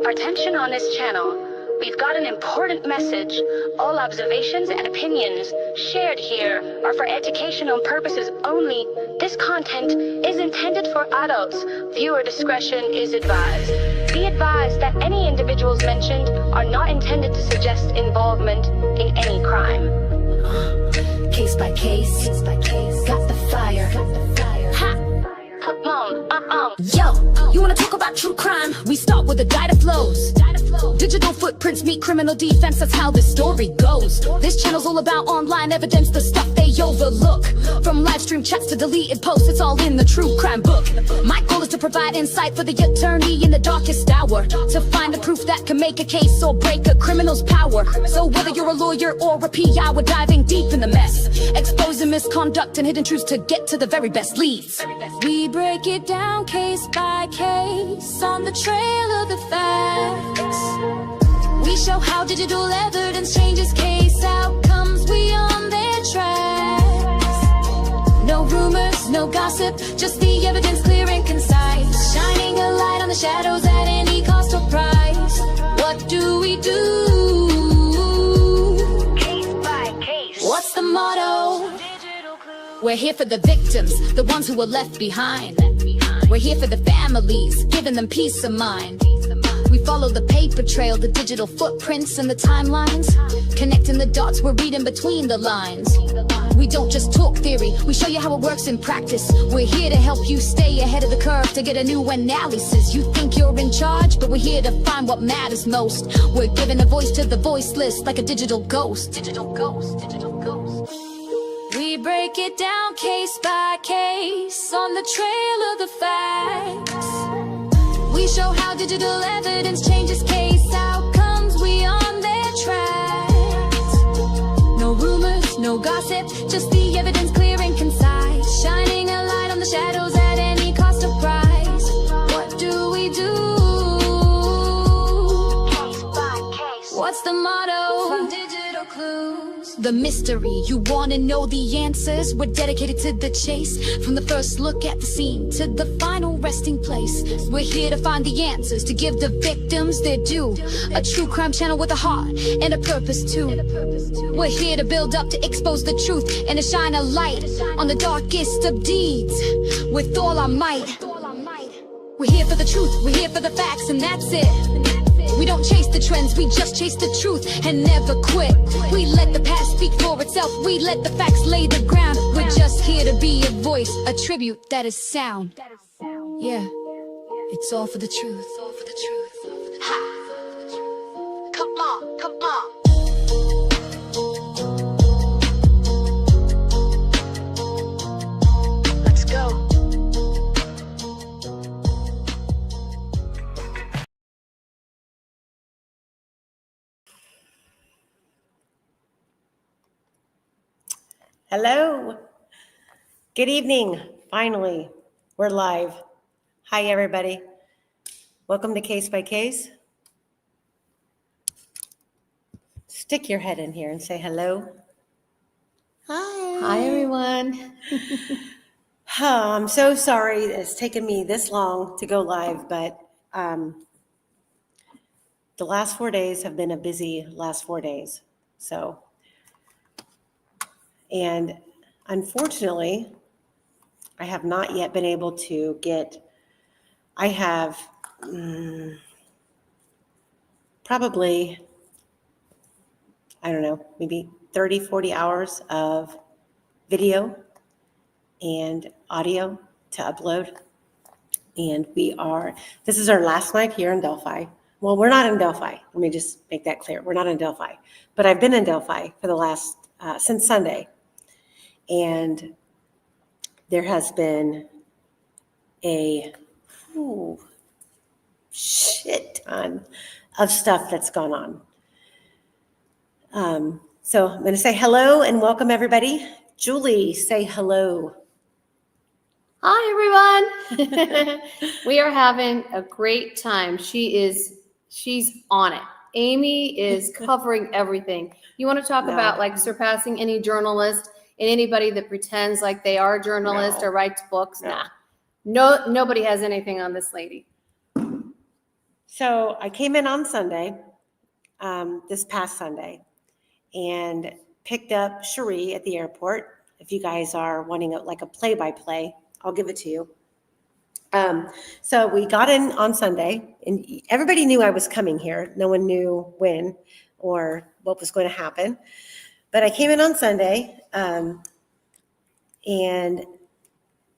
Attention on this channel. We've got an important message. All observations and opinions shared here are for educational purposes only. This content is intended for adults. Viewer discretion is advised. Be advised that any individuals mentioned are not intended to suggest involvement in any crime. Case by case, got the fire. Ha! Come on, Yo, you wanna talk about true crime? We start with the data flows. Digital footprints meet criminal defense, that's how this story goes. This channel's all about online evidence, the stuff they overlook. From live stream chats to deleted posts, it's all in the true crime book. My goal is to provide insight for the attorney in the darkest hour, to find the proof that can make a case or break a criminal's power. So whether you're a lawyer or a PI, we're diving deep in the mess, exposing misconduct and hidden truths to get to the very best leads. We break it down case by case on the trail of the facts. We show how digital evidence changes case outcomes, we on their tracks. No rumors, no gossip, just the evidence clear and concise, shining a light on the shadows at any cost or price. What do we do? case by case. What's the motto? We're here for the victims, the ones who were left behind. We're here for the families, giving them peace of mind. We follow the paper trail, the digital footprints and the timelines, connecting the dots, we're reading between the lines. We don't just talk theory, we show you how it works in practice. We're here to help you stay ahead of the curve, to get a new analysis. You think you're in charge, but we're here to find what matters most. We're giving a voice to the voiceless, like a digital ghost. Digital ghost, digital ghost. We break it down case by case on the trail of the facts. We show how digital evidence changes case outcomes, we on their tracks. No rumors, no gossip, just the evidence clear and concise, shining a light on the shadows at any cost or price. What do we do? Case by case. What's the motto? From digital clues, the mystery, you wanna know the answers? We're dedicated to the chase, from the first look at the scene to the final resting place. We're here to find the answers, to give the victims their due. A true crime channel with a heart and a purpose too. We're here to build up, to expose the truth, and to shine a light on the darkest of deeds with all our might. We're here for the truth, we're here for the facts, and that's it. We don't chase the trends, we just chase the truth and never quit. We let the past speak for itself, we let the facts lay the ground. We're just here to be a voice, a tribute that is sound. Yeah, it's all for the truth. Ha! Come on, come on. Let's go. Hello. Good evening. Finally, we're live. Hi, everybody. Welcome to Case by Case. Stick your head in here and say hello. Hi. Hi, everyone. Oh, I'm so sorry it's taken me this long to go live, but the last 4 days have been a busy last 4 days. And unfortunately, I have not yet been able to I have probably, I don't know, maybe 30, 40 hours of video and audio to upload. And this is our last night here in Delphi. Well, we're not in Delphi. Let me just make that clear. We're not in Delphi, but I've been in Delphi for the last, since Sunday. And there has been a shit ton of stuff that's gone on. So I'm going to say hello and welcome everybody. Julie, say hello. Hi, everyone. We are having a great time. She's on it. Amy is covering everything. You want to talk about like surpassing any journalist and anybody that pretends like they are a journalist or writes books? Nah. No, nobody has anything on this lady. So I came in on Sunday, this past Sunday, and picked up Cherie at the airport. If you guys are wanting a play-by-play, I'll give it to you. So we got in on Sunday, and everybody knew I was coming here. No one knew when or what was going to happen. But I came in on Sunday and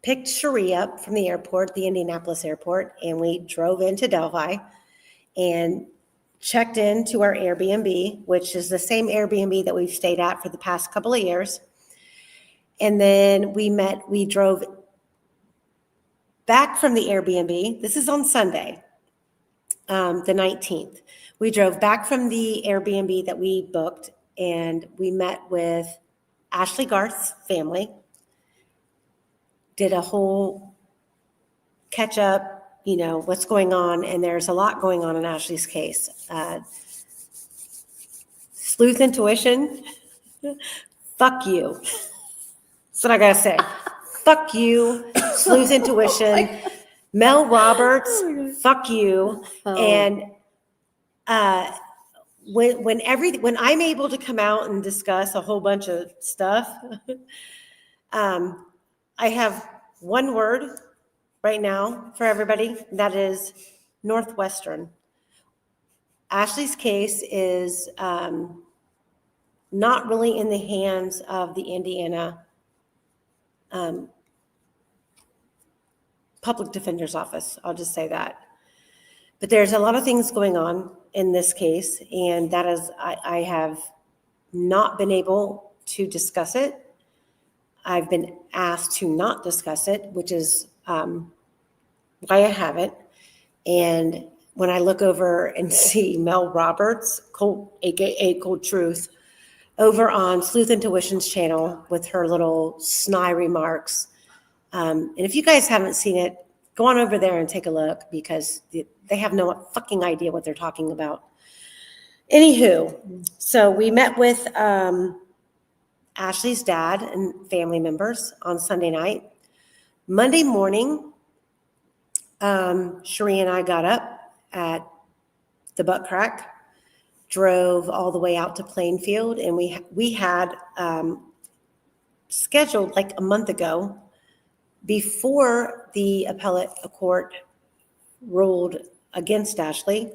picked Cherie up from the airport, the Indianapolis airport, and we drove into Delphi and checked into our Airbnb, which is the same Airbnb that we've stayed at for the past couple of years. And then we drove back from the Airbnb. This is on Sunday, the 19th. We drove back from the Airbnb that we booked, and we met with Ashley Garth's family, did a whole catch up, what's going on. And there's a lot going on in Ashley's case. Sleuth intuition, fuck you. That's what I gotta say. Fuck you, sleuth intuition. Mel Roberts, fuck you. And when I'm able to come out and discuss a whole bunch of stuff, I have one word right now for everybody. That is Northwestern. Ashley's case is not really in the hands of the Indiana Public Defender's Office. I'll just say that. But there's a lot of things going on in this case, and that is, I have not been able to discuss it. I've been asked to not discuss it, which is why I haven't. And when I look over and see Mel Roberts, aka Cold Truth, over on Sleuth Intuition's channel with her little snide remarks. And if you guys haven't seen it, go on over there and take a look, because they have no fucking idea what they're talking about. Anywho, so we met with Ashley's dad and family members on Sunday night. Monday morning, Cherie and I got up at the butt crack, drove all the way out to Plainfield, and we had scheduled like a month ago, before the appellate court ruled against Ashley,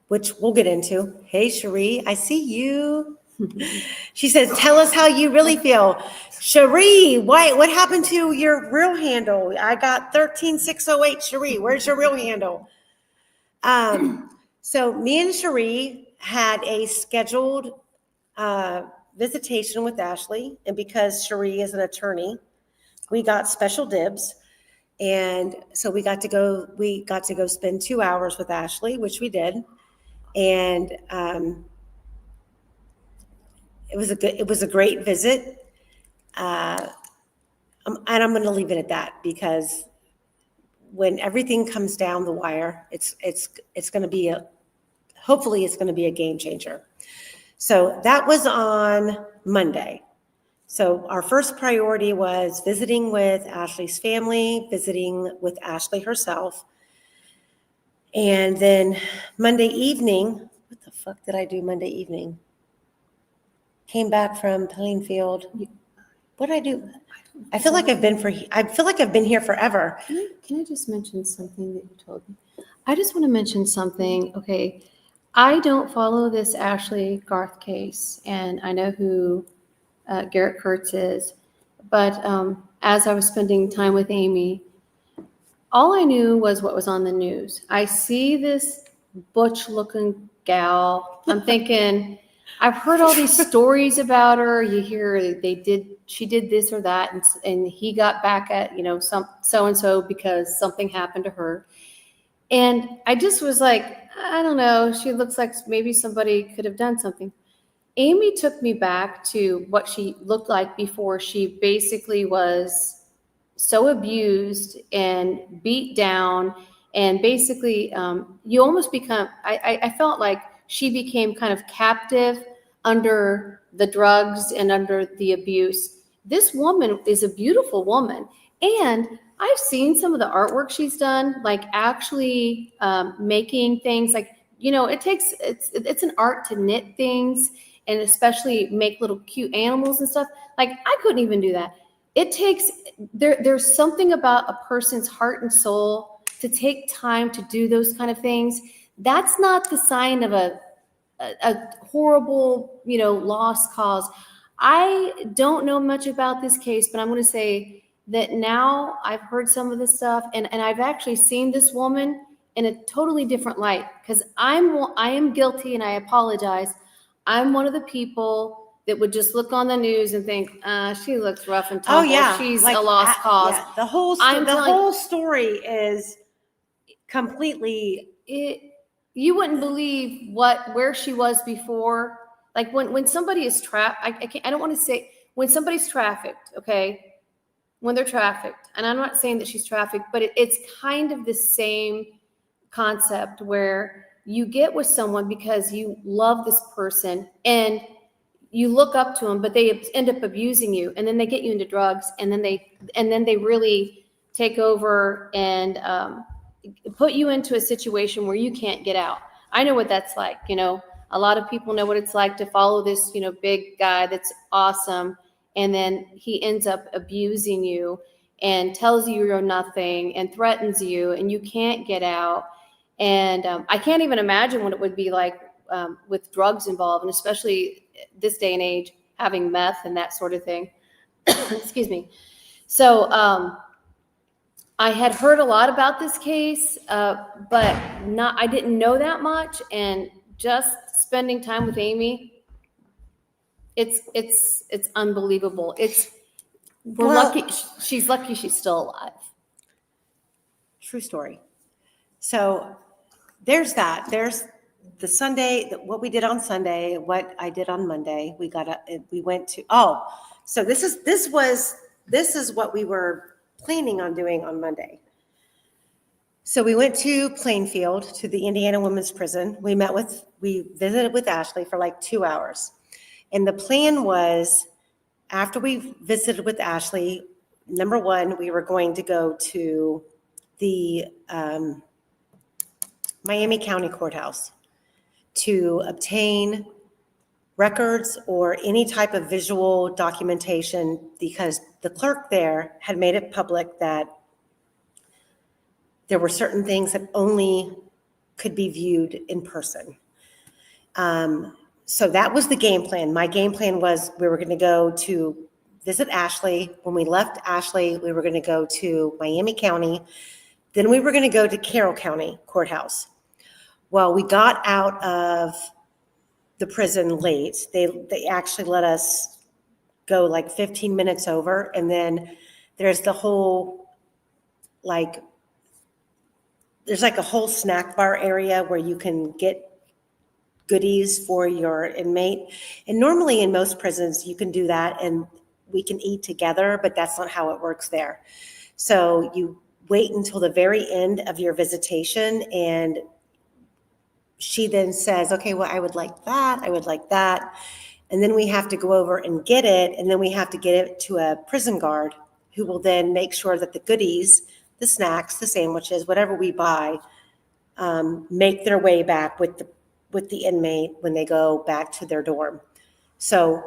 which we'll get into. Hey, Cherie, I see you. She says, tell us how you really feel. Cherie, what happened to your real handle? I got 13608, Cherie. Where's your real handle? So me and Cherie had a scheduled visitation with Ashley. And because Cherie is an attorney, we got special dibs. And so we got to go spend 2 hours with Ashley, which we did. And it was a great visit. And I'm going to leave it at that, because when everything comes down the wire, it's going to be hopefully it's going to be a game changer. So that was on Monday. So our first priority was visiting with Ashley's family, visiting with Ashley herself. And then Monday evening, what the fuck did I do Monday evening? Came back from Plainfield. What did I do? I feel like I've been here forever. Can I just mention something that you told me? I just want to mention something. Okay, I don't follow this Ashley Garth case, and I know who Garrett Kurtz is, but as I was spending time with Amy, all I knew was what was on the news. I see this butch-looking gal. I'm thinking, I've heard all these stories about her. You hear she did this or that, and he got back at some so-and-so because something happened to her. And I just was like, I don't know. She looks like maybe somebody could have done something. Amy took me back to what she looked like before she basically was so abused and beat down, and basically you almost become, I felt like she became kind of captive under the drugs and under the abuse. This woman is a beautiful woman, and I've seen some of the artwork she's done, like actually making things like, it's an art to knit things and especially make little cute animals and stuff. Like I couldn't even do that. It takes, there's something about a person's heart and soul to take time to do those kind of things. That's not the sign of a horrible, lost cause. I don't know much about this case, but I'm going to say that now I've heard some of this stuff and I've actually seen this woman in a totally different light because I am guilty and I apologize. I'm one of the people that would just look on the news and think, she looks rough and tumble. Oh yeah, She's a lost cause. Yeah. The whole story is completely. You wouldn't believe where she was before. Like when somebody is trapped, I don't want to say when somebody's trafficked, okay? When they're trafficked, and I'm not saying that she's trafficked, but it's kind of the same concept where you get with someone because you love this person and you look up to them, but they end up abusing you, and then they get you into drugs, and then they really take over and put you into a situation where you can't get out. I know what that's like. A lot of people know what it's like to follow this, big guy that's awesome. And then he ends up abusing you and tells you you're nothing and threatens you and you can't get out. And I can't even imagine what it would be like with drugs involved, and especially this day and age, having meth and that sort of thing. Excuse me. So I had heard a lot about this case, but I didn't know that much. And just spending time with Amy, it's unbelievable. We're lucky. She's lucky she's still alive. True story. So there's that. There's the Sunday, what we did on Sunday, what I did on Monday. We went to, so this is what we were planning on doing on Monday. So we went to Plainfield to the Indiana Women's Prison. We visited with Ashley for like 2 hours. And the plan was, after we visited with Ashley, number one, we were going to go to the Miami County Courthouse to obtain records or any type of visual documentation, because the clerk there had made it public that there were certain things that only could be viewed in person. So that was the game plan. My game plan was we were going to go to visit Ashley. When we left Ashley, we were going to go to Miami County. Then we were going to go to Carroll County Courthouse. Well, we got out of the prison late. They actually let us go like 15 minutes over. And then there's the whole, there's like a whole snack bar area where you can get goodies for your inmate. And normally in most prisons, you can do that and we can eat together, but that's not how it works there. So you wait until the very end of your visitation, and she then says, okay, well, I would like that. I would like that. And then we have to go over and get it. And then we have to get it to a prison guard who will then make sure that the goodies, the snacks, the sandwiches, whatever we buy, make their way back with the inmate when they go back to their dorm. So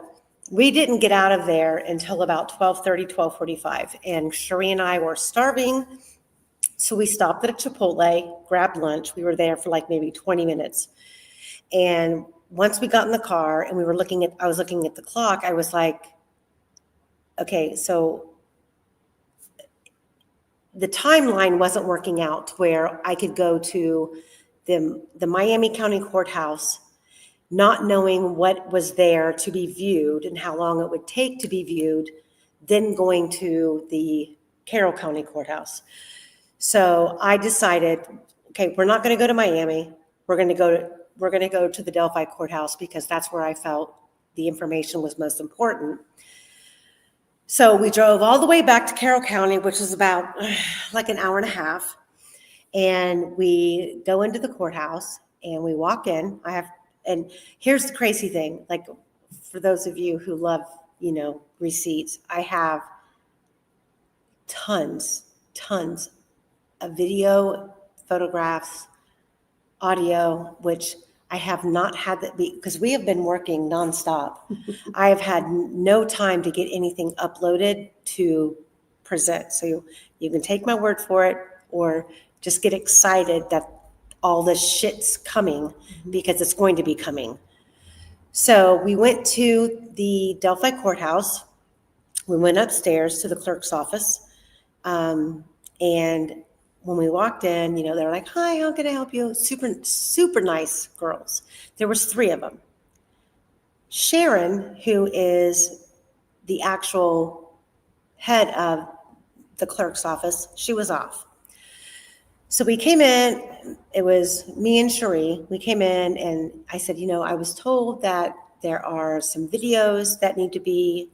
we didn't get out of there until about 12:30, 12:45. And Cherie and I were starving. So we stopped at a Chipotle, grabbed lunch. We were there for like maybe 20 minutes. And once we got in the car and I was looking at the clock, I was like, okay, so the timeline wasn't working out to where I could go to the Miami County Courthouse, not knowing what was there to be viewed and how long it would take to be viewed, then going to the Carroll County Courthouse. So I decided, okay, we're not going to go to Miami. We're going to go to the Delphi Courthouse because that's where I felt the information was most important. So we drove all the way back to Carroll County, which is about like an hour and a half. And we go into the courthouse and we walk in. And here's the crazy thing, like for those of you who love, receipts, I have tons tons of video, photographs, audio, which I have not had that because we have been working nonstop. I have had no time to get anything uploaded to present. So you can take my word for it or just get excited that all this shit's coming because it's going to be coming. So we went to the Delphi courthouse. We went upstairs to the clerk's office. And when we walked in, they were like, "Hi, how can I help you?" Super, super nice girls. There was 3 of them. Sharon, who is the actual head of the clerk's office, she was off. So we came in, it was me and Cherie. We came in and I said, I was told that there are some videos that need to be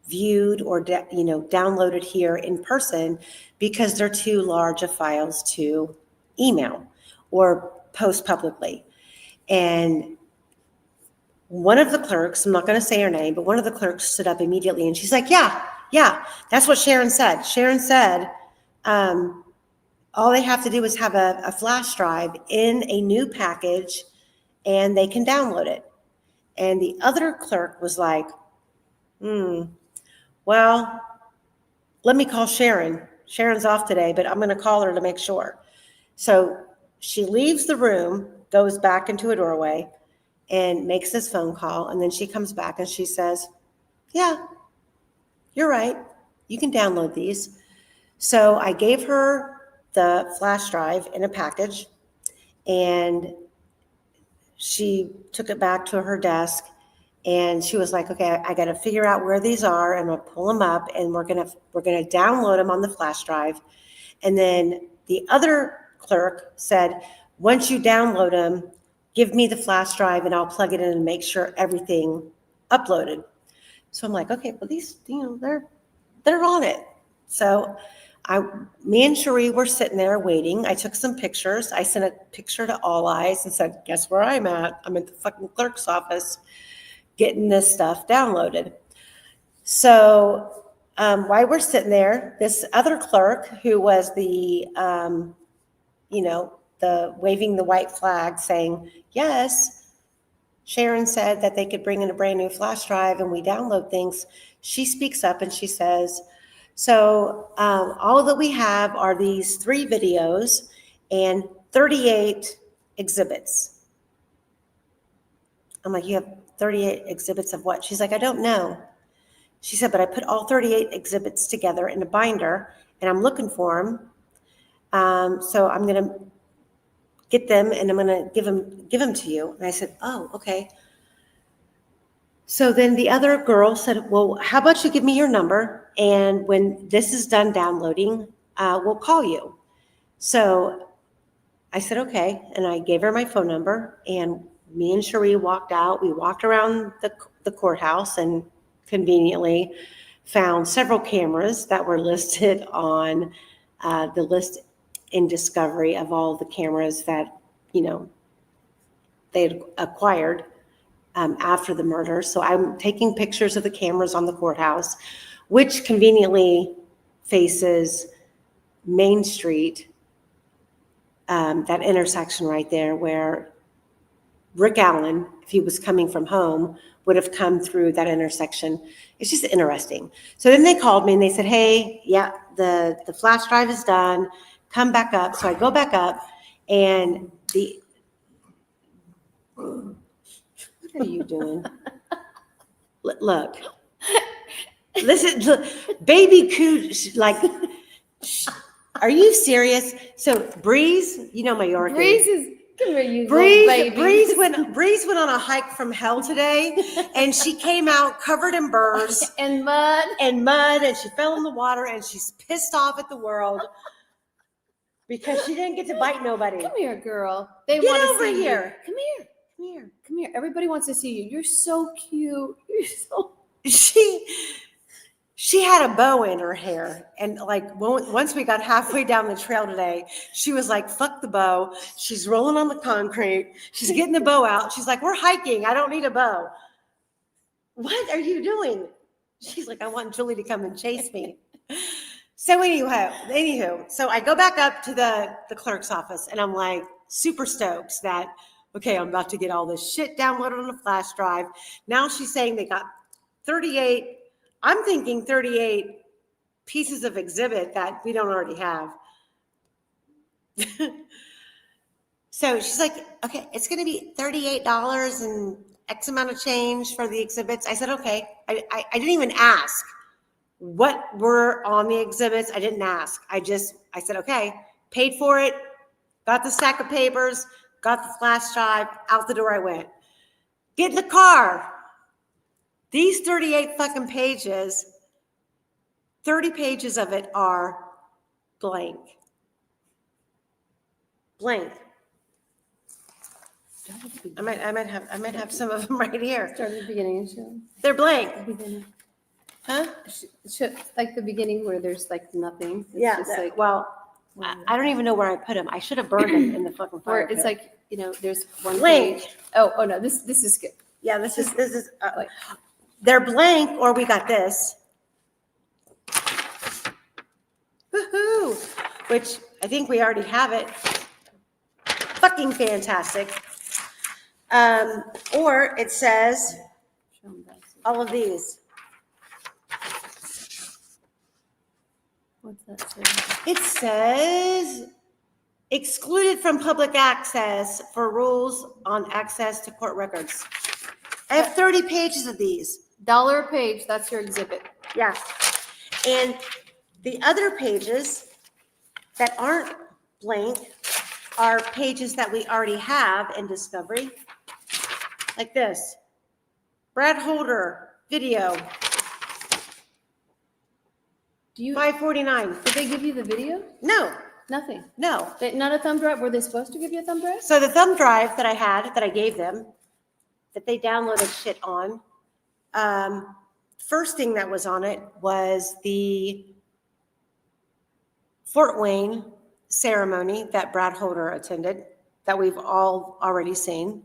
viewed or downloaded here in person because they're too large of files to email or post publicly. And one of the clerks, I'm not going to say her name, but one of the clerks stood up immediately and she's like, yeah, that's what Sharon said. Sharon said, all they have to do is have a flash drive in a new package and they can download it. And the other clerk was like, well, let me call Sharon. Sharon's off today, but I'm going to call her to make sure. So she leaves the room, goes back into a doorway, and makes this phone call. And then she comes back and she says, yeah, you're right. You can download these. So I gave her the flash drive in a package, and she took it back to her desk. And she was like, okay, I got to figure out where these are and I'll pull them up and we're going to download them on the flash drive. And then the other clerk said, once you download them, give me the flash drive and I'll plug it in and make sure everything uploaded. So I'm like, okay, well these, they're on it. So me and Cherie were sitting there waiting. I took some pictures. I sent a picture to All Eyes and said, guess where I'm at? I'm at the fucking clerk's office, getting this stuff downloaded. So while we're sitting there, this other clerk who was the waving the white flag saying, yes, Sharon said that they could bring in a brand new flash drive and we download things. She speaks up and she says, so all that we have are these 3 videos and 38 exhibits. I'm like, you have 38 exhibits of what? She's like, I don't know. She said, but I put all 38 exhibits together in a binder and I'm looking for them. So I'm going to get them and I'm going to give them to you. And I said, oh, okay. So then the other girl said, well, how about you give me your number? And when this is done downloading, we'll call you. So I said, okay. And I gave her my phone number and me and Cherie walked out. We walked around the courthouse and conveniently found several cameras that were listed on the list in Discovery of all the cameras that, they had acquired after the murder. So I'm taking pictures of the cameras on the courthouse, which conveniently faces Main Street, that intersection right there where Rick Allen, if he was coming from home, would have come through that intersection. It's just interesting. So then they called me and they said, hey, yeah, the flash drive is done. Come back up. So I go back up and what are you doing? Look, listen, look, baby coo, like, are you serious? So Breeze, my Yorkie. Breeze is, come here, you Breeze, little baby. Breeze went on a hike from hell today, and she came out covered in burrs and mud, and she fell in the water, and she's pissed off at the world because she didn't get to bite nobody. Come here, girl. They Get want to over see here. You. Come here. Come here. Come here. Everybody wants to see you. You're so cute. You're so. She had a bow in her hair, and once we got halfway down the trail today, she was like, fuck the bow. She's rolling on the concrete. She's getting the bow out. She's like, we're hiking. I don't need a bow. What are you doing? She's like, I want Julie to come and chase me. So anywho, so I go back up to the clerk's office and I'm like super stoked that, okay, I'm about to get all this shit downloaded on a flash drive. Now she's saying they got 38, I'm thinking 38 pieces of exhibit that we don't already have. So she's like, okay, it's going to be $38 and X amount of change for the exhibits. I said, okay. I didn't even ask what were on the exhibits. I didn't ask. I said, okay, paid for it, got the stack of papers, got the flash drive, out the door I went. Get in the car. These 38 fucking pages, 30 pages of it are blank. Blank. I might have some of them right here. Start at the beginning. Show. They're blank. Beginning. Huh? Like the beginning where there's like nothing. It's Yeah. just like, Well, I don't even know where I put them. I should have burned them in the fucking fire. or it's pit. like, there's one Blank. page. Oh no, this is good. Yeah, this is Like, they're blank, or we got this. Woohoo! Which I think we already have it. Fucking fantastic. Or it says show 'em that. all of these. What's that say? It says excluded from public access for rules on access to court records. I have 30 pages of these. $1 a page, that's your exhibit. Yeah. And the other pages that aren't blank are pages that we already have in Discovery. Like this. Brad Holder video, Do you, 549. did they give you the video? No, Nothing. no. Not a thumb drive? Were they supposed to give you a thumb drive? So the thumb drive that I had, that I gave them, that they downloaded shit on, first thing that was on it was the Fort Wayne ceremony that Brad Holder attended, that we've all already seen.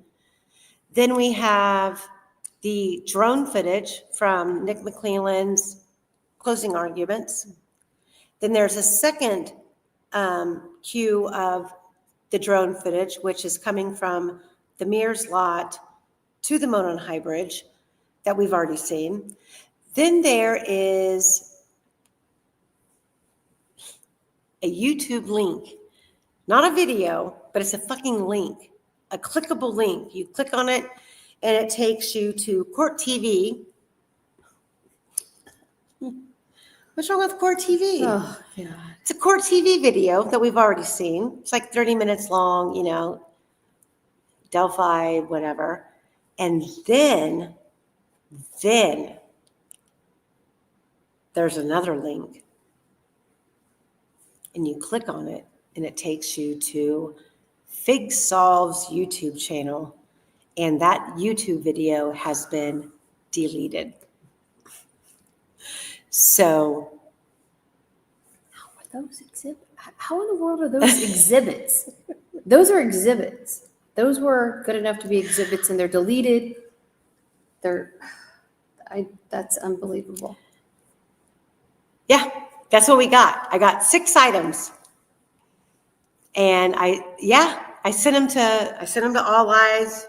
Then we have the drone footage from Nick McClelland's closing arguments. Then there's a second cue of the drone footage, which is coming from the Mears lot to the Monon High Bridge that we've already seen. Then there is a YouTube link, not a video, but it's a fucking link, a clickable link. You click on it and it takes you to Court TV. What's wrong with Court TV? Oh, God. It's a Court TV video that we've already seen. It's like 30 minutes long, Delphi, whatever. And then there's another link. And you click on it, and it takes you to Fig Solve's YouTube channel. And that YouTube video has been deleted. So, Those exhibits? How in the world are those exhibits? Those are exhibits. Those were good enough to be exhibits and they're deleted. That's unbelievable. yeah, that's what we got. I got 6 items. And I sent them to All Eyes.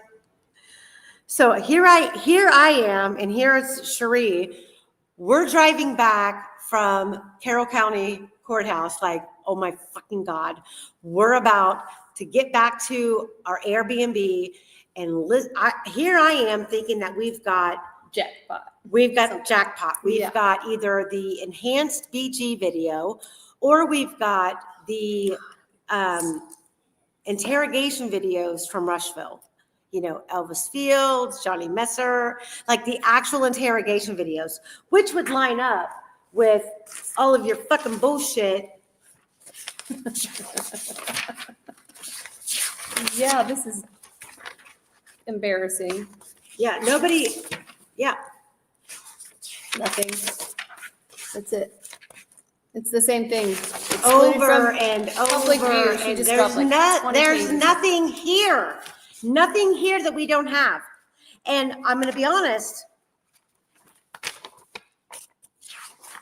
So here I am, and here is Cherie. We're driving back from Carroll County Courthouse, like, oh my fucking God. We're about to get back to our Airbnb, and here I am thinking that we've got Jackpot. jackpot. We've got either the enhanced BG video, or we've got the interrogation videos from Rushville. Elvis Fields, Johnny Messer, like the actual interrogation videos, which would line up with all of your fucking bullshit. Yeah, this is embarrassing. Yeah, Nothing. That's it. It's the same thing. Excluded over from and public over. view. She And just there's got like 20 there's pages. nothing here. Nothing here that we don't have. And I'm going to be honest.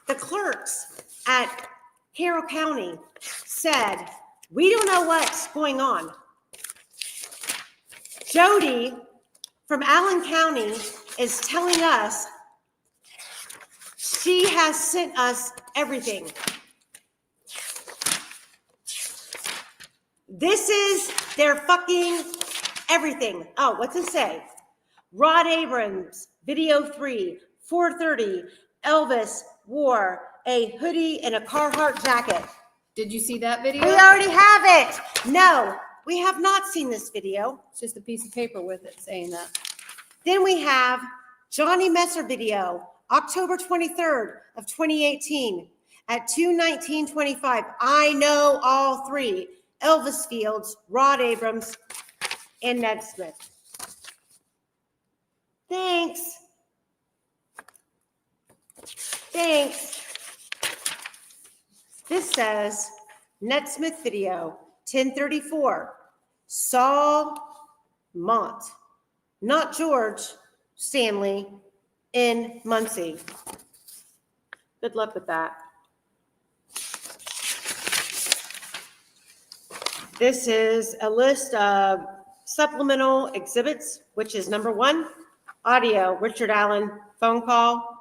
The clerks at Carroll County said, we don't know what's going on. Jody from Allen County is telling us she has sent us everything. This is their fucking everything. Oh, what's it say? Rod Abrams, video 3, 4:30, Elvis wore a hoodie and a Carhartt jacket. Did you see that video? We already have it. No, we have not seen this video. It's just a piece of paper with it saying that. Then we have Johnny Messer video, October 23rd of 2018 at 2:19:25. I know all three. Elvis Fields, Rod Abrams, and Ned Smith. Thanks. Thanks. This says Ned Smith video, 10:34. Saul Mont, not George Stanley, in Muncie. Good luck with that. This is a list of supplemental exhibits, which is number 1, audio, Richard Allen phone call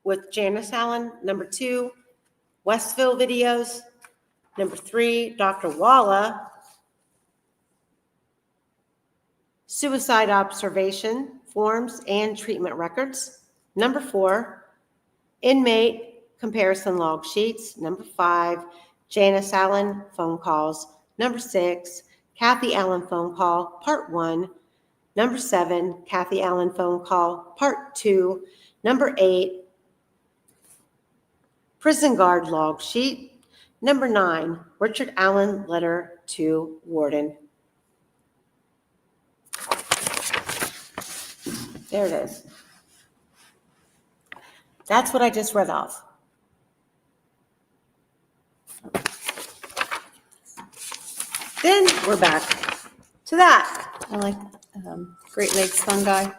with Janice Allen. Number 2, Westville videos. Number 3, Dr. Walla, suicide observation forms and treatment records. Number 4, inmate comparison log sheets. Number 5, Janice Allen phone calls. Number 6, Kathy Allen phone call, part 1. Number 7, Kathy Allen phone call, part 2. Number 8, prison guard log sheet. Number 9, Richard Allen letter to warden. There it is. That's what I just read off. Then we're back to that. I like Great Lakes fungi.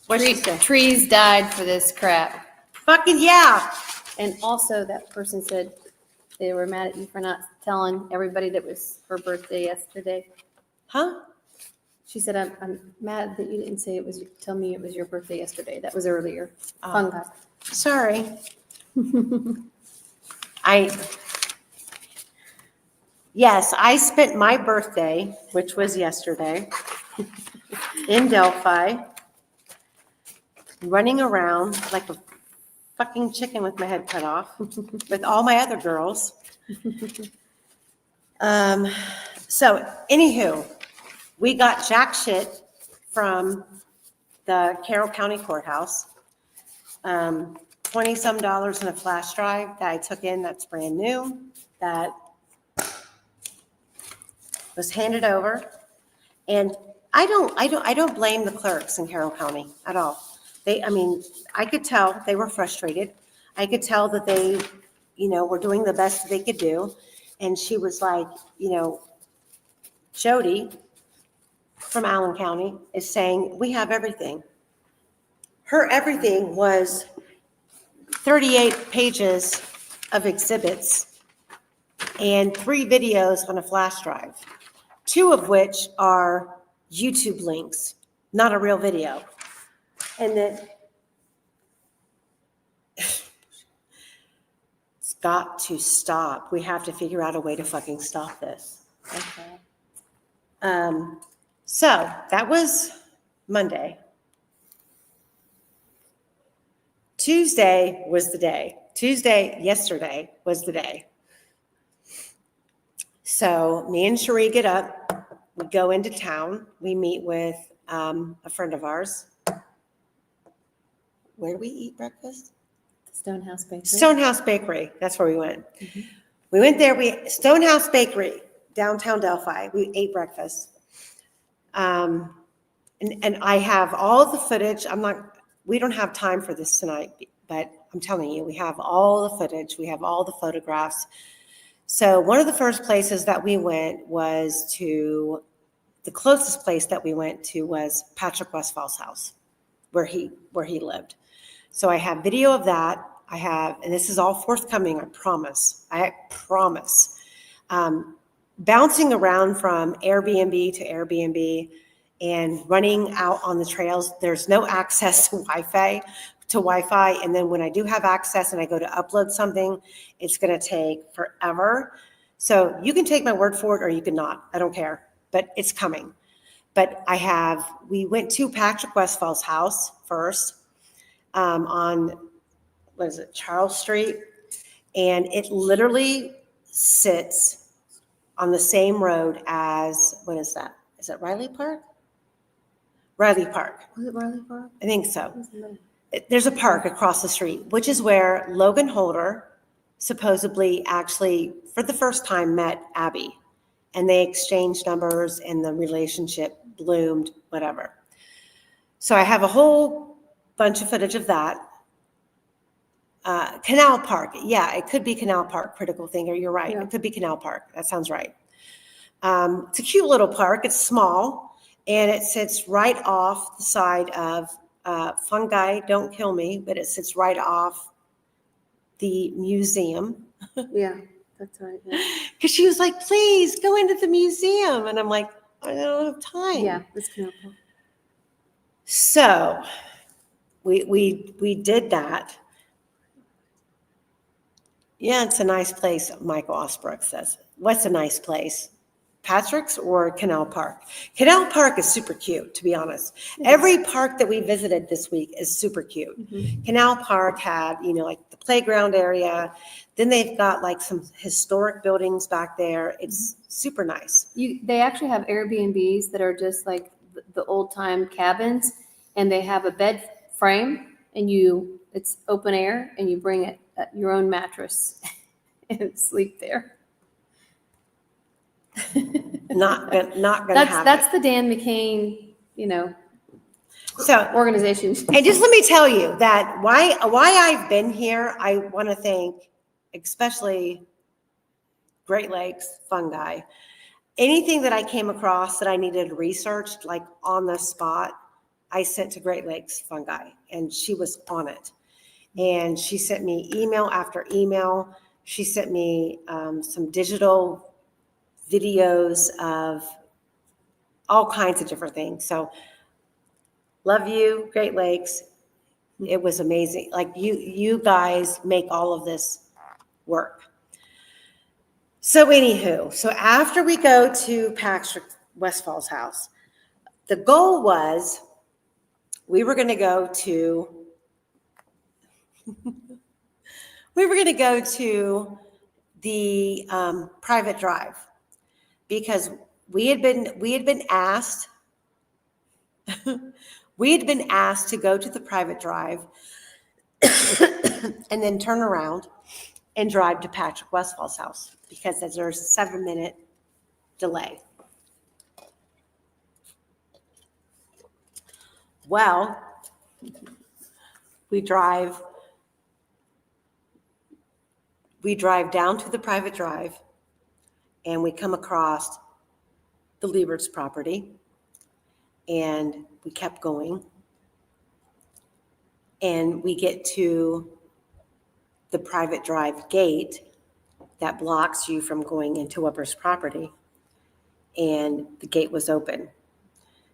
What'd she say? Trees died for this crap. Fucking yeah. And also that person said they were mad at you for not telling everybody that it was her birthday yesterday. Huh? She said, I'm mad that you didn't say tell me it was your birthday yesterday. That was earlier. Oh. Fungi. Sorry. Yes, I spent my birthday, which was yesterday, in Delphi, running around like a fucking chicken with my head cut off with all my other girls. So, anywho, we got jack shit from the Carroll County Courthouse. $20-some in a flash drive that I took in that's brand new, that was handed over. And I don't blame the clerks in Carroll County at all. I could tell they were frustrated. I could tell that they, were doing the best that they could do. And she was like, Jody from Allen County is saying, we have everything. Her everything was 38 pages of exhibits and 3 videos on a flash drive, 2 of which are YouTube links, not a real video. And then it's got to stop. We have to figure out a way to fucking stop this. Okay. So that was Monday. Tuesday was the day. Yesterday was the day. So me and Cherie get up. We go into town. We meet with a friend of ours. Where do we eat breakfast? Stonehouse Bakery. Stonehouse Bakery. That's where we went. Mm-hmm. We went there. Stonehouse Bakery, downtown Delphi. We ate breakfast. And I have all the footage. We don't have time for this tonight, but I'm telling you, we have all the footage. We have all the photographs. So one of the first places that we went was the closest place that we went to was Patrick Westfall's house, where he lived. So I have video of that. I have, and this is all forthcoming, I promise. I promise. Bouncing around from Airbnb to Airbnb and running out on the trails. There's no access to Wi-Fi. And then when I do have access and I go to upload something, it's going to take forever. So you can take my word for it or you can not. I don't care, but it's coming. But we went to Patrick Westfall's house first on, what is it, Charles Street. And it literally sits on the same road as, what is that? Is it Riley Park? Riley Park. Was it Riley Park? I think so. There's a park across the street, which is where Logan Holder supposedly actually, for the first time, met Abby. And they exchanged numbers and the relationship bloomed, whatever. So I have a whole bunch of footage of that. Canal Park. Yeah, it could be Canal Park, critical thinker. You're right. Yeah. It could be Canal Park. That sounds right. It's a cute little park. It's small, and it sits right off the side of Fungi, Don't Kill Me, but it sits right off the museum. Yeah, that's right. Yeah, Because she was like, please go into the museum. And I'm like, I don't have time. yeah, it's Canal Park. So we did that. Yeah, it's a nice place, Michael Osbrook says. What's a nice place? Patrick's or Canal Park? Canal Park is super cute, to be honest. Every park that we visited this week is super cute. Mm-hmm. Canal Park had, like the playground area. Then they've got like some historic buildings back there. It's super nice. They actually have Airbnbs that are just like the old time cabins, and they have a bed frame, and it's open air, and you bring your own mattress and sleep there. Not gonna happen. That's the Dan McCain, So organization. and just let me tell you that why I've been here, I want to thank especially Great Lakes Fungi. Anything that I came across that I needed researched, like on the spot, I sent to Great Lakes Fungi, and she was on it. And she sent me email after email. She sent me some digital videos of all kinds of different things. So love you, Great Lakes. It was amazing. Like you guys make all of this work. So anywho, so after we go to Patrick Westfall's house, the goal was we were going to go to the private drive because we had been asked to go to the private drive and then turn around and drive to Patrick Westfall's house because there's a 7-minute delay. Well, we drive down to the private drive and we come across the Liebert's property and we kept going and we get to the private drive gate that blocks you from going into Weber's property, and the gate was open.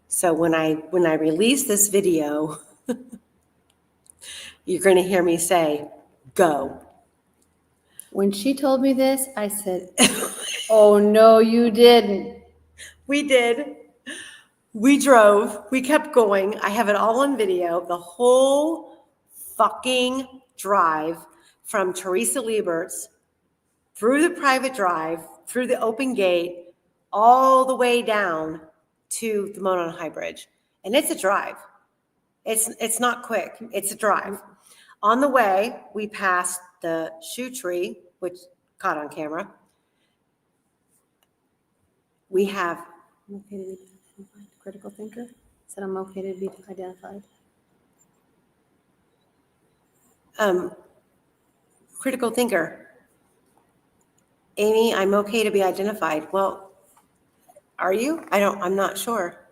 So when I release this video, you're going to hear me say, go. When she told me this, I said, oh, no, you didn't. We did. We drove. We kept going. I have it all on video. The whole fucking drive from Teresa Liebert's through the private drive, through the open gate, all the way down to the Monon High Bridge. And it's a drive. It's not quick. It's a drive. On the way, we passed the shoe tree, which caught on camera. We have Critical thinker said I'm okay to be identified. Critical thinker. Amy, I'm okay to be identified. Well, are you? I'm not sure.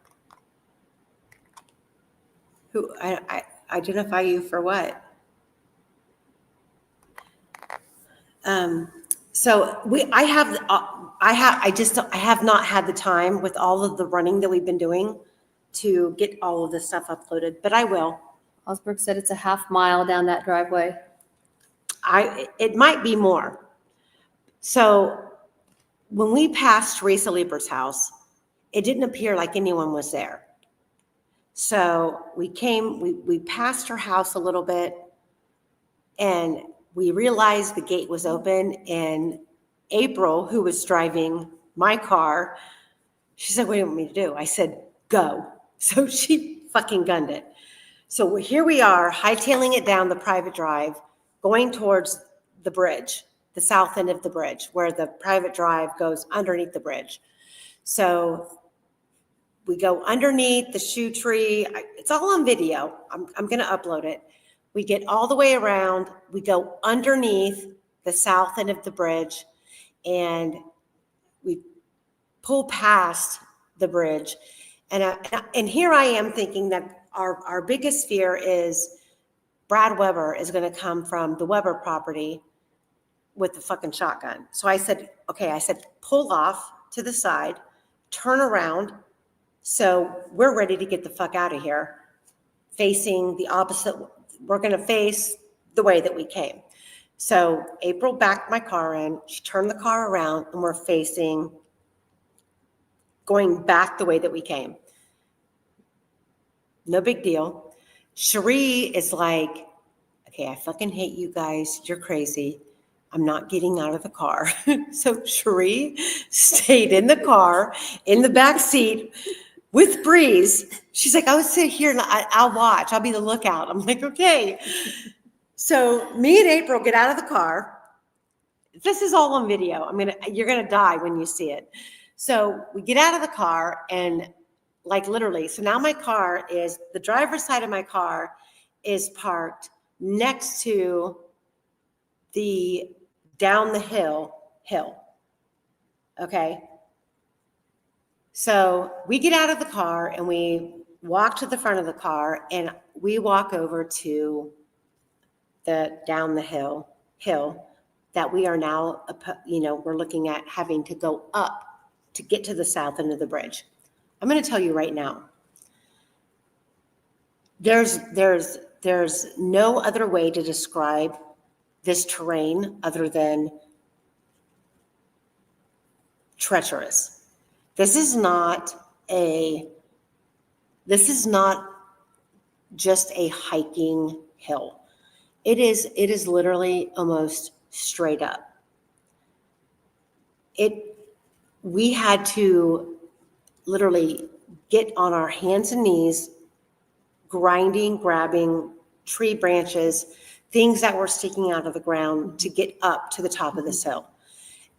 Who I identify you for what? So I have not had the time with all of the running that we've been doing to get all of this stuff uploaded, but I will. Osberg said it's a half mile down that driveway. It might be more. So when we passed Teresa Lieber's house, it didn't appear like anyone was there. So we passed her house a little bit, and we realized the gate was open, and April, who was driving my car, she said, "What do you want me to do?" I said, "Go." So she fucking gunned it. So here we are, hightailing it down the private drive, going towards the bridge, the south end of the bridge, where the private drive goes underneath the bridge. So we go underneath the shoe tree. It's all on video. I'm going to upload it. We get all the way around. We go underneath the south end of the bridge, and we pull past the bridge. And here I am thinking that our biggest fear is Brad Weber is going to come from the Weber property with the fucking shotgun. So I said, okay, pull off to the side, turn around. So we're ready to get the fuck out of here, facing the opposite. We're going to face the way that we came. So April backed my car in, she turned the car around, and we're going back the way that we came. No big deal. Cherie is like, okay, I fucking hate you guys. You're crazy. I'm not getting out of the car. So Cherie stayed in the car, in the back seat with Breeze. She's like, I'll sit here and I'll watch. I'll be the lookout. I'm like, okay. So me and April get out of the car. This is all on video. You're gonna die when you see it. So we get out of the car, and like literally, so now my car is, the driver's side of my car is parked next to the down the hill. Okay. So we get out of the car and we walk to the front of the car, and we walk over to the down the hill that we are now, we're looking at having to go up to get to the south end of the bridge. I'm going to tell you right now, there's no other way to describe this terrain other than treacherous. This is not just a hiking hill. It is literally almost straight up. We had to literally get on our hands and knees, grabbing tree branches, things that were sticking out of the ground to get up to the top of this hill.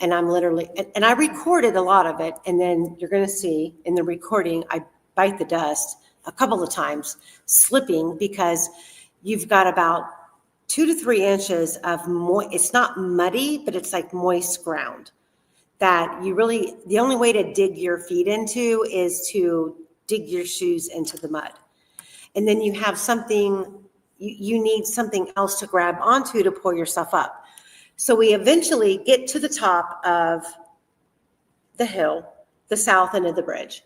And I'm literally, and I recorded a lot of it, and then you're going to see in the recording, I bite the dust a couple of times, slipping, because you've got about 2 to 3 inches of it's not muddy, but it's like moist ground that the only way to dig your feet into is to dig your shoes into the mud. And then you have you need something else to grab onto to pull yourself up. So we eventually get to the top of the hill, the south end of the bridge.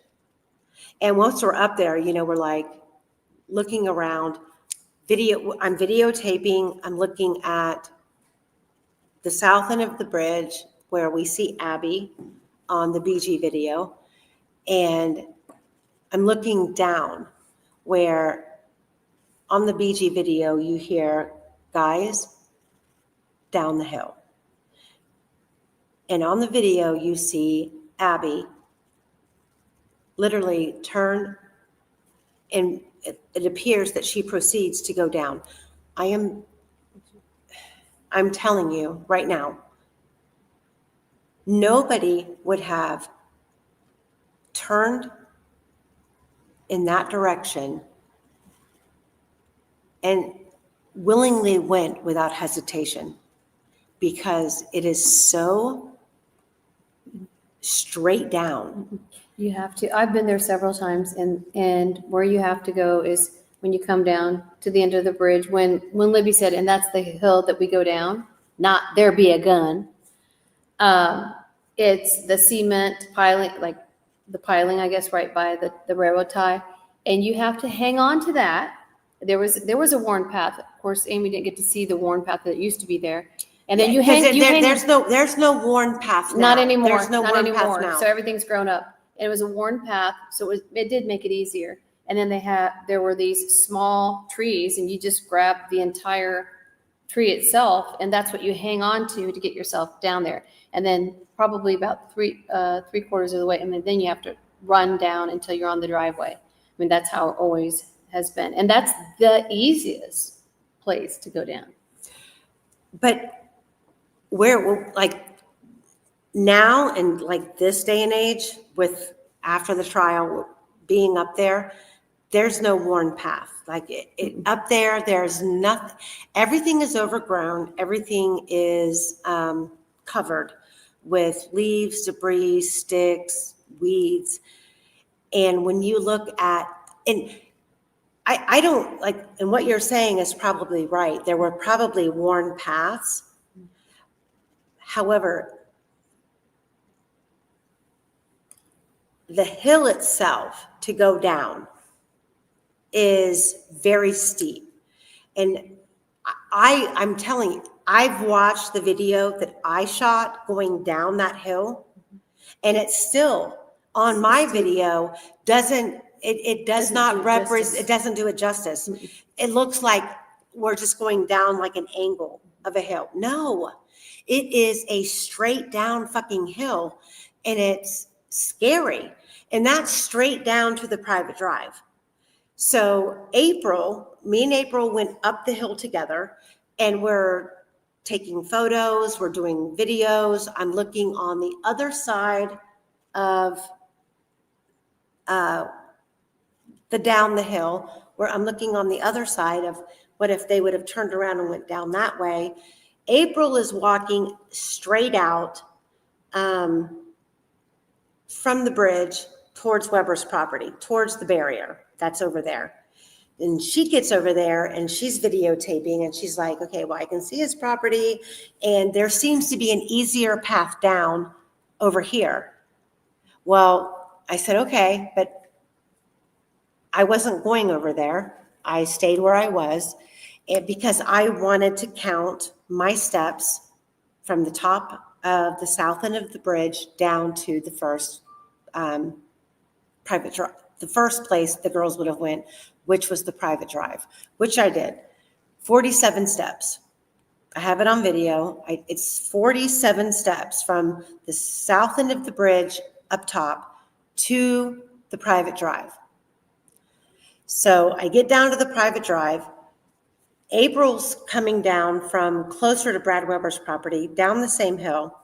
And once we're up there, we're like looking around, I'm videotaping, I'm looking at the south end of the bridge where we see Abby on the BG video. And I'm looking down where on the BG video you hear, guys, down the hill. And on the video you see Abby literally turn, and it appears that she proceeds to go down. I'm telling you right now, nobody would have turned in that direction and willingly went without hesitation, because it is so straight down. You have to. I've been there several times, and where you have to go is when you come down to the end of the bridge. When Libby said, and that's the hill that we go down. not there be a gun. It's the cement piling, like the piling, I guess, right by the railroad tie. And you have to hang on to that. There was a worn path. Of course, Amy didn't get to see the worn path that used to be there. And then There's no worn path now. not anymore. There's no not worn anymore. path now. So everything's grown up. And it was a worn path, so it did make it easier. And then there were these small trees, and you just grab the entire tree itself, and that's what you hang on to get yourself down there. And then probably about three quarters of the way, and then you have to run down until you're on the driveway. I mean, that's how it always has been, and that's the easiest place to go down. But where, like now and like this day and age, with after the trial being up there, there's no worn path. Like up there, there's nothing. Everything is overgrown. Everything is covered with leaves, debris, sticks, weeds. And when you look at, and I don't like, and what you're saying is probably right. There were probably worn paths. However, the hill itself to go down is very steep. And I'm telling you, I've watched the video that I shot going down that hill, and it's still on my video it does not represent, it doesn't do it justice. Mm-hmm. It looks like we're just going down like an angle of a hill. No, it is a straight down fucking hill, and it's scary. And that's straight down to the private drive. So me and April went up the hill together, and we're taking photos, we're doing videos. I'm looking on the other side of down the hill, where I'm looking on the other side of what if they would have turned around and went down that way. April is walking straight out from the bridge towards Weber's property, towards the barrier that's over there. And she gets over there and she's videotaping, and she's like, okay, well, I can see his property, and there seems to be an easier path down over here. Well, I said, okay, but I wasn't going over there. I stayed where I was, because I wanted to count my steps from the top of the south end of the bridge down to the first private drive, the first place the girls would have went, which was the private drive, which I did. 47 steps. I have it on video. It's 47 steps from the south end of the bridge up top to the private drive. So I get down to the private drive. April's coming down from closer to Brad Weber's property, down the same hill.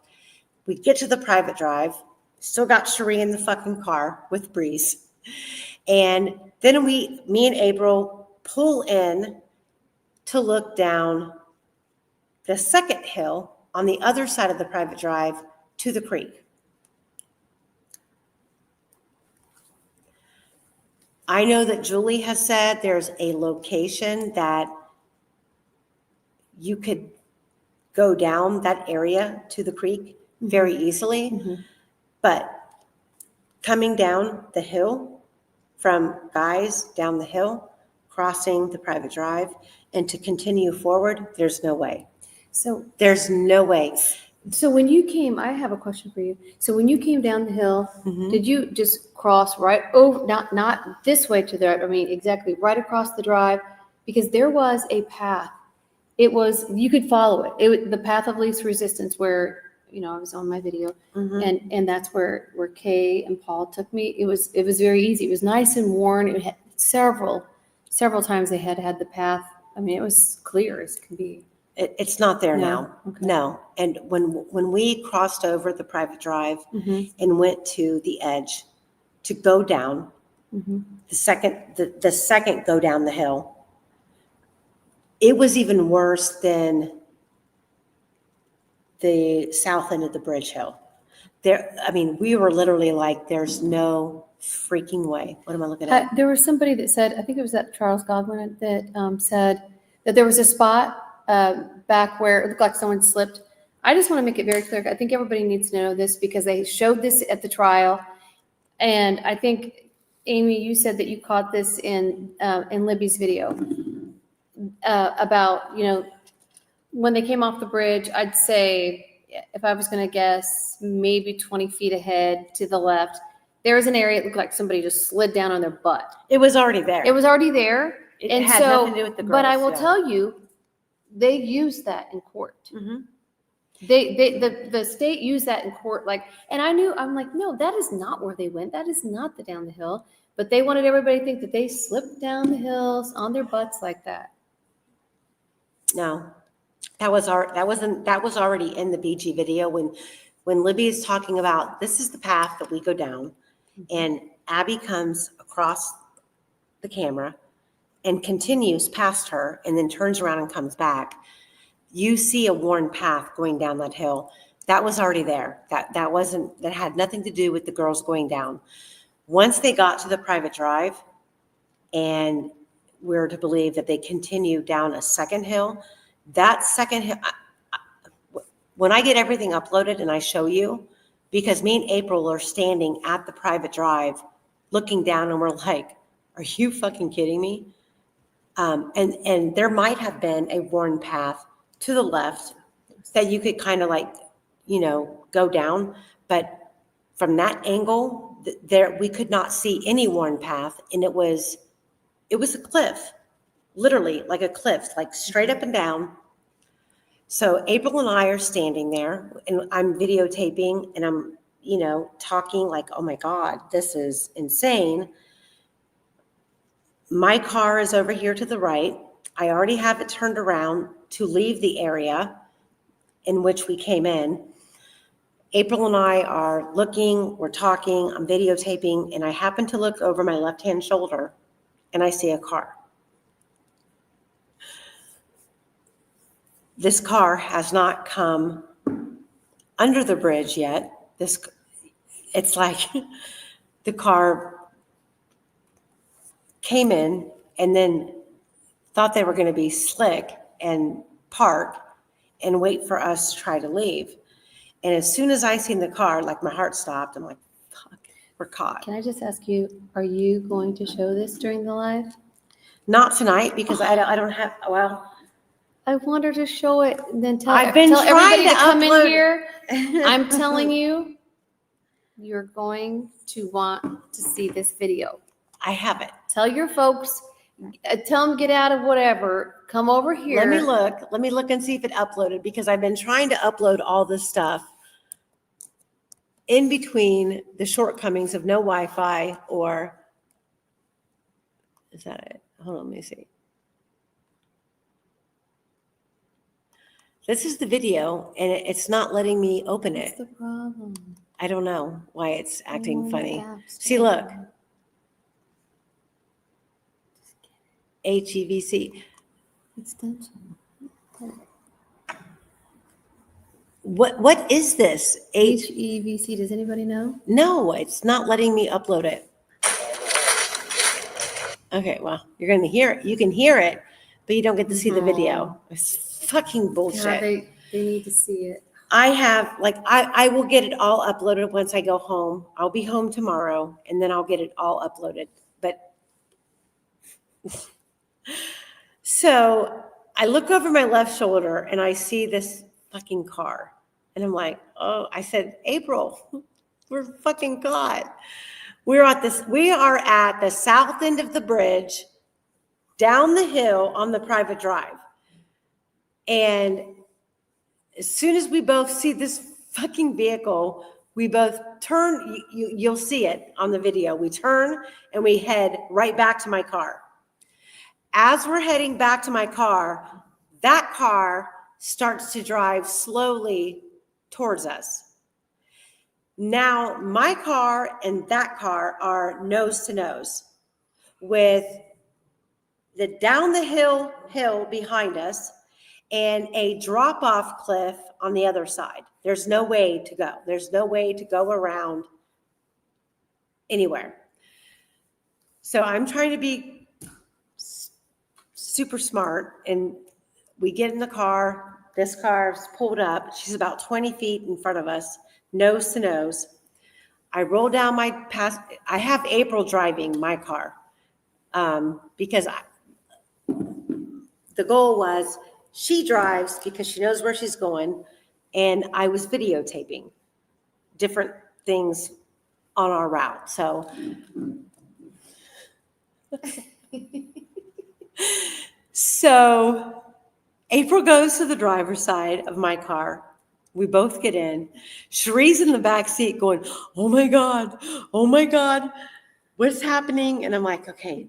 We get to the private drive. Still got Cherie in the fucking car with Breeze. And then me and April pull in to look down the second hill on the other side of the private drive to the creek. I know that Julie has said there's a location that you could go down that area to the creek very easily. Mm-hmm. But coming down the hill from Guys down the hill, crossing the private drive, and to continue forward, there's no way. So there's no way. So when you came, I have a question for you. So when you came down the hill, did you just cross right over, not this way to the, I mean, exactly right across the drive? Because there was a path. It was, you could follow it. It was the path of least resistance, where, you know, I was on my video, and that's where Kay and Paul took me. It was very easy. It was nice and worn. It had several times they had the path. I mean, it was clear as can be. It's not there now. Okay. No. And when we crossed over the private drive and went to the edge to go down, the second go down the hill, it was even worse than the south end of the bridge hill. There, I mean, we were literally like, there's no freaking way. What am I looking at? There was somebody that said, I think it was that Charles Godwin that said that there was a spot back where it looked like someone slipped. I just want to make it very clear. I think everybody needs to know this because they showed this at the trial. And I think, Amy, you said that you caught this in Libby's video about, when they came off the bridge, I'd say, if I was going to guess, maybe 20 feet ahead to the left, there was an area it looked like somebody just slid down on their butt. It was already there. It was already there. It and had so, nothing to do with the girls. but I will tell you, they used that in court. Mm-hmm. The state used that in court, and I'm like, no, that is not where they went. That is not the down the hill. But they wanted everybody to think that they slipped down the hills on their butts like that. No, that was already in the BG video when Libby is talking about this is the path that we go down, and Abby comes across the camera and continues past her and then turns around and comes back. You see a worn path going down that hill. That was already there. That had nothing to do with the girls going down. Once they got to the private drive, and we're to believe that they continued down a second hill, that second hill, when I get everything uploaded and I show you, because me and April are standing at the private drive looking down and we're like, are you fucking kidding me? And there might have been a worn path to the left that you could kind of go down. But from that angle, there we could not see any worn path. And it was a cliff, literally like a cliff, like straight up and down. So April and I are standing there and I'm videotaping and I'm, talking like, oh my God, this is insane. My car is over here to the right. I already have it turned around to leave the area in which we came in. April and I are looking, we're talking, I'm videotaping, and I happen to look over my left-hand shoulder and I see a car. This car has not come under the bridge yet. It's like the car came in and then thought they were going to be slick and park and wait for us to try to leave. And as soon as I seen the car, my heart stopped. I'm like, fuck, we're caught. Can I just ask you, are you going to show this during the live? Not tonight because I don't have, I want her to show it and then tell I've been tell everybody trying to come upload in here. I'm telling you, you're going to want to see this video. I have it. Tell your folks, tell them get out of whatever, come over here. Let me look and see if it uploaded because I've been trying to upload all this stuff in between the shortcomings of no Wi-Fi or, is that it? Hold on, let me see. This is the video and it's not letting me open it. What's the problem? I don't know why it's acting funny. Apps. See, look. HEVC. Extension. What is this? HEVC, does anybody know? No, it's not letting me upload it. Okay, well, you're going to hear it. You can hear it, but you don't get to see the video. It's fucking bullshit. Yeah, they need to see it. I have, I will get it all uploaded once I go home. I'll be home tomorrow, and then I'll get it all uploaded. But so I look over my left shoulder, and I see this fucking car. And I'm like, oh, I said, April, we're fucking caught. We are at the south end of the bridge, down the hill on the private drive. And as soon as we both see this fucking vehicle, we both turn, you'll see it on the video. We turn and we head right back to my car. As we're heading back to my car, that car starts to drive slowly towards us. Now, my car and that car are nose to nose with the down the hill behind us and a drop-off cliff on the other side. There's no way to go. There's no way to go around anywhere. So I'm trying to be super smart and We get in the car. This car's pulled up. She's about 20 feet in front of us, nose to nose. I roll down I have April driving my car because the goal was she drives because she knows where she's going, and I was videotaping different things on our route. So April goes to the driver's side of my car. We both get in. Cherie's in the back seat going, oh my God, what's happening? And I'm like, okay,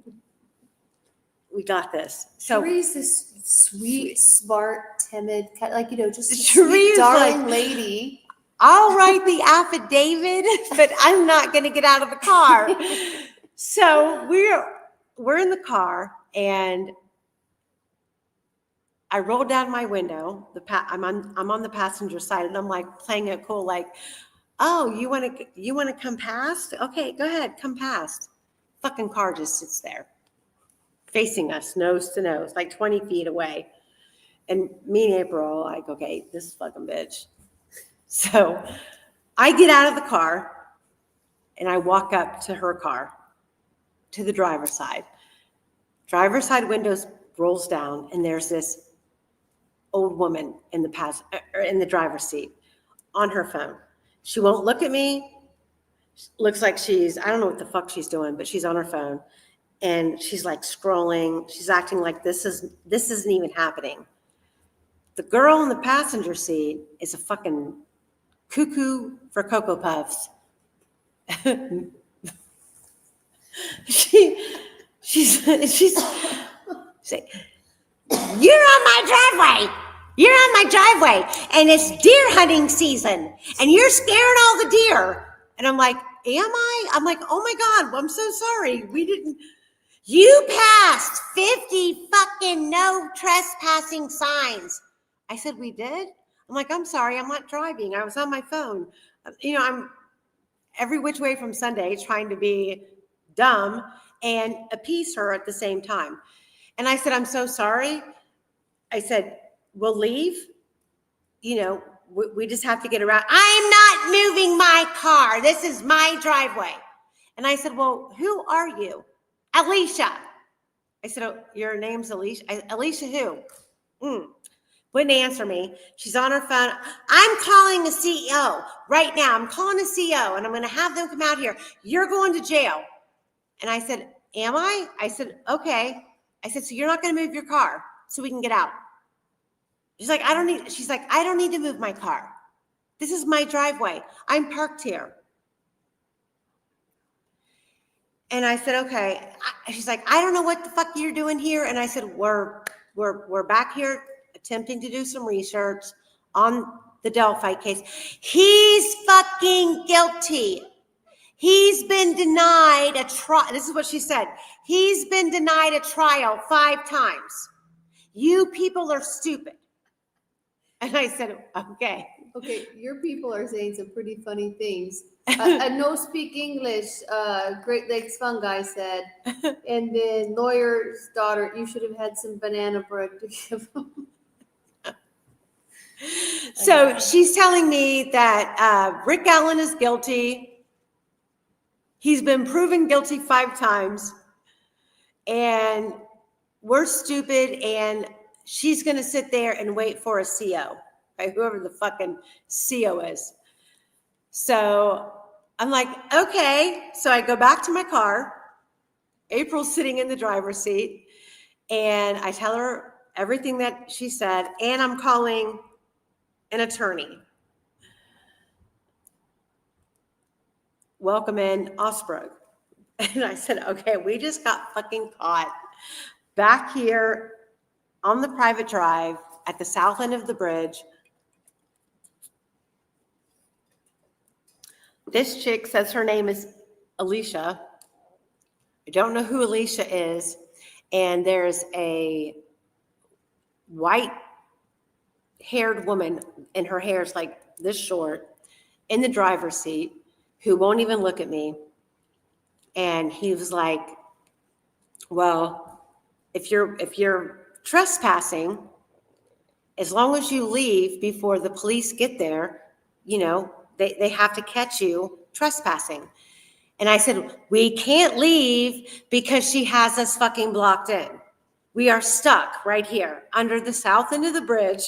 we got this. So Cherie's this sweet, smart, timid, like, just a Cherie sweet, is darling like, lady. I'll write the affidavit, but I'm not going to get out of the car. So we're in the car, and I roll down my window. I'm on the passenger side, and I'm like playing it cool, like, oh, you want to come past? Okay, go ahead, come past. Fucking car just sits there, facing us, nose to nose, like 20 feet away. And me and April are like, okay, this fucking bitch. So I get out of the car and I walk up to her car, to the driver's side. Driver's side windows rolls down, and there's this old woman in the driver's seat on her phone. She won't look at me. Looks like I don't know what the fuck she's doing, but she's on her phone, and she's like scrolling. She's acting like this isn't even happening. The girl in the passenger seat is a fucking cuckoo for Cocoa Puffs. She's like, you're on my driveway, and it's deer hunting season, and you're scaring all the deer. And I'm like, am I? I'm like, oh my God, I'm so sorry. You passed 50 fucking no trespassing signs. I said, we did? I'm like, I'm sorry, I'm not driving. I was on my phone. I'm every which way from Sunday trying to be dumb and appease her at the same time. And I said, I'm so sorry. I said, we'll leave. We just have to get around. I'm not moving my car. This is my driveway. And I said, well, who are you? Alicia. I said, oh, your name's Alicia? Alicia who? Wouldn't answer me. She's on her phone. I'm calling the CEO right now. I'm calling the CEO, and I'm going to have them come out here. You're going to jail. And I said, am I? I said, okay. I said, so you're not going to move your car so we can get out? She's like, I don't need to move my car. This is my driveway. I'm parked here. And I said, okay. She's like, I don't know what the fuck you're doing here. And I said, we're back here attempting to do some research on the Delphi case. He's fucking guilty. He's been denied a trial. This is what she said. He's been denied a trial 5 times. You people are stupid. And I said, okay. Okay, your people are saying some pretty funny things. A no speak English, Great Lakes Fun guy said, and then lawyer's daughter, you should have had some banana bread to give him. So she's telling me that Rick Allen is guilty. He's been proven guilty 5 times. And we're stupid, and she's going to sit there and wait for a CO, right? Whoever the fucking CO is. So I'm like, okay. So I go back to my car. April's sitting in the driver's seat, and I tell her everything that she said, and I'm calling an attorney. Welcome in, Osbrook. And I said, okay, we just got fucking caught back here on the private drive at the south end of the bridge. This chick says her name is Alicia. I don't know who Alicia is. And there's a white-haired woman, and her hair is like this short, in the driver's seat, who won't even look at me. And he was like, well, if you're trespassing, as long as you leave before the police get there, you know, they have to catch you trespassing. And I said, we can't leave because she has us fucking blocked in. We are stuck right here under the south end of the bridge.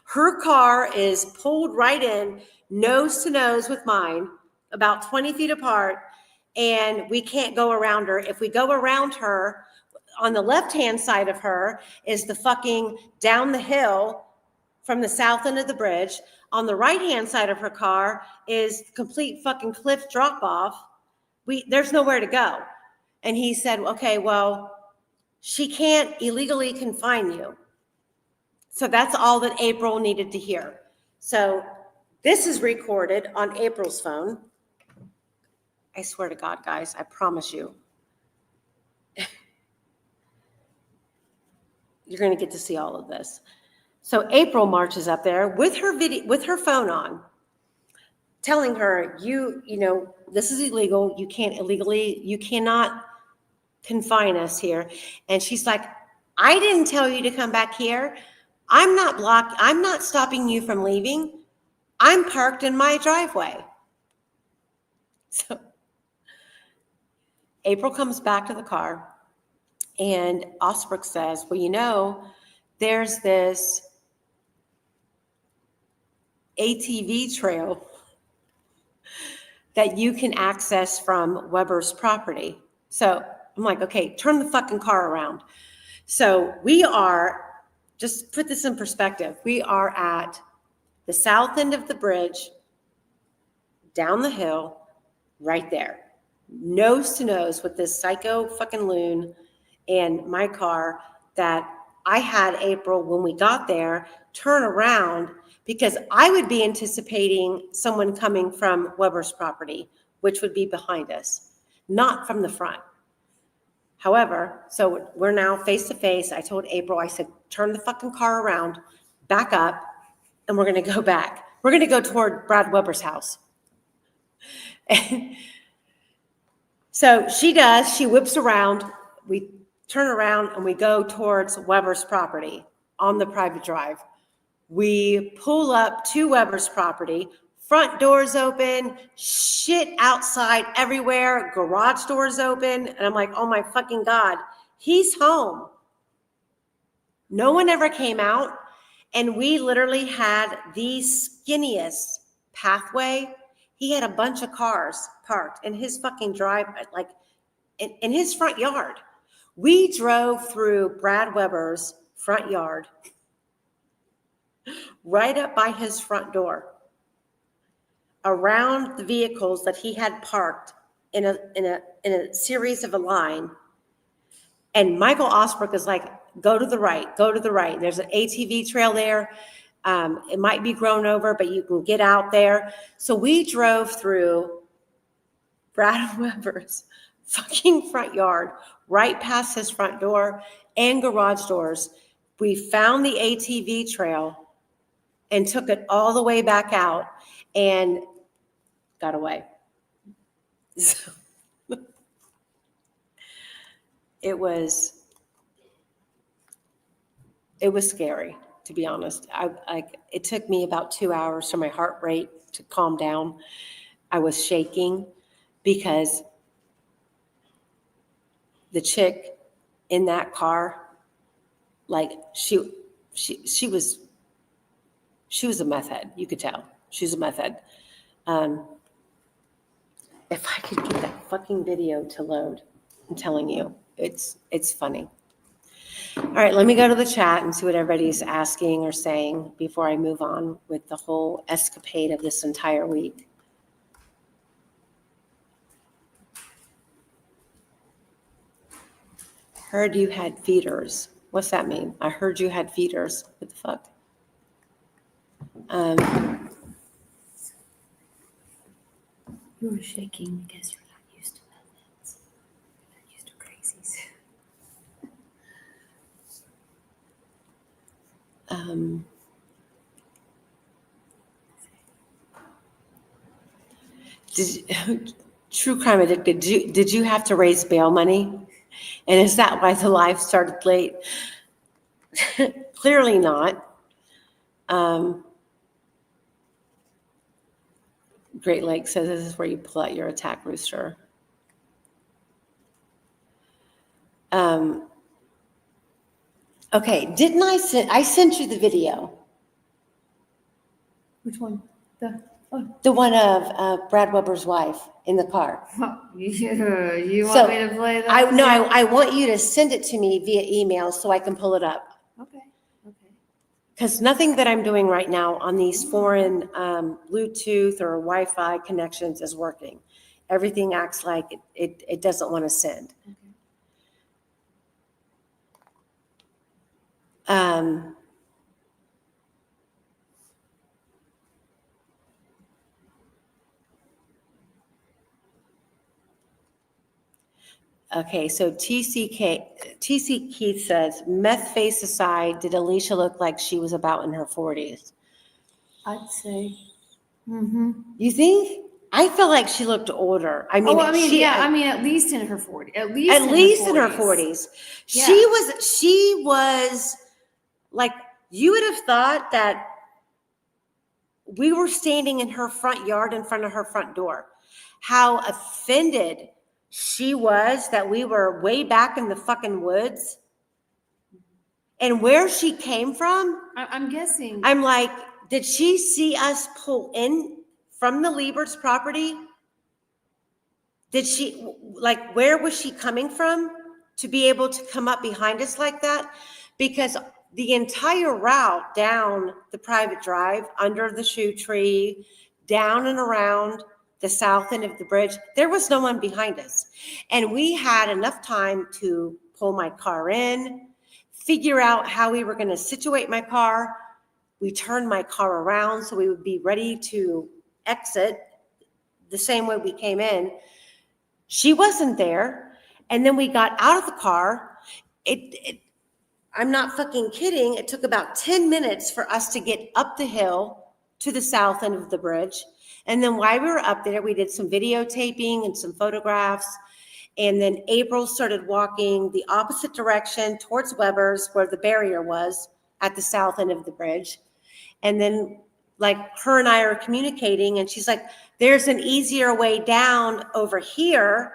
Her car is pulled right in, nose to nose with mine, about 20 feet apart, and we can't go around her. If we go around her, on the left-hand side of her is the fucking down the hill from the south end of the bridge. On the right-hand side of her car is complete fucking cliff drop-off. There's nowhere to go. And he said, okay, well, she can't illegally confine you. So that's all that April needed to hear. So this is recorded on April's phone. I swear to God, guys, I promise you. You're going to get to see all of this. So April marches up there with her phone on, telling her, you know, this is illegal. You cannot confine us here. And she's like, I didn't tell you to come back here. I'm not stopping you from leaving. I'm parked in my driveway. So April comes back to the car, and Osbrook says, well, you know, there's this ATV trail that you can access from Weber's property. So I'm like, okay, turn the fucking car around. So we are, just put this in perspective, we are at the south end of the bridge, down the hill, right there, nose to nose with this psycho fucking loon and my car, that I had April, when we got there, turn around because I would be anticipating someone coming from Weber's property, which would be behind us, not from the front. However, so we're now face to face. I told April, I said, turn the fucking car around, back up, and we're going to go back. We're going to go toward Brad Weber's house. And so she does. She whips around. We turn around and we go towards Weber's property on the private drive. We pull up to Weber's property. Front doors open, shit outside everywhere, garage doors open. And I'm like, oh my fucking God, he's home. No one ever came out. And we literally had the skinniest pathway. He had a bunch of cars parked in his fucking drive, like in his front yard. We drove through Brad Weber's front yard, right up by his front door, around the vehicles that he had parked in a series of a line. And Michael Osbrook is like, go to the right, go to the right. There's an ATV trail there. It might be grown over, but you can get out there. So we drove through Brad Weber's fucking front yard, right past his front door and garage doors. We found the ATV trail and took it all the way back out and got away. So it was scary, to be honest. It took me about 2 hours for my heart rate to calm down. I was shaking because the chick in that car, like she was a meth head. You could tell she was a meth head. If I could get that fucking video to load, I'm telling you, it's funny. All right, let me go to the chat and see what everybody's asking or saying before I move on with the whole escapade of this entire week. Heard you had feeders. What's that mean? I heard you had feeders. What the fuck? You were shaking because you're not used to methods. You're not used to crazies. True Crime Addicted, did you have to raise bail money? And is that why the live started late? Clearly not. Great Lakes says this is where you pull out your attack rooster. Okay, didn't I sent you the video? Which one? The one of Brad Weber's wife in the car. You want So, me to play that? I want you to send it to me via email so I can pull it up. Okay. Because nothing that I'm doing right now on these foreign Bluetooth or Wi-Fi connections is working. Everything acts like it doesn't want to send. Okay, so TC Keith says, meth face aside, did Alicia look like she was about in her 40s? I'd say. You think? I feel like she looked older. I mean, at least in her 40s. At least in her 40s. Yeah. She was like, you would have thought that we were standing in her front yard in front of her front door. How offended she was that we were way back in the fucking woods. And where she came from, I'm guessing. I'm like, did she see us pull in from the Liebert's property? Did she, like, where was she coming from to be able to come up behind us like that? Because the entire route down the private drive, under the shoe tree, down and around the south end of the bridge, there was no one behind us. And we had enough time to pull my car in, figure out how we were going to situate my car. We turned my car around so we would be ready to exit the same way we came in. She wasn't there. And then we got out of the car. I'm not fucking kidding. It took about 10 minutes for us to get up the hill to the south end of the bridge. And then while we were up there, we did some videotaping and some photographs. And then April started walking the opposite direction towards Weber's, where the barrier was at the south end of the bridge. And then, like, her and I are communicating, and she's like, there's an easier way down over here.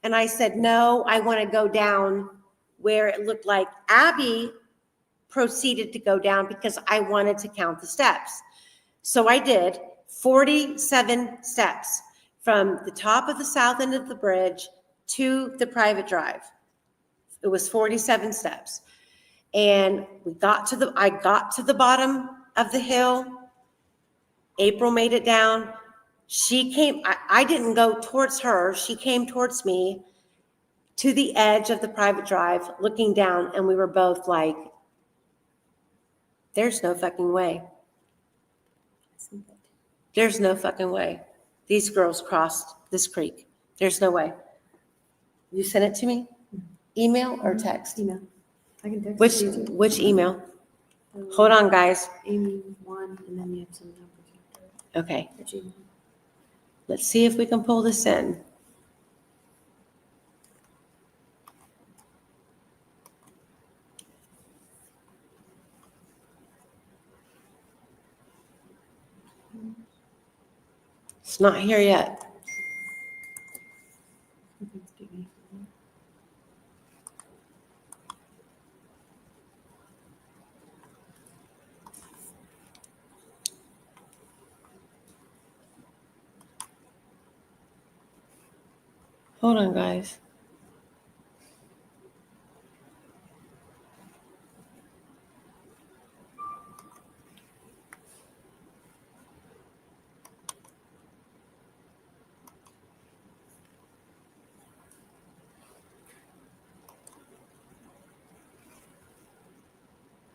And I said, no, I want to go down where it looked like Abby proceeded to go down because I wanted to count the steps. So I did 47 steps from the top of the south end of the bridge to the private drive. It was 47 steps. And I got to the bottom of the hill. April made it down. She came, I didn't go towards her. She came towards me to the edge of the private drive, looking down, and we were both like, there's no fucking way. There's no fucking way. These girls crossed this creek. There's no way. You sent it to me? Email or text? Email. I can text you. Which email? Hold on, guys. Amy 1, and then you have some numbers. Okay. Let's see if we can pull this in. It's not here yet. Hold on, guys.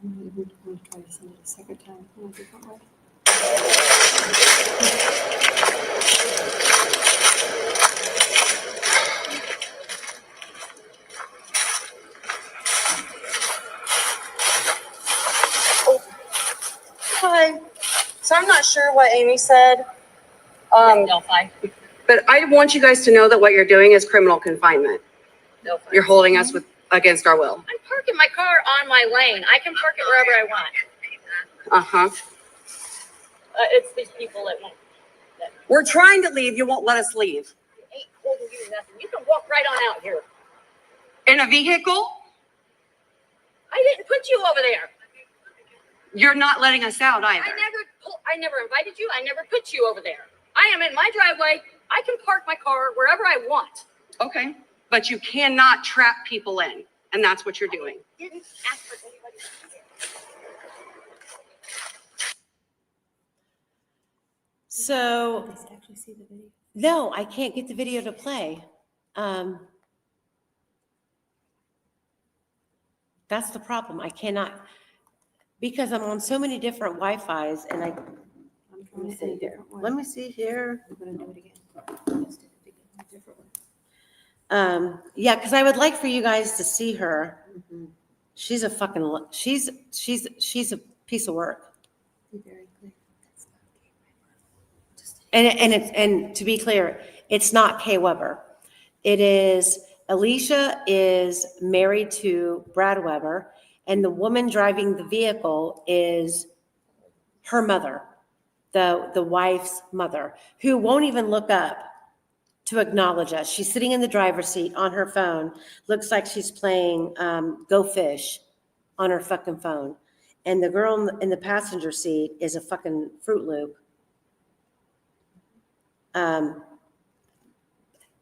I'm going to try to send it a second time in a different way. Hi. So I'm not sure what Amy said. Delphi. But I want you guys to know that what you're doing is criminal confinement. Delphi. You're holding us against our will. I'm parking my car on my lane. I can park it wherever I want. Uh-huh. It's these people that won't. We're trying to leave. You won't let us leave. Ain't holding you nothing. You can walk right on out here. In a vehicle? I didn't put you over there. You're not letting us out either. I never invited you. I never put you over there. I am in my driveway. I can park my car wherever I want. Okay. But you cannot trap people in. And that's what you're doing. I didn't ask for anybody to be here. So, Does it actually see the video? no, I can't get the video to play. That's the problem. I cannot, because I'm on so many different Wi-Fis and I'm let trying me it see in a here. different way. Let me see here. I'm gonna do it again. Just did it again, a different way. Yeah, because I would like for you guys to see her. Mhm. She's a fucking, she's a piece of work. Be very clear. That's not Just And to be clear, it's not Kay Weber. It is, Alicia is married to Brad Weber, and the woman driving the vehicle is her mother, the wife's mother, who won't even look up to acknowledge us. She's sitting in the driver's seat on her phone. Looks like she's playing Go Fish on her fucking phone. And the girl in the passenger seat is a fucking Fruit Loop.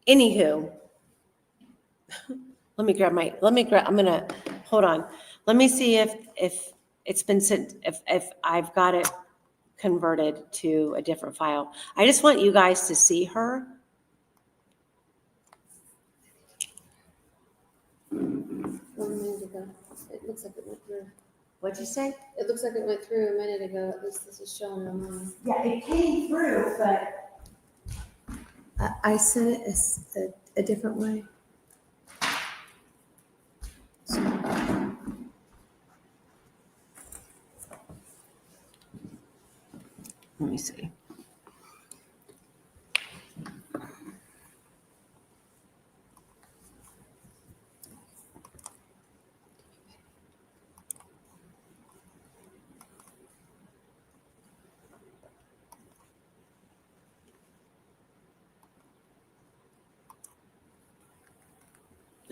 Anywho, I'm gonna, hold on. Let me see if it's been sent, if I've got it converted to a different file. I just want you guys to see her. 1 minute ago. It looks like it went through. What'd you say? It looks like it went through a minute ago. At least this is showing on mine. Yeah, it came through, but. I sent it as a different way. Let me see.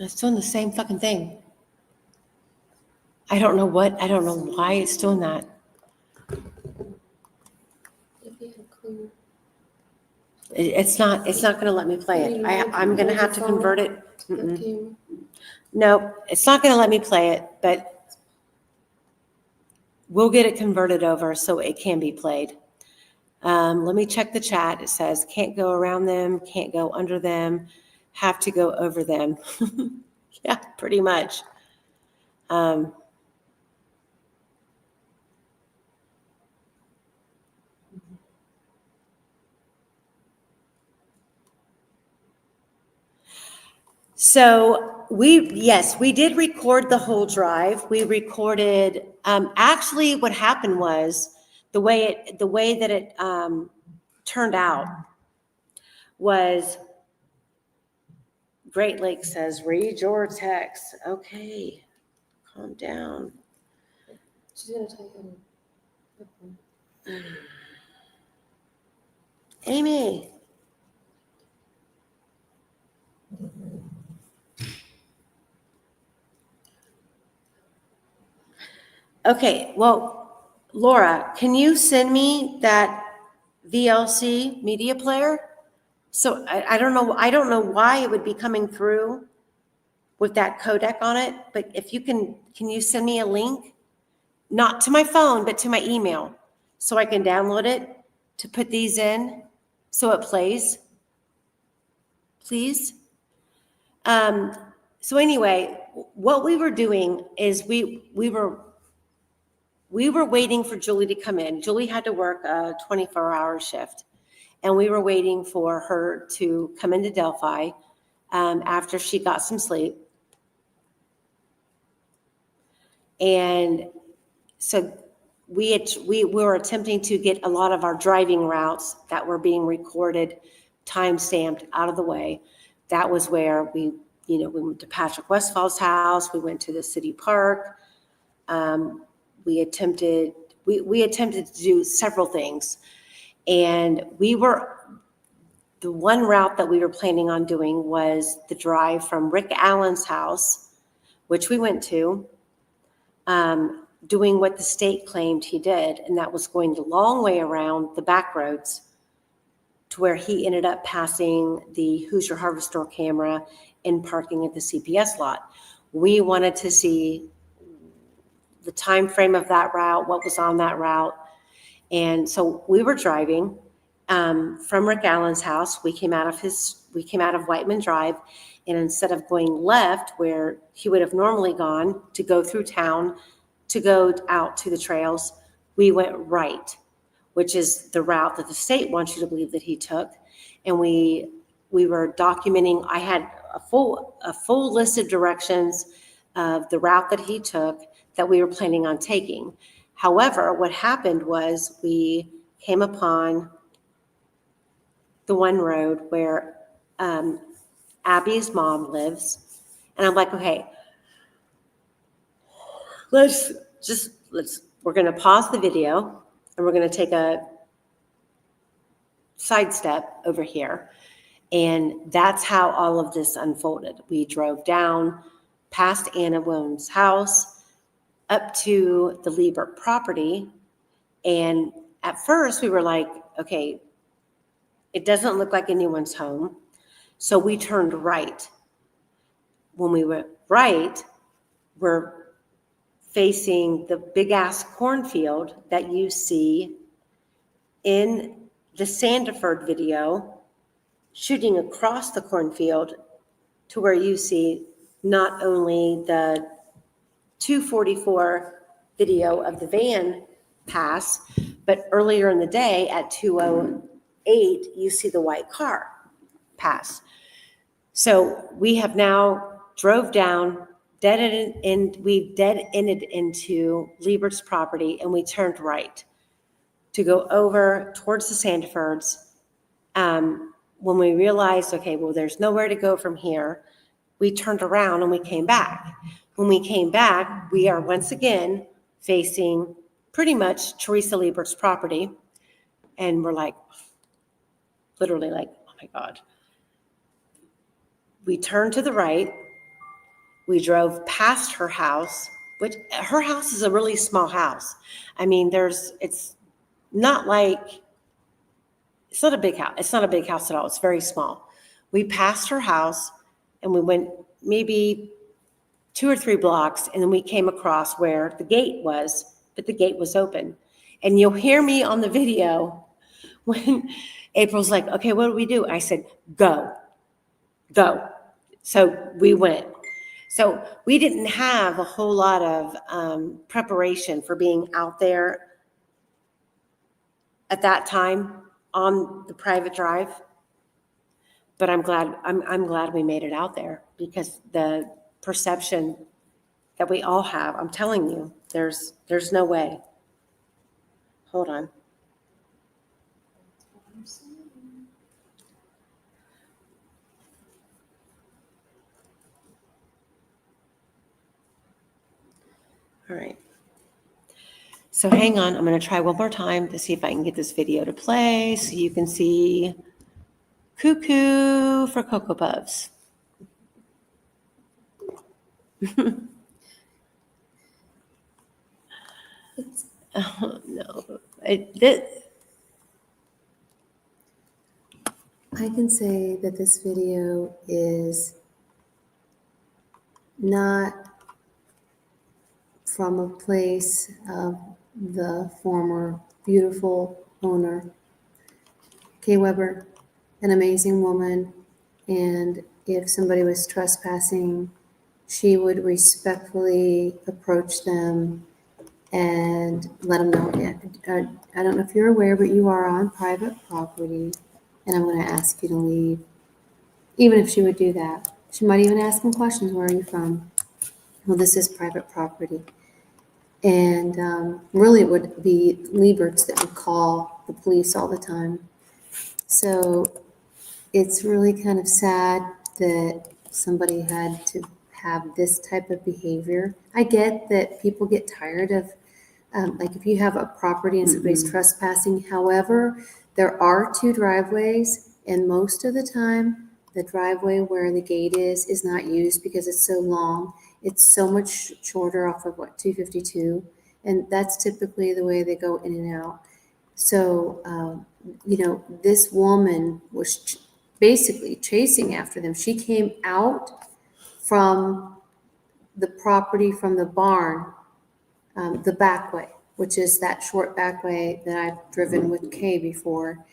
It's doing the same fucking thing. I don't know why it's doing that. If you had a clue. It's not gonna let me play it. I'm gonna have to convert it. Okay. No, it's not gonna let me play it, but we'll get it converted over so it can be played. Let me check the chat. It says, can't go around them, can't go under them, have to go over them. Yeah, pretty much. So we did record the whole drive. We recorded, actually what happened was the way that it turned out was, Great Lakes says, read your text. Okay, calm down. She's gonna type in. Amy. Okay, well, Laura, can you send me that VLC media player? So I don't know why it would be coming through with that codec on it, but if you can you send me a link? Not to my phone, but to my email, so I can download it to put these in so it plays, please. So anyway, what we were doing is we were waiting for Julie to come in. Julie had to work a 24-hour shift, and we were waiting for her to come into Delphi after she got some sleep. And so we were attempting to get a lot of our driving routes that were being recorded, time-stamped, out of the way. That was where we went to Patrick Westfall's house. We went to the city park. We we attempted to do several things. And the one route that we were planning on doing was the drive from Rick Allen's house, which we went to, doing what the state claimed he did, and that was going the long way around the back roads to where he ended up passing the Hoosier Hardware Store camera and parking at the CPS lot. We wanted to see the time frame of that route, what was on that route. And so we were driving from Rick Allen's house. We came out of Whiteman Drive, and instead of going left where he would have normally gone to go through town to go out to the trails, we went right, which is the route that the state wants you to believe that he took. And we were documenting. I had a full list of directions of the route that he took that we were planning on taking. However, what happened was we came upon the one road where Abby's mom lives. And I'm like, okay, we're going to pause the video and we're going to take a sidestep over here. And that's how all of this unfolded. We drove down past Anna Williams' house up to the Liebert property. And at first we were like, okay, it doesn't look like anyone's home. So we turned right. When we went right, we're facing the big ass cornfield that you see in the Sandiford video, shooting across the cornfield to where you see not only the 244 video of the van pass, but earlier in the day at 2:08, you see the white car pass. So we have now drove down, we dead-ended into Liebert's property, and we turned right to go over towards the Sandifords. When we realized, okay, well, there's nowhere to go from here, we turned around and we came back. When we came back, we are once again facing pretty much Teresa Liebert's property. And we're like, literally like, oh my God. We turned to the right. We drove past her house, which her house is a really small house. I mean, it's not a big house. It's not a big house at all. It's very small. We passed her house and we went maybe 2 or 3 blocks, and then we came across where the gate was, but the gate was open. And you'll hear me on the video when April's like, okay, what do we do? I said, go. So we went. So we didn't have a whole lot of preparation for being out there at that time on the private drive. But I'm glad we made it out there, because the perception that we all have, I'm telling you, there's no way. Hold on. All right. So hang on, I'm going to try one more time to see if I can get this video to play so you can see Cuckoo for Cocoa Puffs. Oh, no. I can say that this video is not from a place of the former beautiful owner, Kay Weber, an amazing woman, and if somebody was trespassing, she would respectfully approach them and let them know. I don't know if you're aware, but you are on private property, and I'm going to ask you to leave. Even if she would do that, she might even ask them questions. Where are you from? Well, this is private property. And really it would be Lieberts that would call the police all the time. So it's really kind of sad that somebody had to have this type of behavior. I get that people get tired of like if you have a property and somebody's trespassing. However, there are 2 driveways, and most of the time, the driveway where the gate is not used because it's so long. It's so much shorter off of 252, and that's typically the way they go in and out. So, this woman was basically chasing after them. She came out from the property from the barn, the back way, which is that short back way that I've driven with Kay before.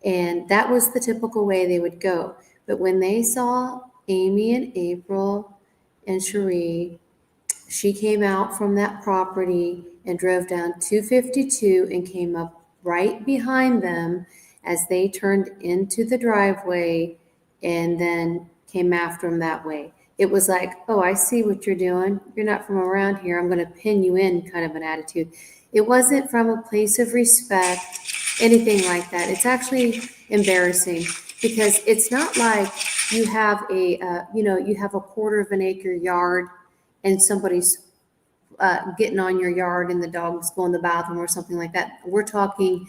And that was the typical way they would go. But when they saw Amy and April and Cherie, she came out from that property and drove down 252 and came up right behind them as they turned into the driveway and then came after them that way. It was like, oh, I see what you're doing. You're not from around here. I'm going to pin you in kind of an attitude. It wasn't from a place of respect, anything like that. It's actually embarrassing because it's not like you have you have a 1/4 acre yard and somebody's getting on your yard and the dog's going to the bathroom or something like that. We're talking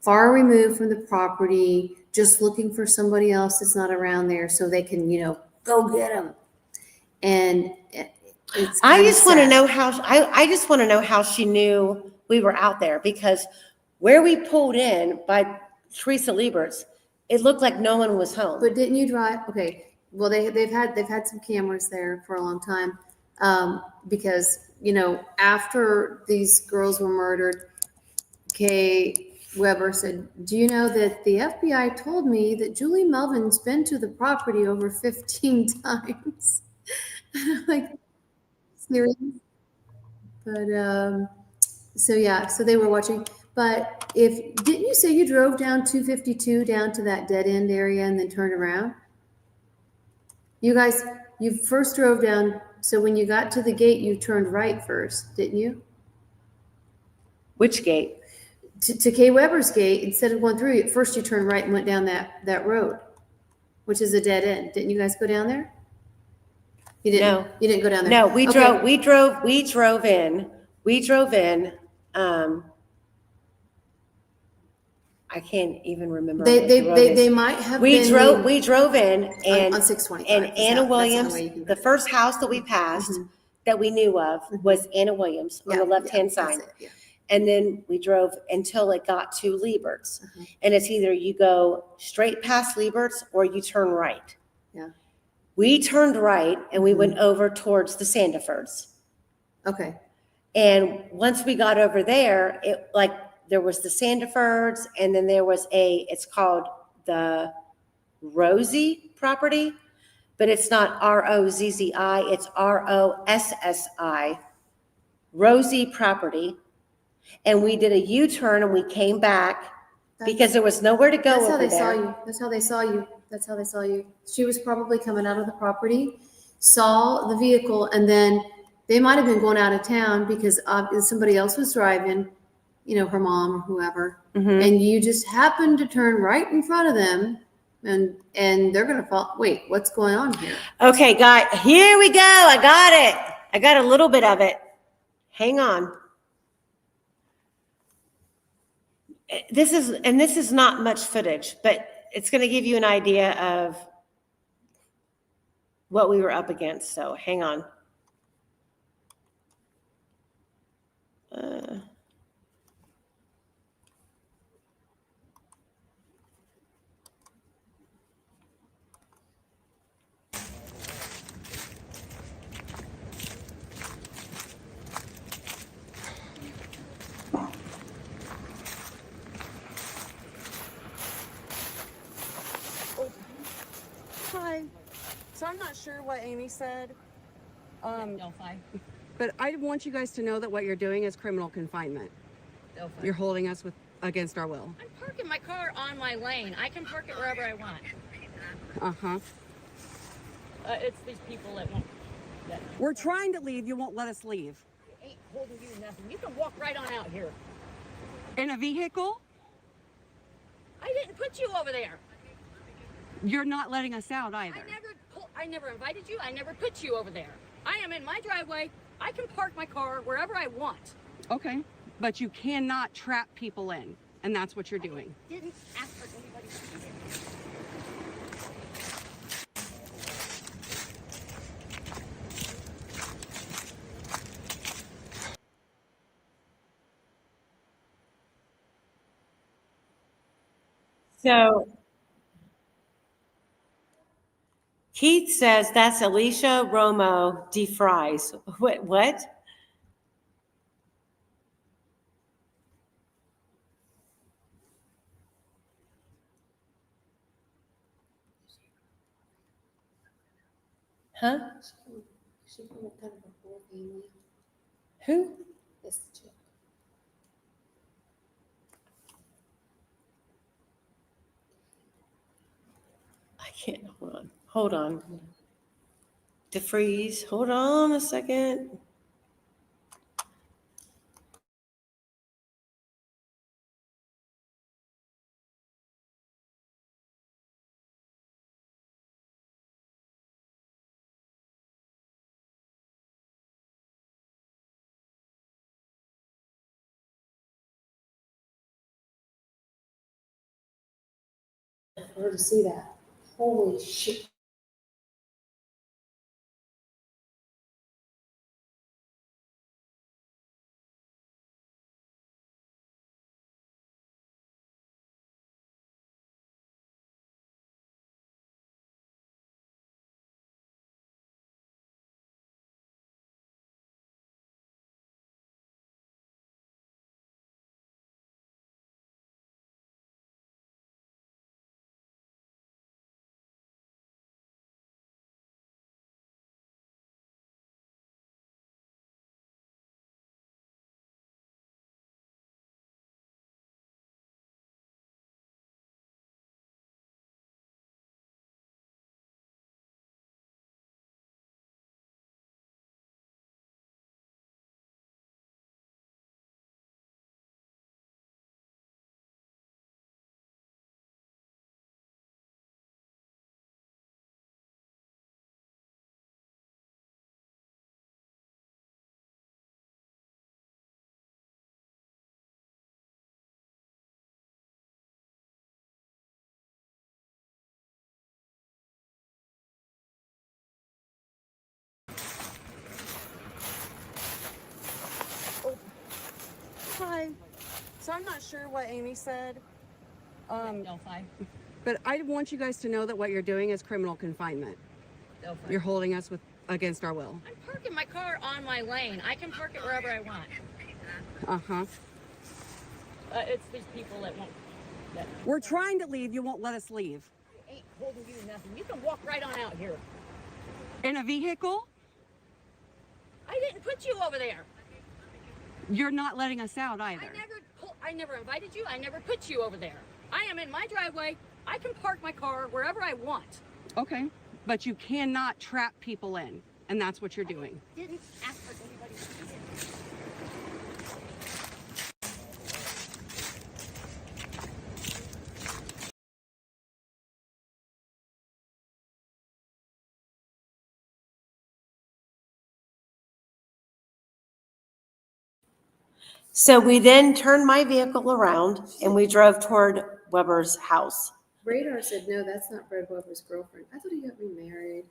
far removed from the property, just looking for somebody else that's not around there so they can, go get them. And it's I just want to sad. know how I just want to know how she knew we were out there, because where we pulled in by Teresa Liebert's, it looked like no one was home. But didn't you drive? Okay. Well, they've had some cameras there for a long time, because after these girls were murdered, Kay Weber said, "Do you know that the FBI told me that Julie Melvin's been to the property over 15 times?" Like, serious? But so they were watching. But didn't you say you drove down 252 down to that dead end area and then turned around? You first drove down. So when you got to the gate, you turned right first, didn't you? Which gate? To Kay Weber's gate, instead of going through, at first you turned right and went down that road, which is a dead end. Didn't you guys go down there? You didn't. No. You didn't go down there. No, we Okay. drove in. I can't even remember. what the road is. They might have We been drove in and on 625. and That's Anna the only Williams, way you can go the there. first house that we passed that we knew of was Anna Williams on the left-hand that's side. it, yeah. And then we drove until it got to Liebert's. And it's either you go straight past Liebert's or you turn right. Yeah. We turned right and we went over towards the Sandifords. Okay. And once we got over there, there was the Sandifords, and then there was it's called the Rosie property, but it's not Rozzi, it's Rossi, Rosie property. And we did a U-turn and we came back because there was nowhere to go That's how over they there. saw you. That's how they saw you. She was probably coming out of the property, saw the vehicle, and then they might have been going out of town because somebody else was driving, her mom or whoever, and you just happened to turn right in front of them, and they're going to fall. Wait, what's going on here? Okay, here we go. I got it. I got a little bit of it. Hang on. This is not much footage, but it's going to give you an idea of what we were up against. So hang on. Hi. So I'm not sure what Amy said. Delphi. But I want you guys to know that what you're doing is criminal confinement. Delphi. You're holding us against our will. I'm parking my car on my lane. I can park it wherever I want. Uh-huh. It's these people that won't. We're trying to leave. You won't let us leave. Ain't holding you nothing. You can walk right on out here. In a vehicle? I didn't put you over there. You're not letting us out either. I never invited you. I never put you over there. I am in my driveway. I can park my car wherever I want. Okay. But you cannot trap people in, and that's what you're doing. Didn't ask for anybody to be here. So Keith says that's Alicia Romo defries. What? Huh? She from the kind of a whole family. Who? This chick. I can't. Hold on. Defreeze. Hold on a second. For her to see that. Holy shit. Hi. So I'm not sure what Amy said. Delphi. But I want you guys to know that what you're doing is criminal confinement. Delphi. You're holding us against our will. I'm parking my car on my lane. I can park it wherever I want. Uh-huh. It's these people that won't. We're trying to leave. You won't let us leave. I ain't holding you nothing. You can walk right on out here. In a vehicle? I didn't put you over there. You're not letting us out either. I never invited you. I never put you over there. I am in my driveway. I can park my car wherever I want. Okay. But you cannot trap people in, and that's what you're doing. Didn't ask for anybody to be here. So we then turned my vehicle around and we drove toward Weber's house. Radar said, no, that's not Brad Weber's girlfriend. I thought he got remarried.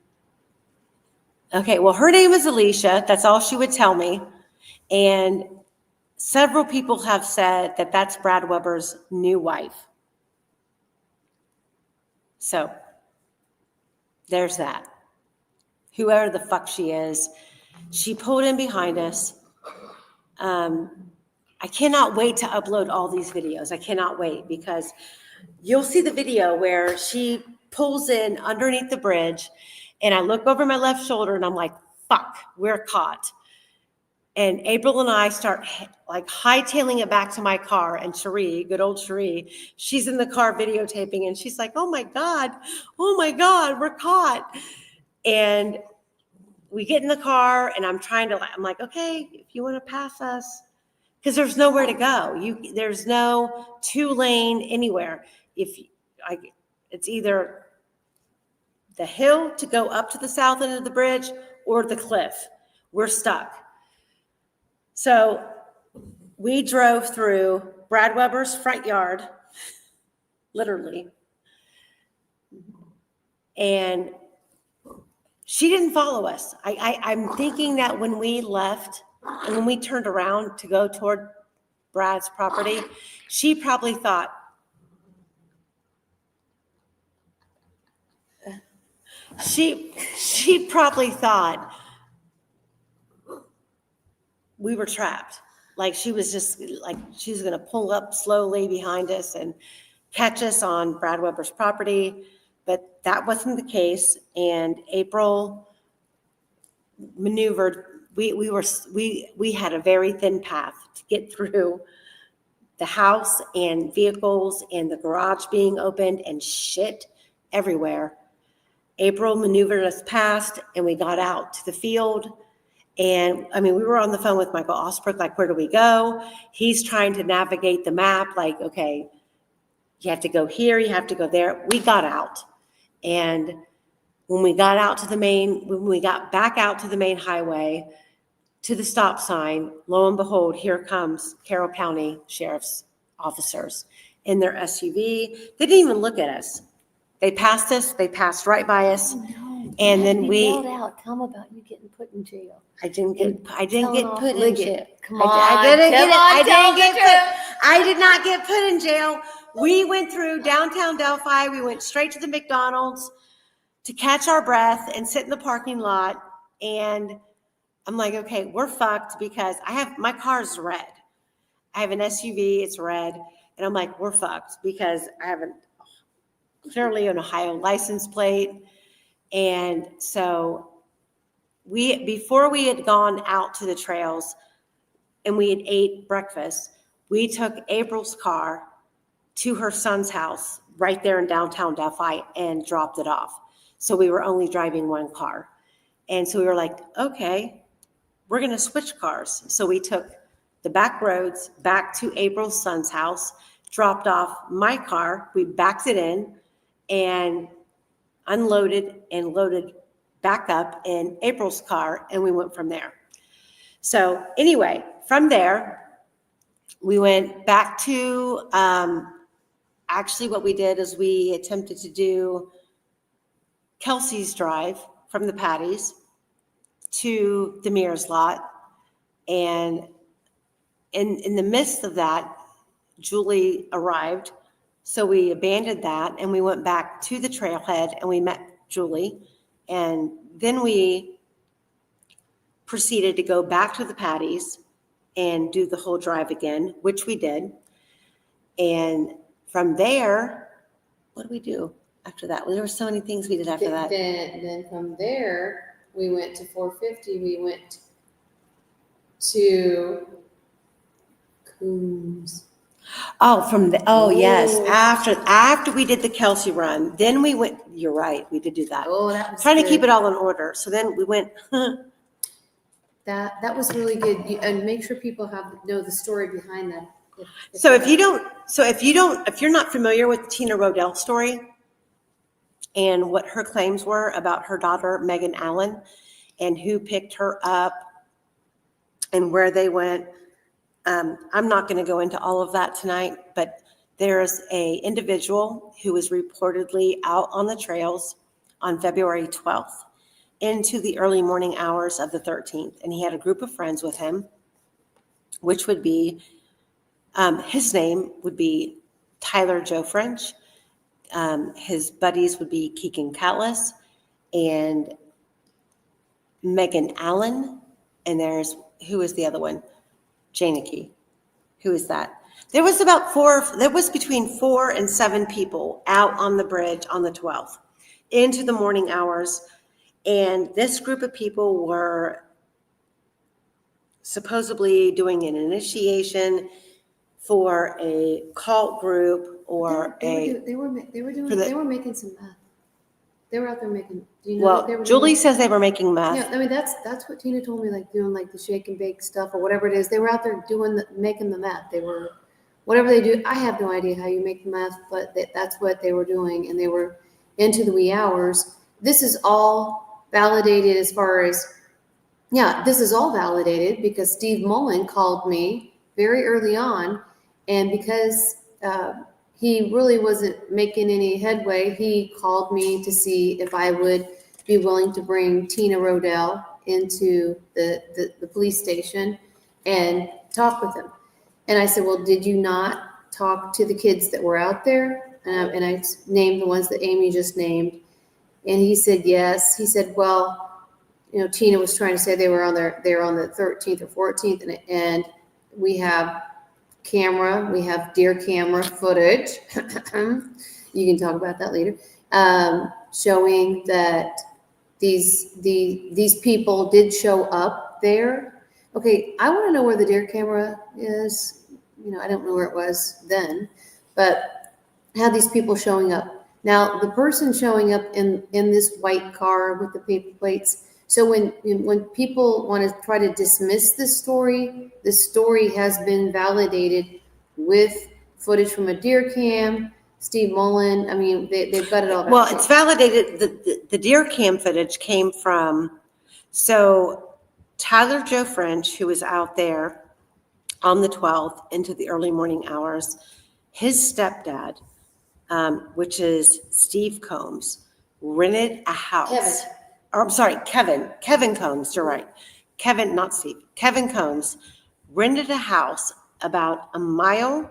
Okay, well, her name is Alicia. That's all she would tell me. And several people have said that that's Brad Weber's new wife. So there's that. Whoever the fuck she is, she pulled in behind us. I cannot wait to upload all these videos. I cannot wait because you'll see the video where she pulls in underneath the bridge and I look over my left shoulder and I'm like, fuck, we're caught. And April and I start like hightailing it back to my car, and Cherie, good old Cherie, she's in the car videotaping and she's like, oh my God, we're caught. And we get in the car and I'm like, okay, if you want to pass us, because there's nowhere to go. There's no 2-lane anywhere. It's either the hill to go up to the south end of the bridge or the cliff. We're stuck. So we drove through Brad Weber's front yard, literally. And she didn't follow us. I'm thinking that when we left and when we turned around to go toward Brad's property, she probably thought, she probably thought we were trapped. Like she was just like, she was going to pull up slowly behind us and catch us on Brad Weber's property. But that wasn't the case. And April maneuvered. We had a very thin path to get through the house and vehicles and the garage being opened and shit everywhere. April maneuvered us past and we got out to the field. And I mean, we were on the phone with Michael Osbrook, like, where do we go? He's trying to navigate the map, like, okay, you have to go here, you have to go there. We got out. And when we got back out to the main highway, to the stop sign, lo and behold, here comes Carroll County Sheriff's officers in their SUV. They didn't even look at us. They passed us, they passed right by us. Oh, no. And then we yelled out, tell them about you getting put in jail. I didn't get Tell put them in off jail. Liggett. Come on. I didn't get it. Come on, I tell didn't get the truth. put. I did not get put in jail. We went through downtown Delphi. We went straight to the McDonald's to catch our breath and sit in the parking lot. And I'm like, okay, we're fucked because my car's red. I have an SUV. It's red. And I'm like, we're fucked because I have clearly an Ohio license plate. And so before we had gone out to the trails and we had ate breakfast, we took April's car to her son's house right there in downtown Delphi and dropped it off. So we were only driving one car. And so we were like, okay, we're going to switch cars. So we took the back roads back to April's son's house, dropped off my car, we backed it in and unloaded and loaded back up in April's car, and we went from there. So anyway, from there, we went back to, actually what we did is we attempted to do Kelsey's drive from the Patties to the Mears lot. And in the midst of that, Julie arrived. So we abandoned that and we went back to the trailhead and we met Julie. And then we proceeded to go back to the Patties and do the whole drive again, which we did. And from there, what did we do after that? Well, there were so many things we did after that. Then from there, we went to 450. We went to Coombs. Yes. After we did the Kelsey run, then we went, you're right, we did do that. Oh, that was Trying to good. keep it all in order. So then we went, That was really good. And make sure people know the story behind that. if you're not familiar with the Tina Rodell story and what her claims were about her daughter, Megan Allen, and who picked her up and where they went, I'm not going to go into all of that tonight, but there's a individual who was reportedly out on the trails on February 12th into the early morning hours of the 13th. And he had a group of friends with him, which would be, his name would be Tyler Joe French. His buddies would be Keegan Callis and Megan Allen. And who is the other one? Janicki. Who is that? There was between 4 and 7 people out on the bridge on the 12th into the morning hours. And this group of people were supposedly doing an initiation for a cult group or they were making some meth. They were out there making, do you know what they were Julie doing? says they were making meth. Yeah, I mean, that's what Tina told me, like doing like the shake and bake stuff or whatever it is. They were out there making the meth. They were, whatever they do. I have no idea how you make the meth, but that's what they were doing. And they were into the wee hours. This is all validated this is all validated because Steve Mullen called me very early on. And because he really wasn't making any headway, he called me to see if I would be willing to bring Tina Rodell into the police station and talk with him. And I said, well, did you not talk to the kids that were out there? And I named the ones that Amy just named. And he said, yes. He said, well, Tina was trying to say they were on the 13th or 14th. And we have deer camera footage. You can talk about that later. Showing that these people did show up there. Okay, I want to know where the deer camera is. I don't know where it was then, but had these people showing up. Now, the person showing up in this white car with the paper plates. So when people want to try to dismiss the story has been validated with footage from a deer cam. Steve Mullen, I mean, they've got it all. Well, it's validated. The deer cam footage came from, so Tyler Joe French, who was out there on the 12th into the early morning hours, his stepdad, which is Steve Combs, rented a house. Kevin Combs, you're right. Kevin, not Steve. Kevin Combs rented a house about a mile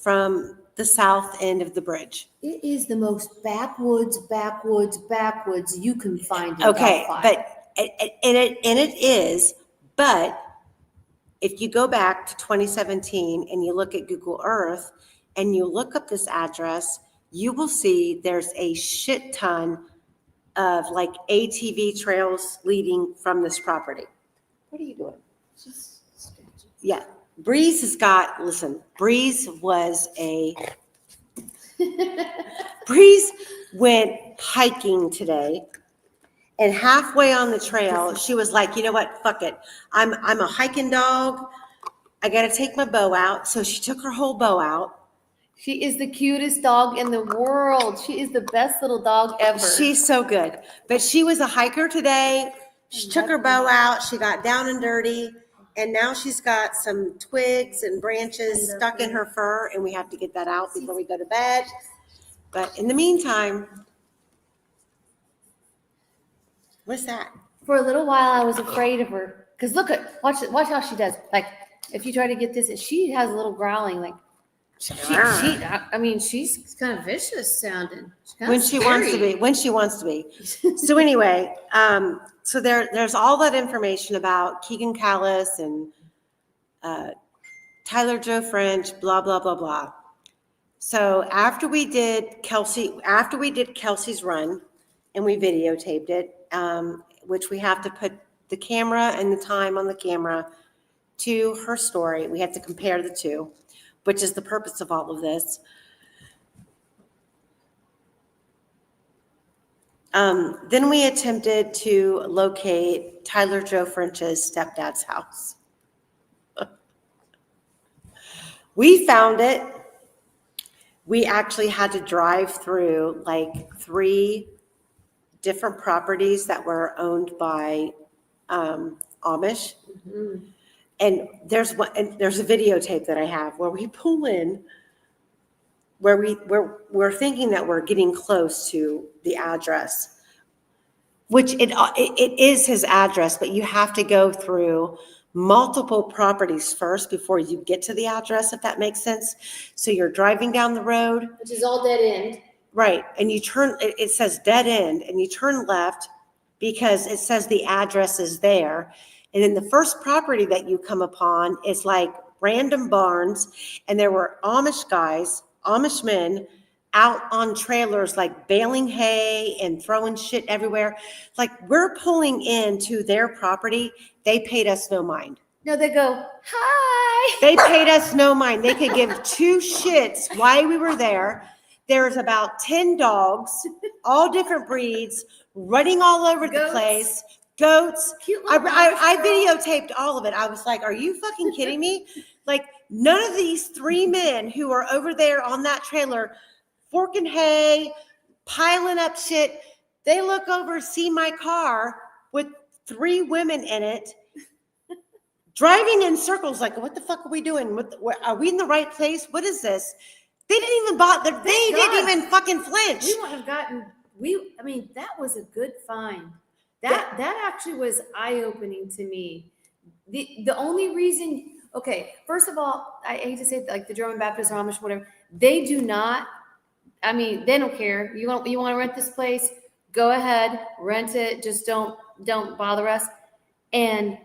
from the south end of the bridge. It is the most backwoods you can find. Okay, but it is. But if you go back to 2017 and you look at Google Earth and you look up this address, you will see there's a shit ton of like ATV trails leading from this property. What are you doing? Yeah. Breeze went hiking today, and halfway on the trail, she was like, you know what? Fuck it. I'm a hiking dog. I got to take my bow out. So she took her whole bow out. She is the cutest dog in the world. She is the best little dog ever. She's so good. But she was a hiker today. She took her bow out. She got down and dirty. And now she's got some twigs and branches stuck in her fur, and we have to get that out before we go to bed. But in the meantime, what's that? For a little while, I was afraid of her. Because watch how she does. Like, if you try to get this, she has a little growling. Like, she's kind of vicious sounding. When she wants to be. So anyway, so there's all that information about Keegan Callis and Tyler Joe French, blah, blah, blah, blah. So after we did Kelsey's run and we videotaped it, which we have to put the camera and the time on the camera to her story. We have to compare the two, which is the purpose of all of this. Then we attempted to locate Tyler Joe French's stepdad's house. We found it. We actually had to drive through like 3 different properties that were owned by Amish. Mm-hmm. And there's a videotape that I have where we pull in, where we're thinking that we're getting close to the address, which it is his address, but you have to go through multiple properties first before you get to the address, if that makes sense. So you're driving down the road, which is all dead end. Right. And you turn, it says dead end, and you turn left because it says the address is there. And then the first property that you come upon is like random barns, and there were Amish men out on trailers, like baling hay and throwing shit everywhere. Like, we're pulling into their property. They paid us no mind. No, they go, hi. They paid us no mind. They could give 2 shits why we were there. There's about 10 dogs, all different breeds, running all over the place. Goats. I videotaped all of it. I was like, are you fucking kidding me? Like, none of these 3 men who are over there on that trailer forking hay, piling up shit, they look over, see my car with 3 women in it, driving in circles like, what the fuck are we doing? Are we in the right place? What is this? They didn't even bother. They didn't even fucking flinch. We would have gotten, I mean, that was a good find. That actually was eye-opening to me. The only reason, okay, first of all, I hate to say it, like the German Baptist or Amish, whatever, they do not, I mean, they don't care. You want to rent this place? Go ahead, rent it. Just don't bother us. And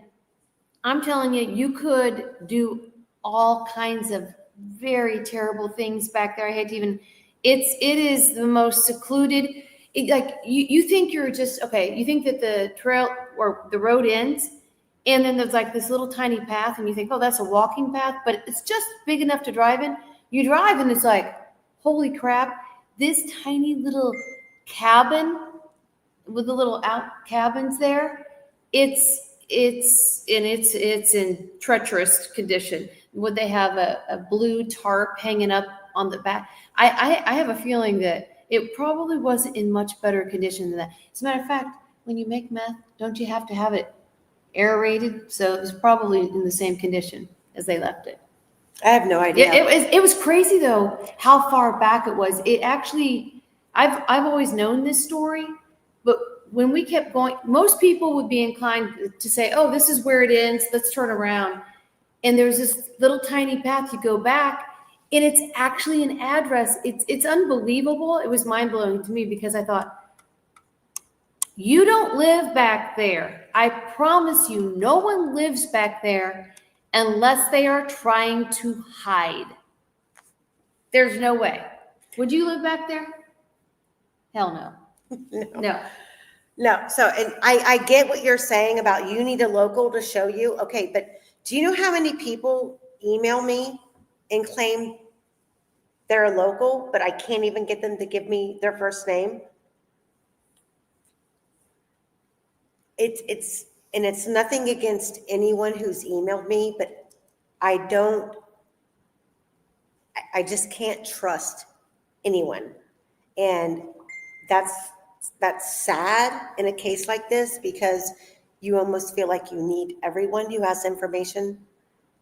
I'm telling you, you could do all kinds of very terrible things back there. I hate to even, it is the most secluded, like you think you're just, okay, you think that the trail or the road ends and then there's like this little tiny path and you think, oh, that's a walking path, but it's just big enough to drive in. You drive and it's like, holy crap, this tiny little cabin with the little out cabins there, it's in treacherous condition. Would they have a blue tarp hanging up on the back? I have a feeling that it probably wasn't in much better condition than that. As a matter of fact, when you make meth, don't you have to have it aerated? So it was probably in the same condition as they left it. I have no idea. It was crazy though how far back it was. It actually, I've always known this story, but when we kept going, most people would be inclined to say, oh, this is where it ends, let's turn around. And there's this little tiny path, you go back, and it's actually an address. It's unbelievable. It was mind-blowing to me because I thought, you don't live back there. I promise you, no one lives back there unless they are trying to hide. There's no way. Would you live back there? Hell no. No. No. So, and I get what you're saying about you need a local to show you. Okay, but do you know how many people email me and claim they're a local, but I can't even get them to give me their first name? It's nothing against anyone who's emailed me, but I just can't trust anyone. And that's sad in a case like this because you almost feel like you need everyone who has information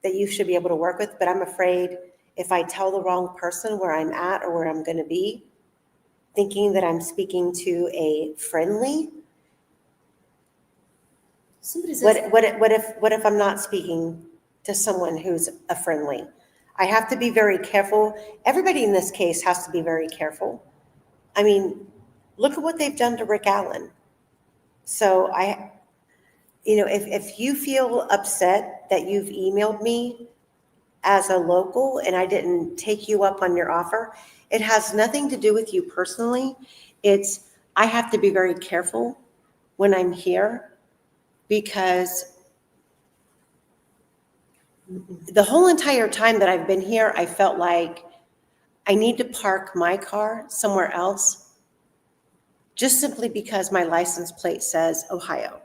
that you should be able to work with. But I'm afraid if I tell the wrong person where I'm at or where I'm going to be, thinking that I'm speaking to a friendly, what if I'm not speaking to someone who's a friendly? I have to be very careful. Everybody in this case has to be very careful. I mean, look at what they've done to Rick Allen. So if you feel upset that you've emailed me as a local and I didn't take you up on your offer, it has nothing to do with you personally. I have to be very careful when I'm here because the whole entire time that I've been here, I felt like I need to park my car somewhere else just simply because my license plate says Ohio.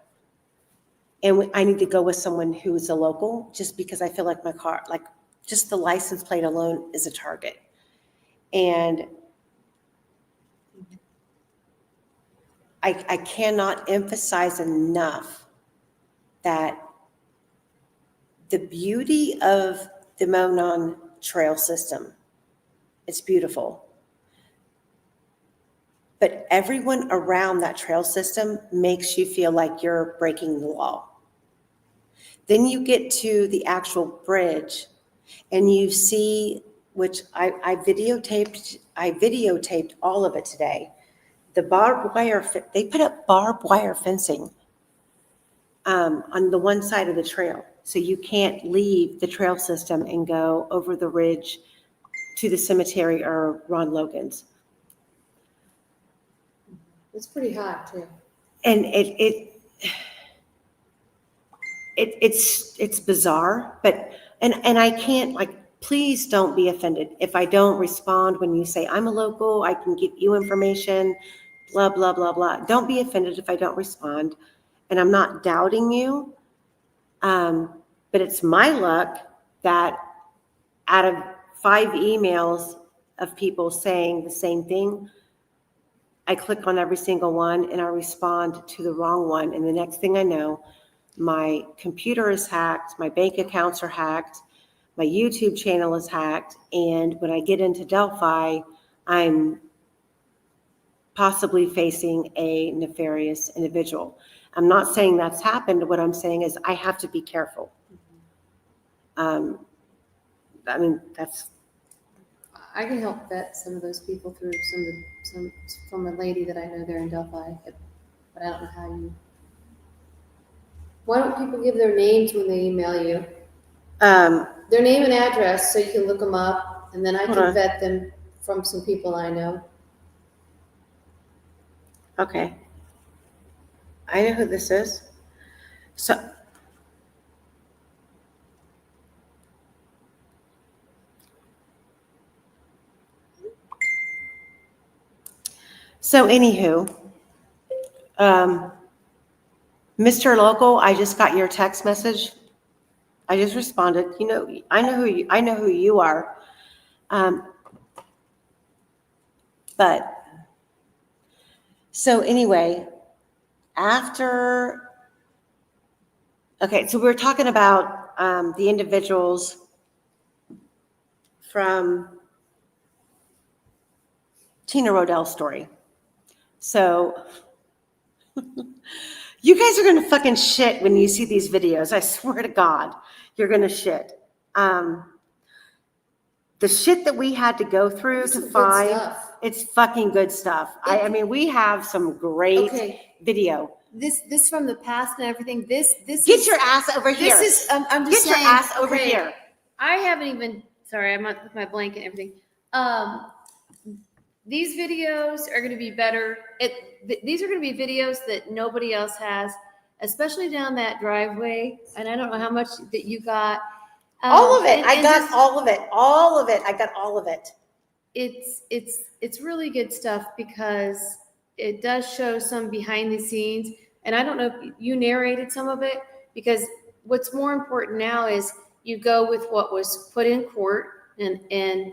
And I need to go with someone who's a local just because I feel like my car, like just the license plate alone is a target. And I cannot emphasize enough that the beauty of the Monon trail system, it's beautiful. But everyone around that trail system makes you feel like you're breaking the law. Then you get to the actual bridge and you see, which I videotaped all of it today. The barbed wire, they put up barbed wire fencing on the one side of the trail. So you can't leave the trail system and go over the ridge to the cemetery or Ron Logan's. It's pretty hot too. And it's bizarre, but and I can't, like, please don't be offended if I don't respond when you say I'm a local, I can get you information, blah, blah, blah, blah. Don't be offended if I don't respond. And I'm not doubting you. But it's my luck that out of 5 emails of people saying the same thing, I click on every single one and I respond to the wrong one. And the next thing I know, my computer is hacked, my bank accounts are hacked, my YouTube channel is hacked. And when I get into Delphi, I'm possibly facing a nefarious individual. I'm not saying that's happened. What I'm saying is I have to be careful. I mean, that's, I can help vet some of those people through some from a lady that I know there in Delphi, but I don't know how you. Why don't people give their names when they email you? Their name and address so you can look them up, and then I Hold can on. vet them from some people I know. okay. I know who this is. So anywho, Mr. Local, I just got your text message. I just responded. You know, I know who you are. But so anyway, okay, so we were talking about the individuals from Tina Rodell's story. So you guys are gonna fucking shit when you see these videos. I swear to God, you're gonna shit. The shit that we had to go through to find, it's fucking good stuff. I mean, we have some great video. This from the past and everything. This Get your ass over here. This is I'm just Get saying. your ass over here. I haven't even. Sorry, I'm with my blanket and everything. These videos are going to be better. These are going to be videos that nobody else has, especially down that driveway. And I don't know how much that you got. All of it. I got all of it. All of it. I got all of it. It's really good stuff because it does show some behind the scenes. And I don't know if you narrated some of it, because what's more important now is you go with what was put in court and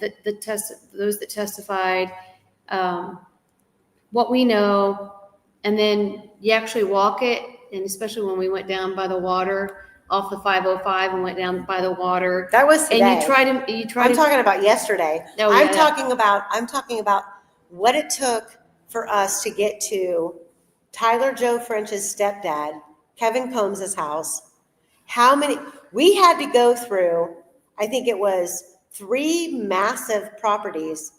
those that testified, what we know, and then you actually walk it. And especially when we went down by the water off the 505 and went down by the water. That was today. And I'm talking about yesterday. Oh, I'm talking about what it took for us to get to Tyler Joe French's stepdad, Kevin Combs' house. How many we had to go through, I think it was 3 massive properties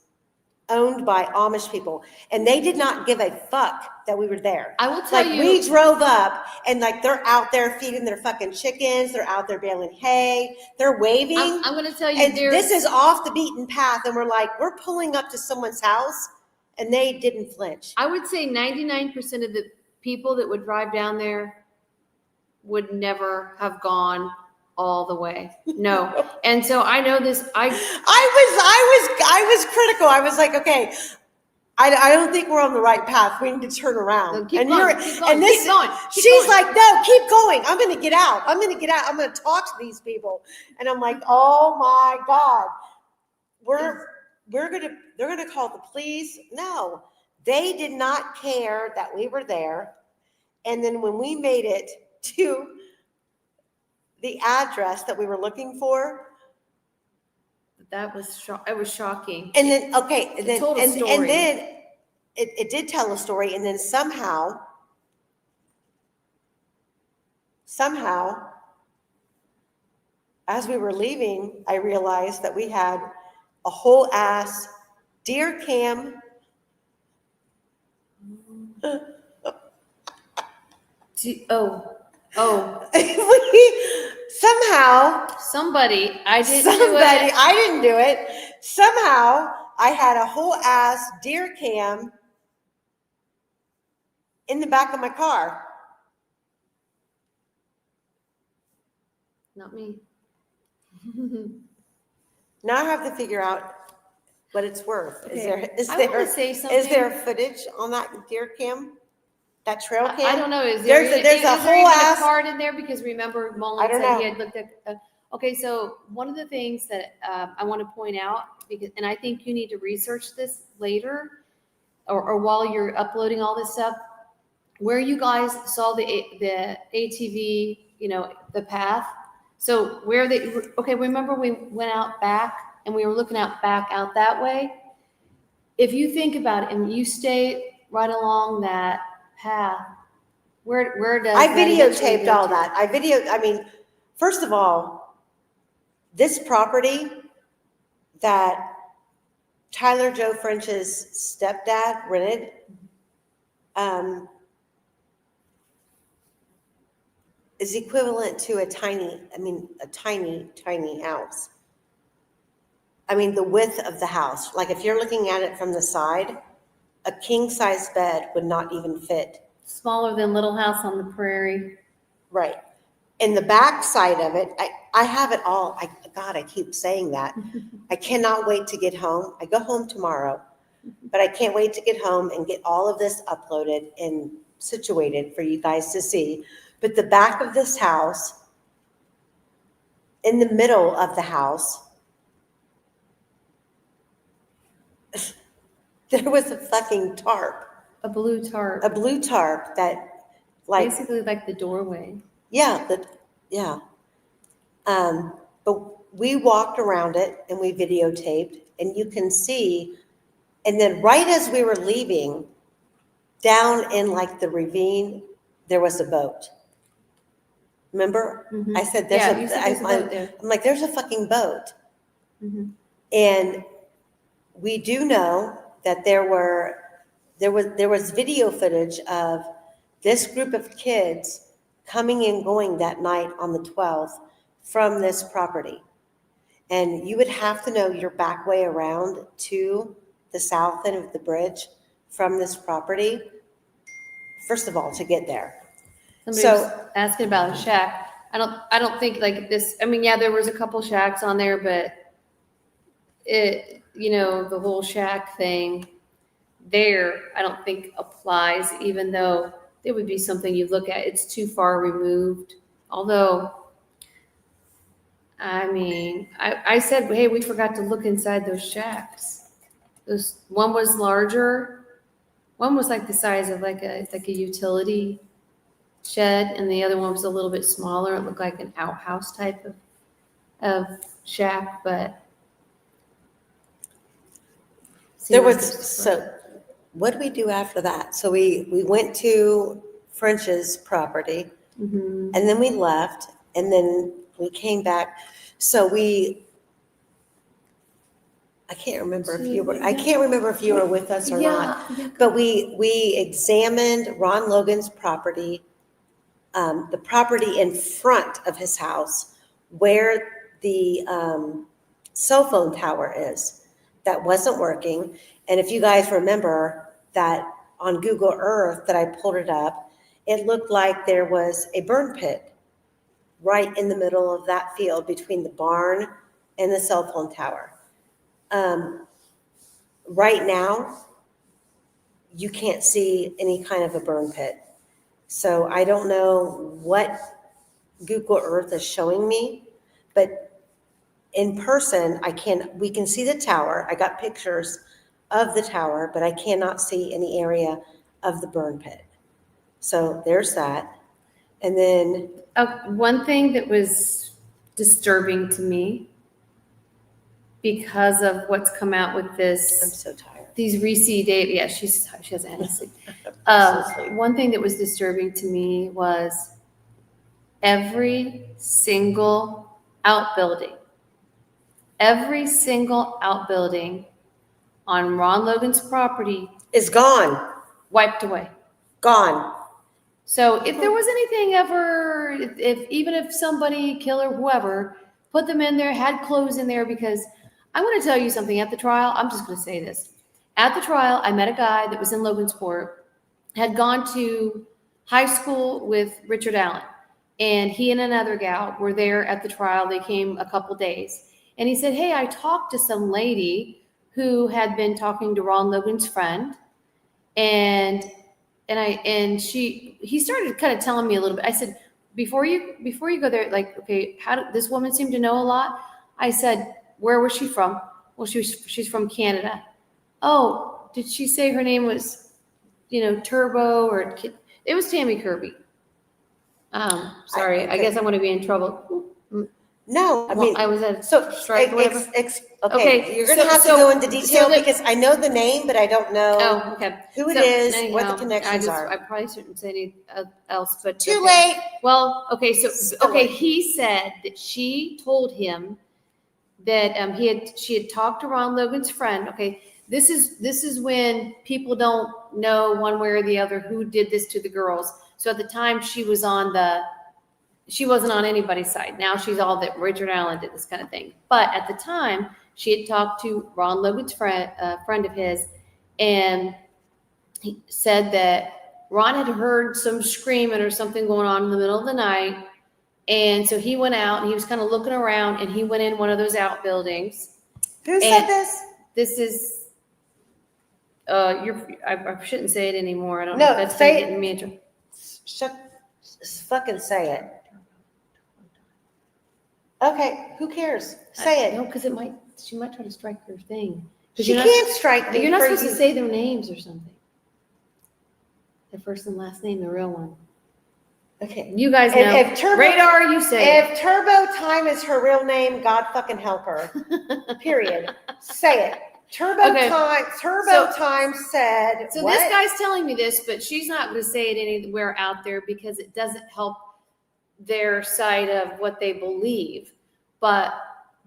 owned by Amish people, and they did not give a fuck that we were there. I will tell you, we drove up and like they're out there feeding their fucking chickens, they're out there baling hay, they're waving. I'm going to tell you, and this is off the beaten path, and we're pulling up to someone's house, and they didn't flinch. I would say 99% of the people that would drive down there would never have gone all the way. No. And so I know this. I was critical. I was like, okay, I don't think we're on the right path. We need to turn around. No, keep going. She's Going. like, no, keep going. I'm going to get out. I'm going to talk to these people. And I'm like, oh my God, they're going to call the police. No, they did not care that we were there. And then when we made it to the address that we were looking for, that was it was shocking. And then and then it did tell a story, and then somehow as we were leaving, I realized that we had a whole ass deer cam. I didn't do it. Somehow I had a whole ass deer cam in the back of my car. Not me. Now I have to figure out what it's worth. Okay. Is there footage on that deer cam? That trail cam? I don't know. Is there's a whole ass card in there? Because remember, Mullen said he had looked at. Okay, so one of the things that I want to point out, and I think you need to research this later, or while you're uploading all this stuff, where you guys saw the ATV, the path. So where they, okay, remember we went out back and we were looking out back out that way? If you think about it and you stay right along that path, where does I that eventually videotaped go all to? that. I mean, first of all, this property that Tyler Joe French's stepdad rented, is equivalent to a tiny, tiny house. I mean, the width of the house, like if you're looking at it from the side, a king-size bed would not even fit. Smaller than Little House on the Prairie. Right. In the back side of it, I have it all. God, I keep saying that. I cannot wait to get home. I go home tomorrow, but I can't wait to get home and get all of this uploaded and situated for you guys to see. But the back of this house, in the middle of the house, there was a fucking tarp, A blue tarp. a blue tarp that, like, Basically like the doorway. yeah, but we walked around it and we videotaped, and you can see, and then right as we were leaving, down in like the ravine, there was a boat. Remember? Mhm. I said, Yeah, you said there's a boat there. I'm like, there's a fucking boat. Mhm. And we do know that there was video footage of this group of kids coming and going that night on the 12th from this property. And you would have to know your back way around to the south end of the bridge from this property, first of all, to get there. Somebody So- was asking about a shack. I don't think like this, I mean, yeah, there was a couple shacks on there, but it, the whole shack thing there, I don't think applies, even though it would be something you look at. It's too far removed. Although, I mean, I said, hey, we forgot to look inside those shacks. One was larger. One was like the size of like a utility shed, and the other one was a little bit smaller. It looked like an outhouse type of shack, but There was, so what did we do after that? So we went to French's property, Mhm. and then we left, and then we came back. So I can't remember if you were with us or not. Yeah. But we examined Ron Logan's property, the property in front of his house where the cell phone tower is. That wasn't working. And if you guys remember that on Google Earth that I pulled it up, it looked like there was a burn pit right in the middle of that field between the barn and the cell phone tower. Right now, you can't see any kind of a burn pit. So I don't know what Google Earth is showing me, but in person, we can see the tower. I got pictures of the tower, but I cannot see any area of the burn pit. So there's that. And then, One thing that was disturbing to me because of what's come out with I'm this, so tired. these Reese date, yeah, she has Annecy. One thing that was disturbing to me was every single outbuilding on Ron Logan's property It's gone, wiped away. gone. So if there was anything ever, even if somebody, killer, whoever, put them in there, had clothes in there, because I'm going to tell you something at the trial. I'm just going to say this. At the trial, I met a guy that was in Logansport, had gone to high school with Richard Allen, and he and another gal were there at the trial. They came a couple days, and he said, hey, I talked to some lady who had been talking to Ron Logan's friend, and he started kind of telling me a little bit. I said, before you go there, like, okay, how did this woman seem to know a lot? I said, where was she from? Well, she's from Canada. Oh, did she say her name was, Turbo or it was Tammy Kirby? Sorry, I guess I'm going to be in trouble. No, I mean, I was at so, strike or whatever. okay, you're gonna have to so- go into detail so the- because I know the name, but I don't know Oh, okay. who it So, is, what anyhow, the connections I are. probably shouldn't say anything else, but. Too okay. late. Well, okay, so, Spill okay, it. he said that she told him that she had talked to Ron Logan's friend. Okay, this is when people don't know one way or the other who did this to the girls. So at the time she wasn't on anybody's side. Now she's all that Richard Allen did this kind of thing. But at the time she had talked to Ron Logan's friend of his, and he said that Ron had heard some screaming or something going on in the middle of the night. And so he went out and he was kind of looking around and he went in one of those outbuildings. Who said this? This is, I shouldn't say it anymore. I don't No, know if that's say it. getting me in trouble. Fucking say it. Okay, who cares? Say it. No, because she might try to strike her thing. She can't strike me. You're not for supposed you. to say their names or something. Their first and last name, the real one. Okay. You guys know. If Turbo, Radar, you say it. If Turbo Time is her real name, God fucking help her. Period. Say it. Turbo Okay. Time said. So what? this guy's telling me this, but she's not going to say it anywhere out there because it doesn't help their side of what they believe. But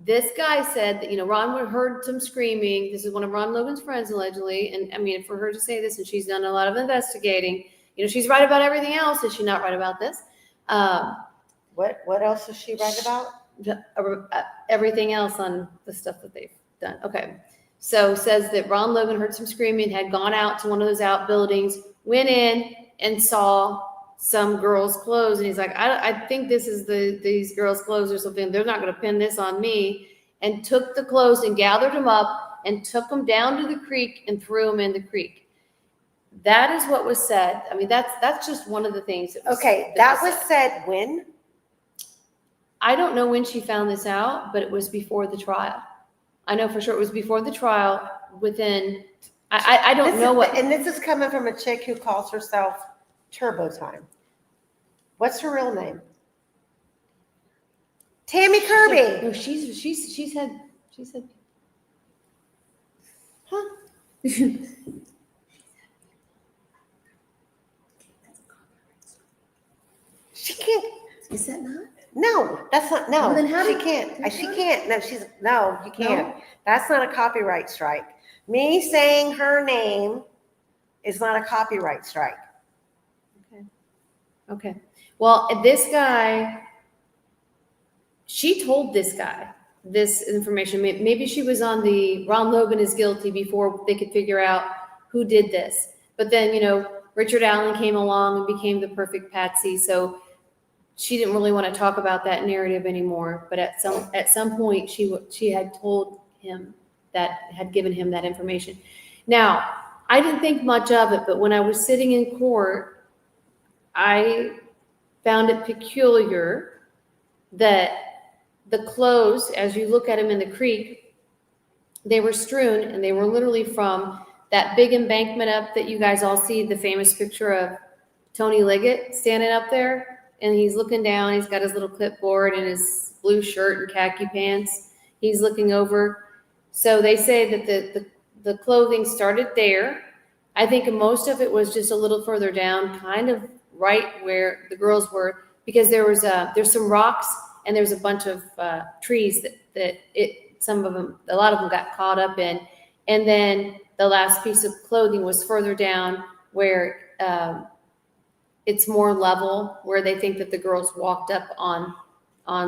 this guy said that, Ron heard some screaming. This is one of Ron Logan's friends, allegedly. And I mean, for her to say this, and she's done a lot of investigating, she's right about everything else. Is she not right about this? What else is she right about? Everything else on the stuff that they've done. Okay. So says that Ron Logan heard some screaming, had gone out to one of those outbuildings, went in and saw some girls' clothes. And he's like, I think this is these girls' clothes or something. They're not going to pin this on me. And took the clothes and gathered them up and took them down to the creek and threw them in the creek. That is what was said. I mean, that's just one of the things. That was said when? I don't know when she found this out, but it was before the trial. I know for sure it was before the trial. Within, I don't know what. And this is coming from a chick who calls herself Turbo Time. What's her real name? Tammy Kirby. No, she's had. Huh? She can't. Is that not? No, that's not. No, Well, then how she did- can't. She can't. No, you can't. That's not a copyright strike. Me saying her name is not a copyright strike. Okay. Well, this guy, she told this guy this information. Maybe she was on the Ron Logan is guilty before they could figure out who did this. But then, Richard Allen came along and became the perfect patsy. So she didn't really want to talk about that narrative anymore. But at some point, she had told him had given him that information. Now, I didn't think much of it, but when I was sitting in court, I found it peculiar that the clothes, as you look at them in the creek, they were strewn, and they were literally from that big embankment up that you guys all see, the famous picture of Tony Liggett standing up there, and he's looking down. He's got his little clipboard and his blue shirt and khaki pants. He's looking over. So they say that the clothing started there. I think most of it was just a little further down, kind of right where the girls were, because there's some rocks and there's a bunch of trees that a lot of them got caught up in. And then the last piece of clothing was further down where it's more level, where they think that the girls walked up on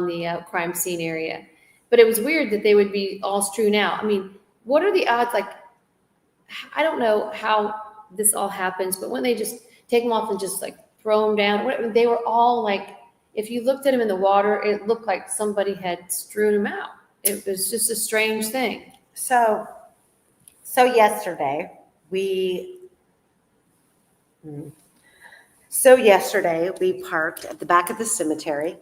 the crime scene area. But it was weird that they would be all strewn out. I mean, what are the odds? Like, I don't know how this all happens, but when they just take them off and just like throw them down, they were all like, if you looked at them in the water, it looked like somebody had strewn them out. It was just a strange thing. So yesterday we parked at the back of the cemetery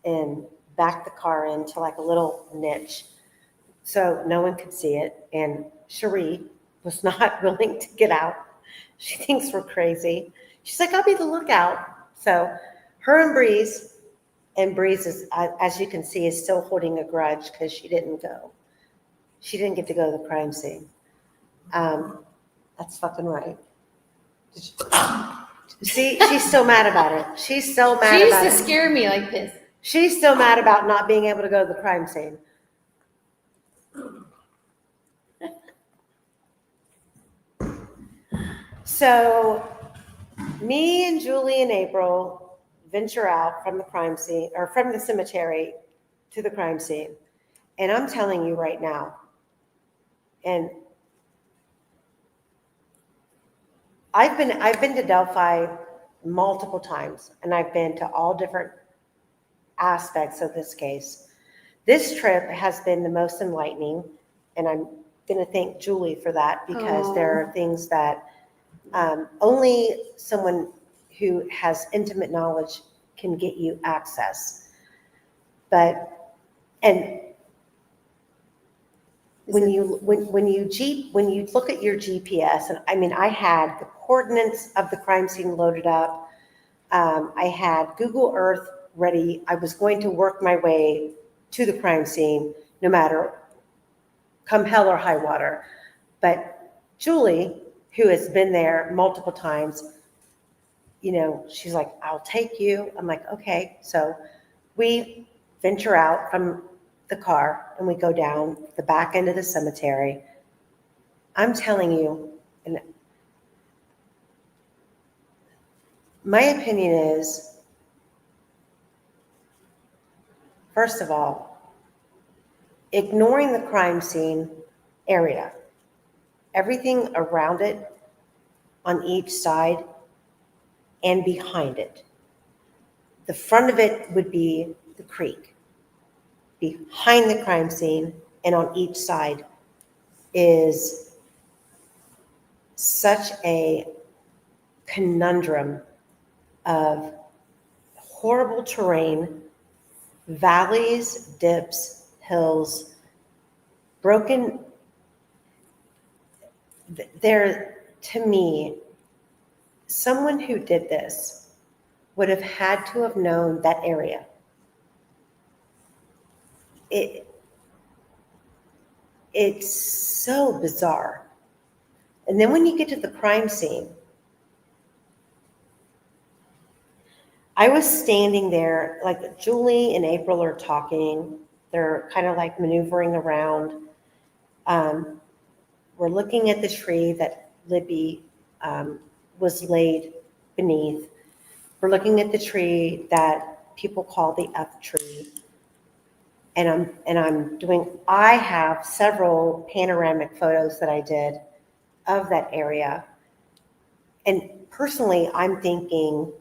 and backed the car into like a little niche so no one could see it. And Cherie, was not willing to get out. She thinks we're crazy. She's like, I'll be the lookout. So her and Breeze is, as you can see, is still holding a grudge because she didn't go. She didn't get to go to the crime scene. That's fucking right. See, she's still mad about it. She's so mad She used about to it. scare me like this. She's still mad about not being able to go to the crime scene. So me and Julie and April venture out from the crime scene, or from the cemetery to the crime scene. And I'm telling you right now, and I've been to Delphi multiple times, and I've been to all different aspects of this case. This trip has been the most enlightening, and I'm going to thank Julie for that, because there are things that only someone who has intimate knowledge can get you access. But, and when you look at your GPS, and I mean, I had the coordinates of the crime scene loaded up. I had Google Earth ready. I was going to work my way to the crime scene, no matter come hell or high water. But Julie, who has been there multiple times, you know, she's like, I'll take you. I'm like, okay. So we venture out from the car and we go down the back end of the cemetery. I'm telling you, and my opinion is, first of all, ignoring the crime scene area, everything around it, on each side and behind it. The front of it would be the creek. Behind the crime scene and on each side is such a conundrum of horrible terrain, valleys, dips, hills, broken. There, to me, someone who did this would have had to have known that area. It's so bizarre. And then when you get to the crime scene, I was standing there, like Julie and April are talking. They're kind of like maneuvering around. We're looking at the tree that Libby was laid beneath. We're looking at the tree that people call the F tree. And I have several panoramic photos that I did of that area. And personally, I'm looking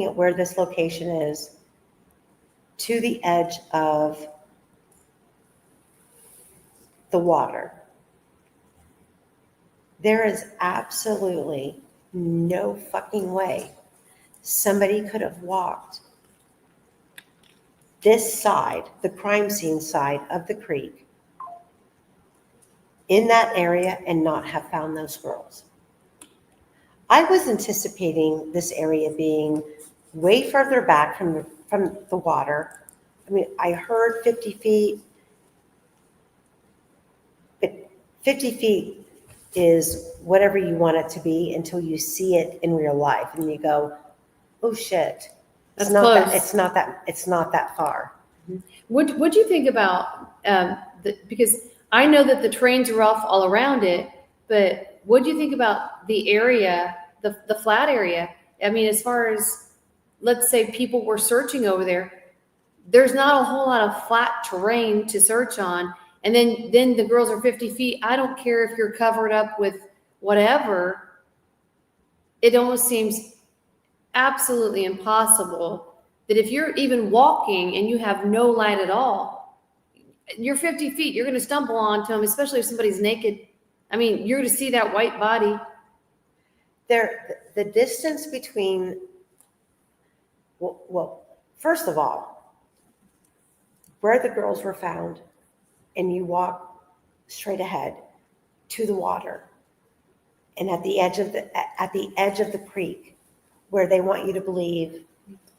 at where this location is to the edge of the water. There is absolutely no fucking way somebody could have walked this side, the crime scene side of the creek, in that area and not have found those girls. I was anticipating this area being way further back from the water. I mean, I heard 50 feet, but 50 feet is whatever you want it to be until you see it in real life and you go, oh shit. That's close. It's not that far. What do you think about because I know that the terrain's rough all around it, but what do you think about the area, the flat area? I mean, as far as, let's say people were searching over there, there's not a whole lot of flat terrain to search on. And then the girls are 50 feet. I don't care if you're covered up with whatever. It almost seems absolutely impossible that if you're even walking and you have no light at all, you're 50 feet, you're going to stumble onto them, especially if somebody's naked. I mean, you're going to see that white body. The distance between, well, first of all, where the girls were found, and you walk straight ahead, to the water. And at the edge of the creek, where they want you to believe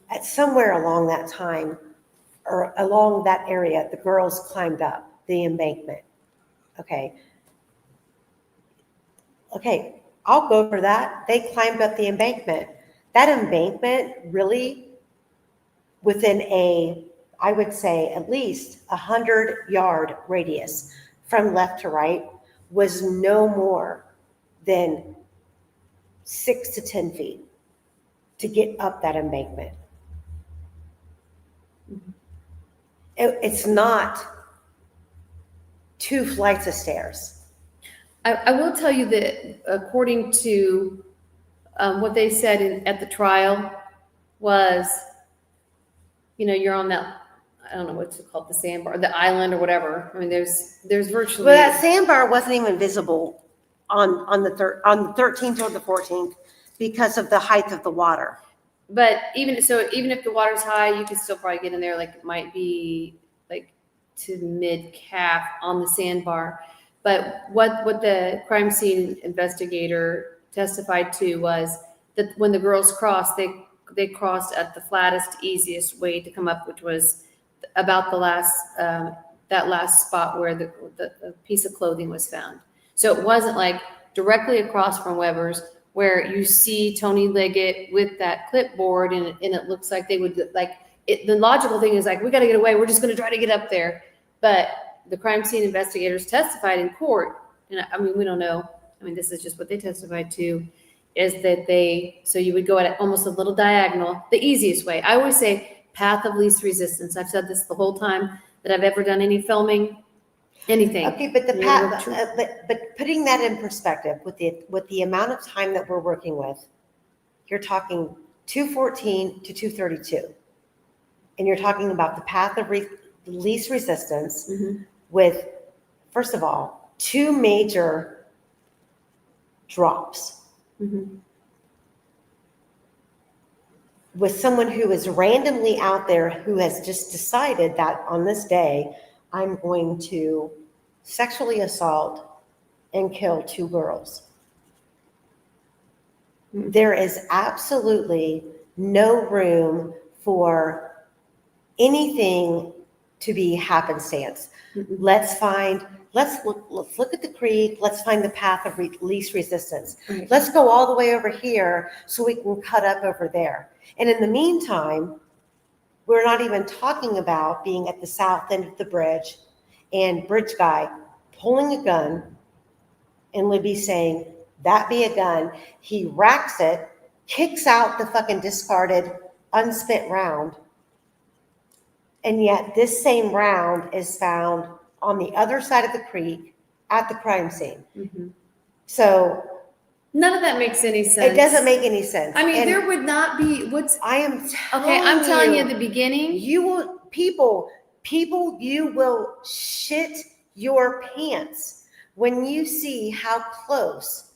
at somewhere along that time or along that area, the girls climbed up the embankment. Okay, I'll go for that. They climbed up the embankment. That embankment really, within I would say at least 100-yard radius from left to right, was no more than 6 to 10 feet to get up that embankment. It's not 2 flights of stairs. I will tell you that according to what they said at the trial was, you're on that, I don't know what's it called, the sandbar, the island or whatever. I mean, there's virtually. Well, that sandbar wasn't even visible on the 13th or the 14th because of the height of the water. But even if the water's high, you can still probably get in there. Like, it might be like to mid calf on the sandbar. But what the crime scene investigator testified to was that when the girls crossed, they crossed at the flattest, easiest way to come up, which was about the last that last spot where the piece of clothing was found. So it wasn't like directly across from Weber's, where you see Tony Liggett with that clipboard, and it looks like they would the logical thing is like, we got to get away. We're just going to try to get up there. But the crime scene investigators testified in court, and I mean, we don't know. I mean, this is just what they testified to, is that so you would go at almost a little diagonal, the easiest way. I always say path of least resistance. I've said this the whole time that I've ever done any filming, anything. Okay, but but putting that in perspective with the amount of time that we're working with, you're talking 214 to 232, and you're talking about the path of least resistance with, first of all, 2 major drops. With someone who is randomly out there who has just decided that on this day, I'm going to sexually assault and kill 2 girls. There is absolutely no room for anything to be happenstance. Let's look at the creek. Let's find the path of least resistance. Right. Let's go all the way over here so we can cut up over there. And in the meantime, we're not even talking about being at the south end of the bridge and bridge guy pulling a gun and Libby saying, that be a gun. He racks it, kicks out the fucking discarded unspent round. And yet this same round is found on the other side of the creek at the crime scene. So none of that makes any sense. it doesn't make any sense. I mean, And there would not be I'm telling you at the beginning. You will, people, you will shit your pants when you see how close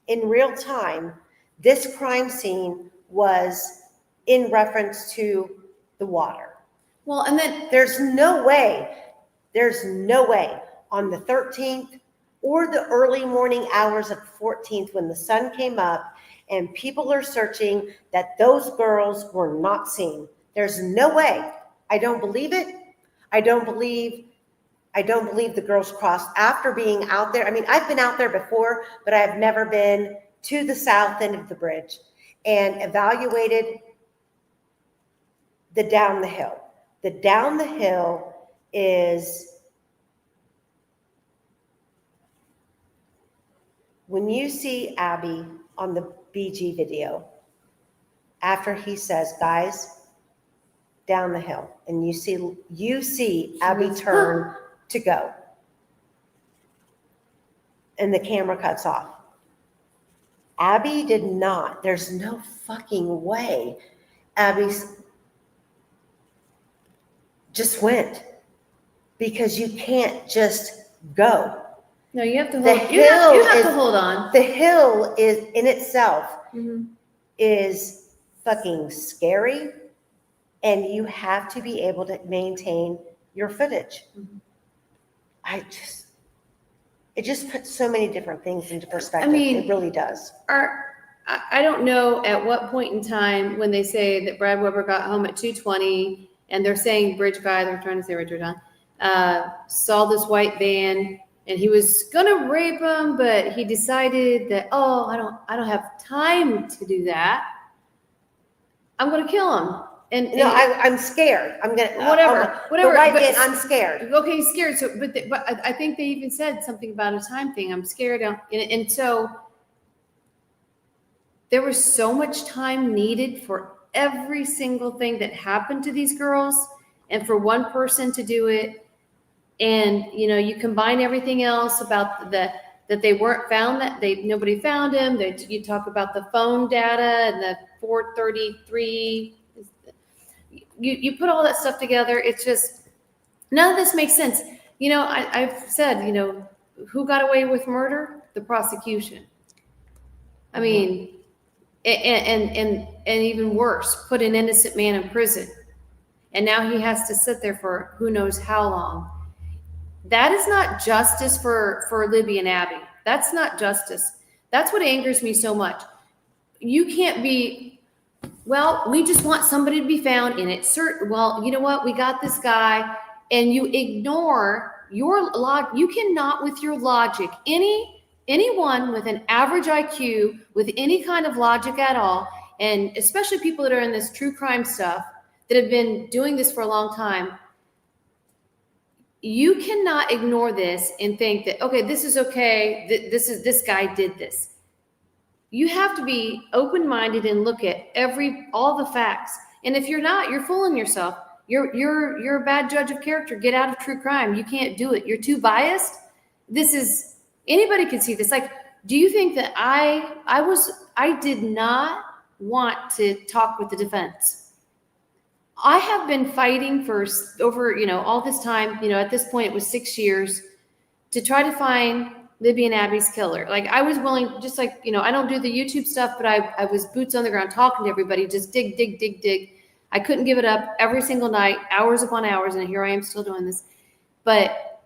in real time this crime scene was in reference to the water. Well, and then There's no way on the 13th or the early morning hours of the 14th when the sun came up and people are searching that those girls were not seen. There's no way. I don't believe it. I don't believe the girls crossed after being out there. I mean, I've been out there before, but I've never been to the south end of the bridge and evaluated the down the hill. The down the hill is when you see Abby on the BG video, after he says, guys, down the hill, and you see Abby turn to go, and the camera cuts off. Abby did not. There's no fucking way Abby's just went, because you can't just go. no, you have to The hold. You have to is- hold on. The hill is in itself is fucking scary, and you have to be able to maintain your footage. It just puts so many different things into perspective. mean, it really does. I don't know at what point in time when they say that Brad Weber got home at 2:20 and they're saying bridge guy, they're trying to say Richard John, saw this white van and he was gonna rape him, but he decided that, oh, I don't have time to do that. I'm gonna kill him. And No, I'm scared. I'm gonna whatever. The right then, I'm scared. Okay, scared. So, but I think they even said something about a time thing. I'm scared, and so there was so much time needed for every single thing that happened to these girls, and for one person to do it. And you combine everything else about that they weren't found, that nobody found him. You talk about the phone data and the 433. You put all that stuff together. It's just, none of this makes sense. I've said, who got away with murder? The prosecution. I mean, and even worse, put an innocent man in prison. And now he has to sit there for who knows how long. That is not justice for Libby and Abby. That's not justice. That's what angers me so much. You can't be, well, we just want somebody to be found in it. Well, you know what? We got this guy, and you ignore your log. You cannot, with your logic, anyone with an average IQ, with any kind of logic at all, and especially people that are in this true crime stuff that have been doing this for a long time, you cannot ignore this and think that, okay, this is okay. This guy did this. You have to be open-minded and look at all the facts. And if you're not, you're fooling yourself. You're a bad judge of character. Get out of true crime. You can't do it. You're too biased. Anybody can see this. Like, do you think that I did not want to talk with the defense? I have been fighting for over, all this time, at this point it was 6 years, to try to find Libby and Abby's killer. Like, I was willing, just like, I don't do the YouTube stuff, but I was boots on the ground talking to everybody, just dig. I couldn't give it up every single night, hours upon hours, and here I am still doing this. But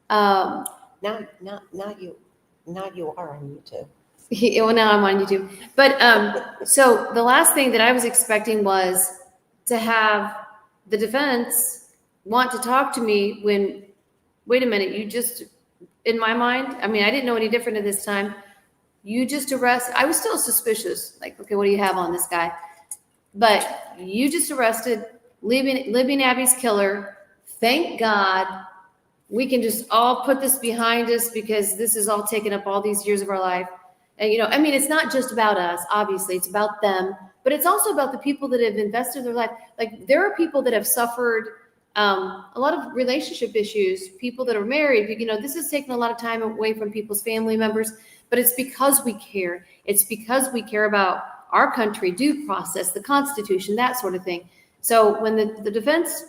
now you are on YouTube. Well, now I'm on YouTube. But so the last thing that I was expecting was to have the defense want to talk to me when, wait a minute, you just, in my mind, I mean, I didn't know any different at this time. You just I was still suspicious. Like, okay, what do you have on this guy? But you just arrested Libby and Abby's killer. Thank God we can just all put this behind us, because this has all taken up all these years of our life. And, I mean, it's not just about us, obviously, it's about them. But it's also about the people that have invested their life. Like, there are people that have suffered a lot of relationship issues, people that are married. This has taken a lot of time away from people's family members, but it's because we care. It's because we care about our country, due process, the Constitution, that sort of thing. So when the defense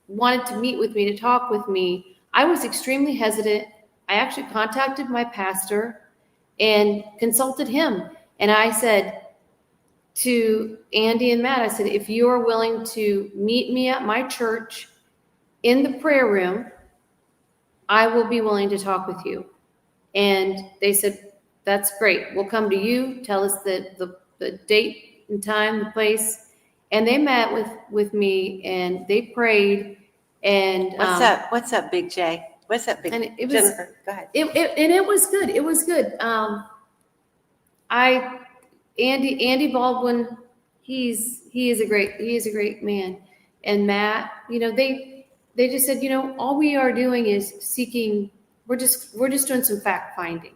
wanted to meet with me, to talk with me, I was extremely hesitant. I actually contacted my pastor and consulted him. And I said to Andy and Matt, I said, if you are willing to meet me at my church in the prayer room, I will be willing to talk with you. And they said, that's great. We'll come to you. Tell us the date and time, the place. And they met with me, and they prayed. And What's up, Big J? What's up, Big Jennifer? Go ahead. It was good. It was good. Andy Baldwin, he is a great man. And Matt, they just said, all we are doing is seeking, we're just doing some fact finding.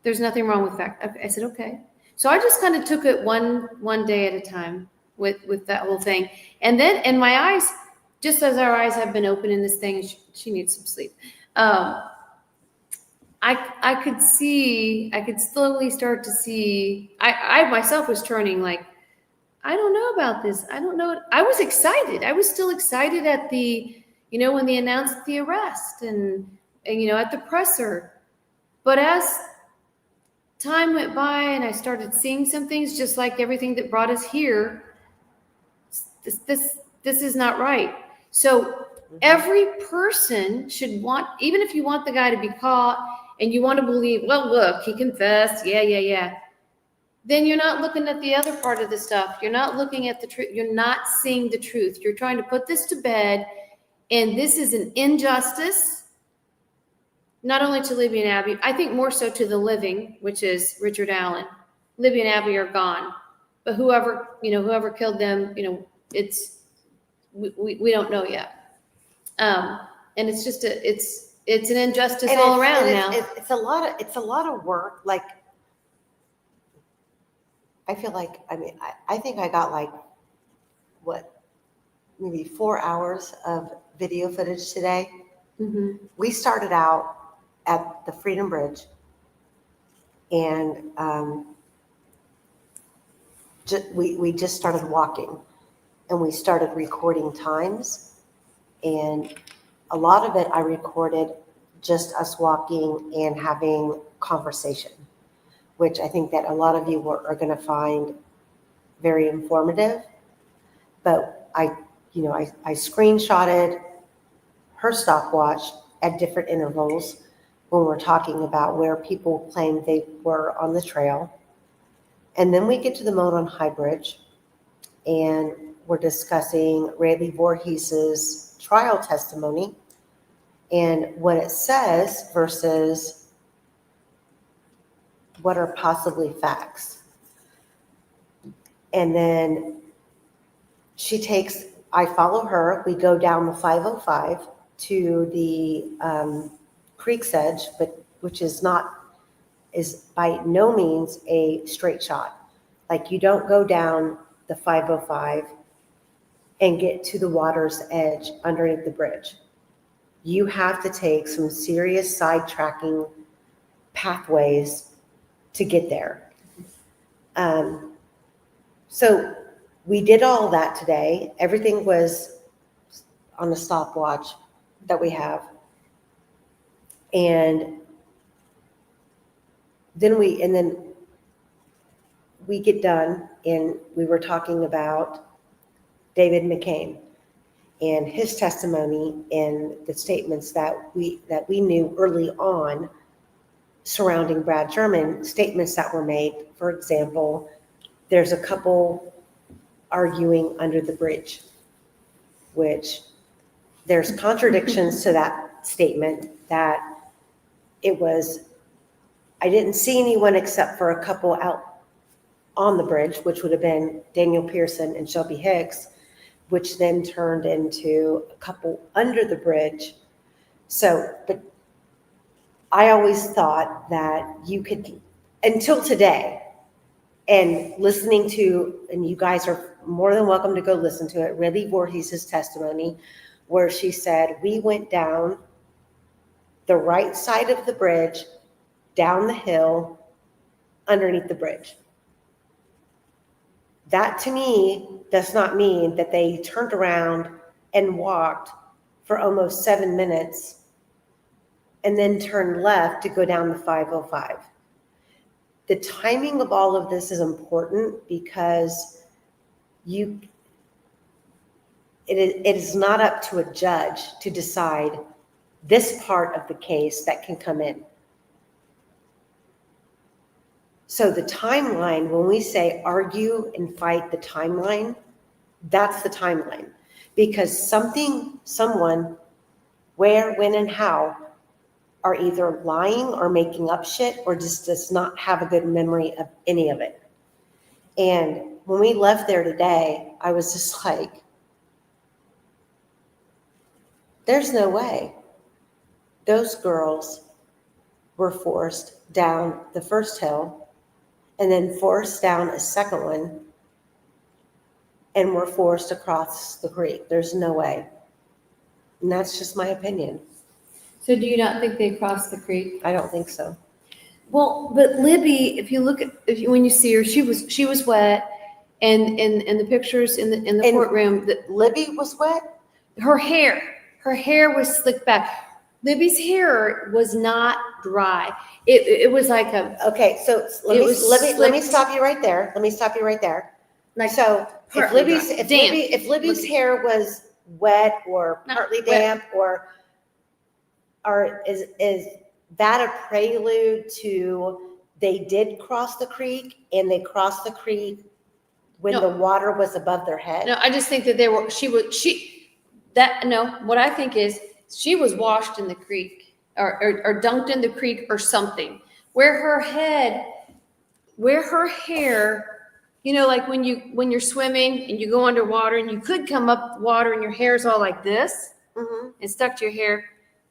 There's nothing wrong with fact. I said, okay. So I just kind of took it one day at a time with that whole thing. And my eyes, just as our eyes have been open in this thing, she needs some sleep. I could slowly start to see, I myself was turning like, I don't know about this. I don't know. I was excited. I was still excited at when they announced the arrest and at the presser. But as time went by and I started seeing some things, just like everything that brought us here, this is not right. So every person should want, even if you want the guy to be caught and you want to believe, well, look, he confessed. Yeah. Then you're not looking at the other part of the stuff. You're not looking at the truth. You're not seeing the truth. You're trying to put this to bed. And this is an injustice, not only to Libby and Abby, I think more so to the living, which is Richard Allen. Libby and Abby are gone. But whoever killed them, we don't know yet. And it's just it's an injustice And all around now. It's a lot of work. Like, I feel like, I think I got like, maybe 4 hours of video footage today. Mm-hmm. We started out at the Freedom Bridge, and we just started walking, and we started recording times, and a lot of it I recorded just us walking and having conversation, which I think that a lot of you are going to find very informative. But I screenshotted her stopwatch at different intervals when we're talking about where people claim they were on the trail. And then we get to the Monon High Bridge, and we're discussing Rayleigh Voorhees's trial testimony and what it says versus what are possibly facts. And then I follow her, we go down the 505 to the creek's edge, which is by no means a straight shot. Like, you don't go down the 505 and get to the water's edge underneath the bridge. You have to take some serious sidetracking pathways to get there. So we did all that today. Everything was on the stopwatch that we have. And then we get done, and we were talking about David McCain and his testimony and the statements that we knew early on surrounding Brad Sherman, statements that were made. For example, there's a couple arguing under the bridge, which there's contradictions to that statement, that I didn't see anyone except for a couple out on the bridge, which would have been Daniel Pearson and Shelby Hicks, which then turned into a couple under the bridge. So, but I always thought that you could, until today, and listening to, and you guys are more than welcome to go listen to it, Rayleigh Voorhees' testimony, where she said, we went down the right side of the bridge, down the hill, underneath the bridge. That to me does not mean that they turned around and walked for almost 7 minutes and then turned left to go down the 505. The timing of all of this is important because it is not up to a judge to decide this part of the case that can come in. So the timeline, when we say argue and fight the timeline, that's the timeline. Because someone, where, when, and how are either lying or making up shit or just does not have a good memory of any of it. And when we left there today, I was just like, there's no way. Those girls were forced down the first hill and then forced down a second one and were forced across the creek. There's no way. And that's just my opinion. So do you not think they crossed the creek? I don't think so. Well, but Libby, if you look at, when you see her, she was wet, and the pictures in the courtroom, that Libby was wet? her hair was slicked back. Libby's hair was not dry. It was like a, Okay, so let me stop you right there. like So if partly Libby's dry. if Damp. Libby if Libby's hair was wet or Not partly wet. damp or is that a prelude to they did cross the creek and they crossed the creek when No. the water was above their head? No, I just think that what I think is she was washed in the creek or dunked in the creek or something where her hair, like when you're swimming and you go underwater and you could come up the water and your hair's all like this and stuck to your hair.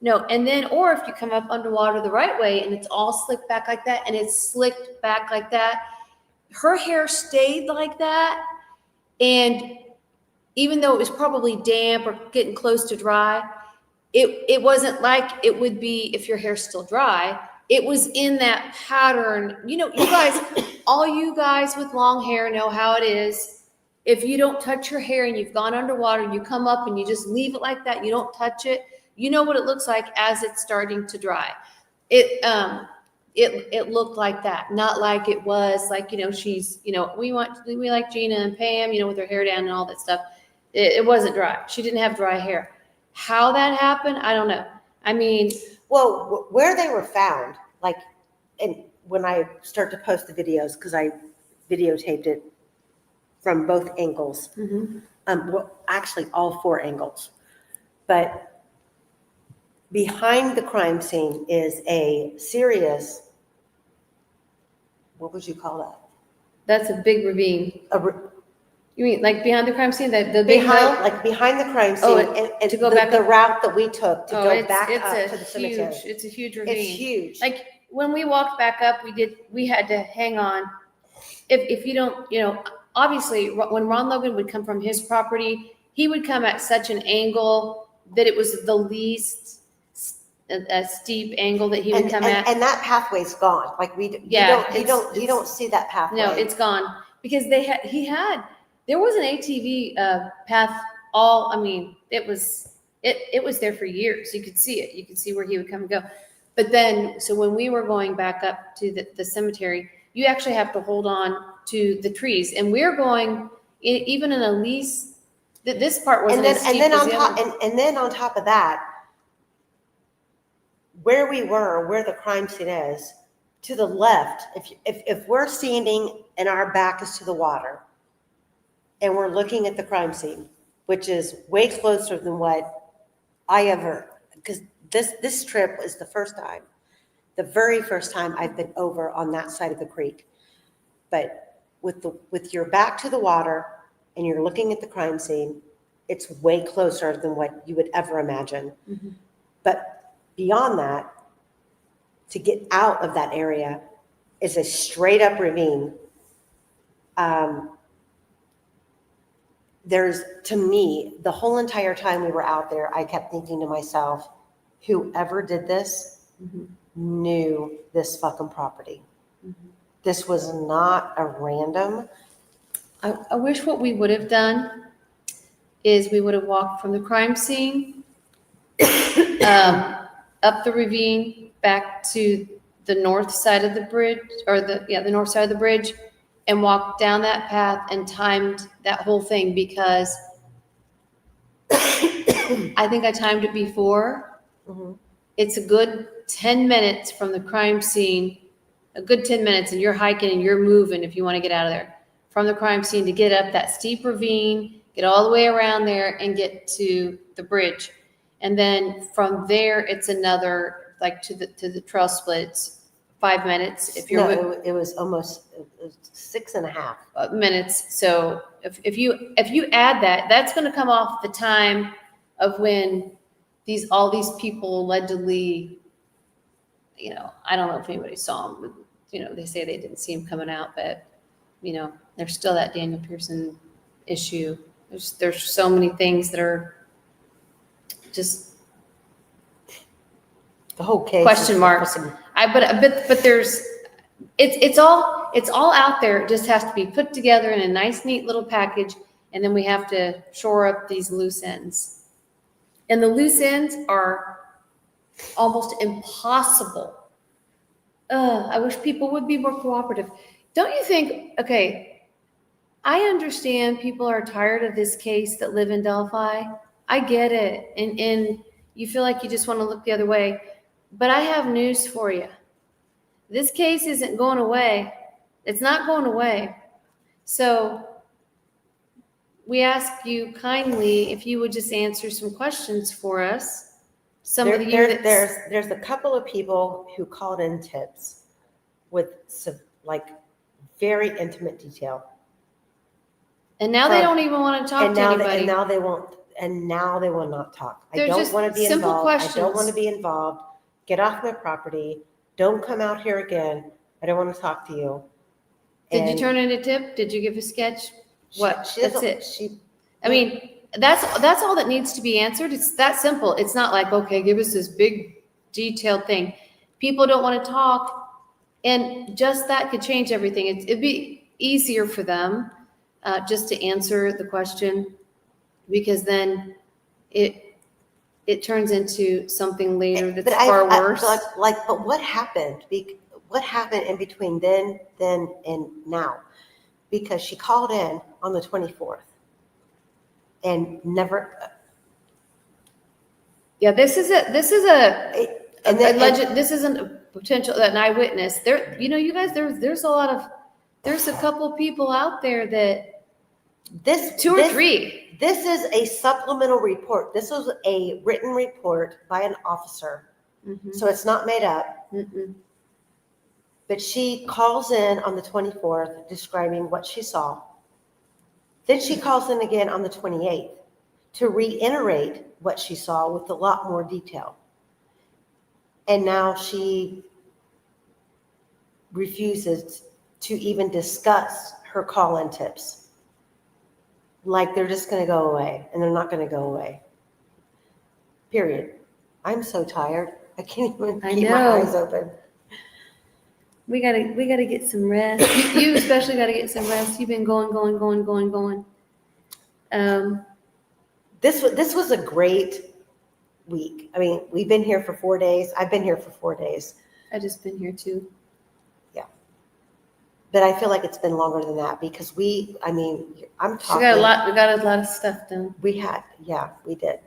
No, and then, or if you come up underwater the right way and it's all slicked back like that and it's slicked back like that, her hair stayed like that. And even though it was probably damp or getting close to dry, it wasn't like it would be if your hair's still dry. It was in that pattern. You guys, all you guys with long hair know how it is. If you don't touch your hair and you've gone underwater and you come up and you just leave it like that, you don't touch it, you know what it looks like as it's starting to dry. It looked like that, not like it was like, she's, we like Gina and Pam, with her hair down and all that stuff. It wasn't dry. She didn't have dry hair. How that happened, I don't know. I mean, Well, where they were found, like, and when I start to post the videos, because I videotaped it from both angles, well, actually all 4 angles, but behind the crime scene is a serious, what would you call that? that's a big ravine. You mean like behind the crime scene, the big Behind, hill? like behind the crime scene, Oh, and to go the, back the up? route that we took to go back it's up a to the huge, cemetery. it's a huge ravine. It's huge. Like when we walked back up, we had to hang on. If you don't, obviously when Ron Logan would come from his property, he would come at such an angle that it was the least a steep angle that he would come at. And that pathway's gone. Like you don't see that pathway. No, it's gone because there was an ATV path. It was there for years. You could see it. You could see where he would come and go. But then, so when we were going back up to the cemetery, you actually have to hold on to the trees. And we're going, even in a lease, this part wasn't as steep as the other. And then on top of that, where we were, where the crime scene is, to the left, if we're standing and our back is to the water, and we're looking at the crime scene, which is way closer than what I ever, because this trip is the very first time I've been over on that side of the creek. But with your back to the water and you're looking at the crime scene, it's way closer than what you would ever imagine. Mm-hmm. But beyond that, to get out of that area is a straight up ravine. There's, to me, the whole entire time we were out there, I kept thinking to myself, whoever did this knew this fucking property. This was not a random. I wish what we would have done is we would have walked from the crime scene up the ravine back to the north side of the bridge, or the north side of the bridge, and walked down that path and timed that whole thing, because I think I timed it before. It's a good 10 minutes from the crime scene, a good 10 minutes, and you're hiking and you're moving if you want to get out of there. From the crime scene to get up that steep ravine, get all the way around there and get to the bridge. And then from there, it's another, like to the trail splits, 5 minutes. If you're it was almost 6.5 minutes. So if you add that, that's going to come off the time of when all these people allegedly, I don't know if anybody saw them. They say they didn't see him coming out, but there's still that Daniel Pearson issue. There's so many things that are just the whole case question marks. But there's it's all out there. It just has to be put together in a nice, neat little package, and then we have to shore up these loose ends. And the loose ends are almost impossible. I wish people would be more cooperative. Don't you think? Okay, I understand people are tired of this case that live in Delphi. I get it, and you feel like you just want to look the other way. But I have news for you. This case isn't going away. It's not going away. So we ask you kindly if you would just answer some questions for us. Some of the units. There's a couple of people who called in tips with some, like, very intimate detail. And now they don't even want to talk to anybody. And now they won't. And now they will not talk. They're I don't just want to be simple involved. questions. I don't want to be involved. Get off my property. Don't come out here again. I don't want to talk to you. Did you turn in a tip? Did you give a sketch? What? She That's doesn't- it. I mean, that's all that needs to be answered. It's that simple. It's not like, okay, give us this big detailed thing. People don't want to talk, and just that could change everything. It'd be easier for them just to answer the question, because then it turns into something later that's far worse. But what happened? What happened in between then, and now? Because she called in on the 24th and never. Yeah, this isn't a potential, an eyewitness. There, you guys, there's a couple of people out there that two or three. This is a supplemental report. This was a written report by an officer. Mhm. So it's not made up. Mm-mm. But she calls in on the 24th describing what she saw. Then she calls in again on the 28th to reiterate what she saw with a lot more detail. And now she refuses to even discuss her call-in tips. Like they're just going to go away, and they're not going to go away. Period. I'm so tired. I can't even keep my eyes open. We gotta get some rest. You especially gotta get some rest. You've been going. This was a great week. I mean, we've been here for 4 days. I've been here for 4 days. I just been here too. Yeah. But I feel like it's been longer than that because I'm talking. We got a lot of stuff done. We did.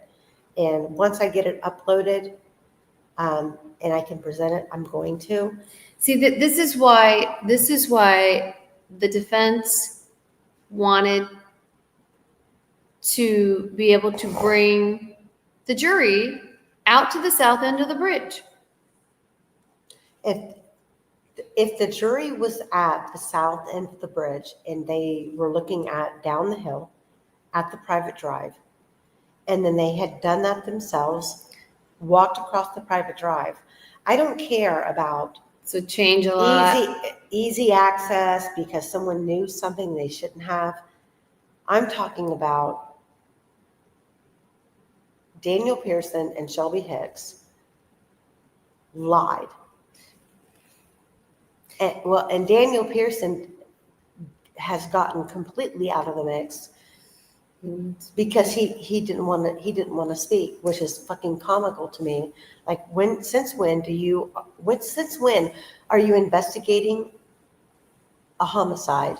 And once I get it uploaded, and I can present it, I'm going to. See, this is why the defense wanted to be able to bring the jury out to the south end of the bridge. If the jury was at the south end of the bridge and they were looking at down the hill at the private drive, and then they had done that themselves, walked across the private drive, I don't care about So change a lot. easy access because someone knew something they shouldn't have. I'm talking about Daniel Pearson and Shelby Hicks lied. And Daniel Pearson has gotten completely out of the mix because he didn't want to speak, which is fucking comical to me. Like since when are you investigating a homicide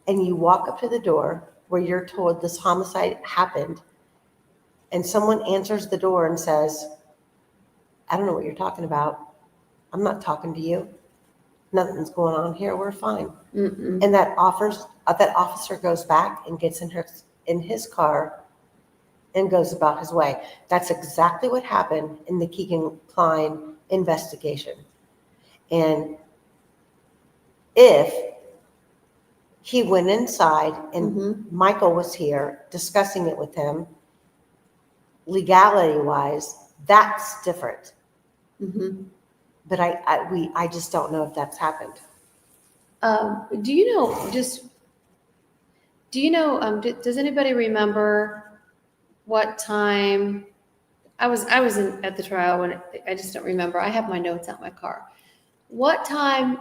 and you walk up to the door where you're told this homicide happened and someone answers the door and says, I don't know what you're talking about. I'm not talking to you. Nothing's going on here. We're fine. Mm-mm. And that officer goes back and gets in his car and goes about his way. That's exactly what happened in the Keegan Klein investigation. And if he went inside and Michael was here discussing it with him, legality-wise, that's different. Mm-hmm. But I just don't know if that's happened. Do you know, does anybody remember what time? I was at the trial when I just don't remember. I have my notes out in my car. What time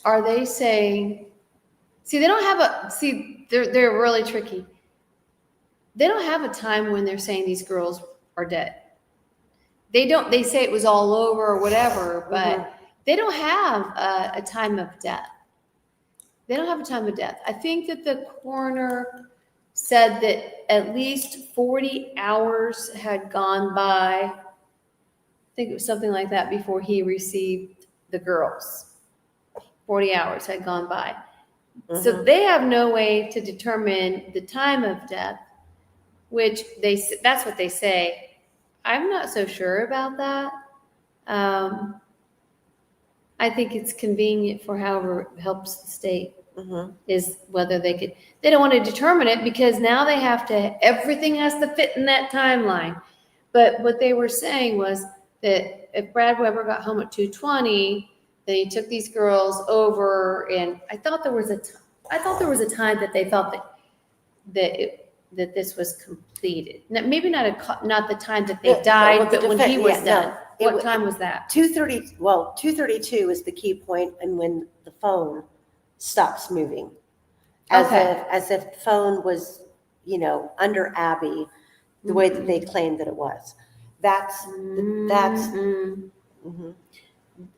are they saying? See, they don't have they're really tricky. They don't have a time when they're saying these girls are dead. They say it was all over or whatever, but they don't have a time of death. They don't have a time of death. I think that the coroner said that at least 40 hours had gone by think it was something like that before he received the girls. 40 hours had gone by. So they have no way to determine the time of death, which that's what they say. I'm not so sure about that. I think it's convenient for however it helps the state is whether they don't want to determine it because now they have to, everything has to fit in that timeline. But what they were saying was that if Brad Weber got home at 2:20, then he took these girls over, and I thought there was a time that they felt that this was completed. Maybe not the time that they died, but when he was done. What time was that? 2:30. Well, 2:32 is the key point, and when the phone stops moving, as if the phone was, under Abby, the way that they claimed that it was. That's.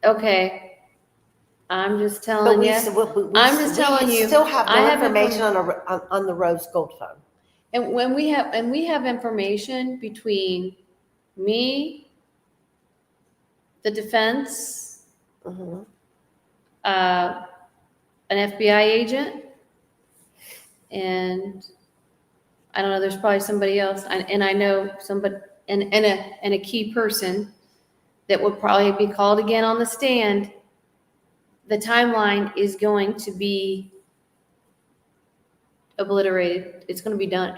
Okay. I'm just telling you. We still have no information on the rose gold phone. And when we have information between me, the defense, an FBI agent, and I don't know, there's probably somebody else, and I know somebody, and a key person that would probably be called again on the stand. The timeline is going to be obliterated. It's going to be done.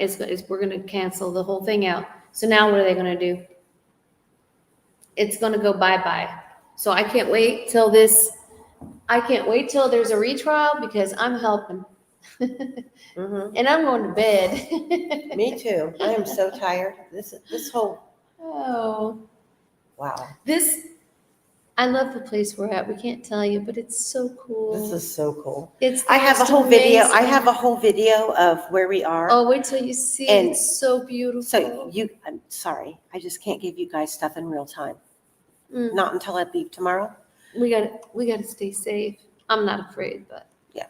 We're going to cancel the whole thing out. So now what are they going to do? It's going to go bye-bye. So I can't wait till there's a retrial because I'm helping. And I'm going to bed. Me too. I am so tired. This whole. Oh. Wow. I love the place we're at. We can't tell you, but it's so cool. This is so cool. I have a whole video. I have a whole video of where we are. Oh, wait till you see it. It's so beautiful. So I'm sorry. I just can't give you guys stuff in real time. Not until I leave tomorrow. We got to stay safe. I'm not afraid, but yeah.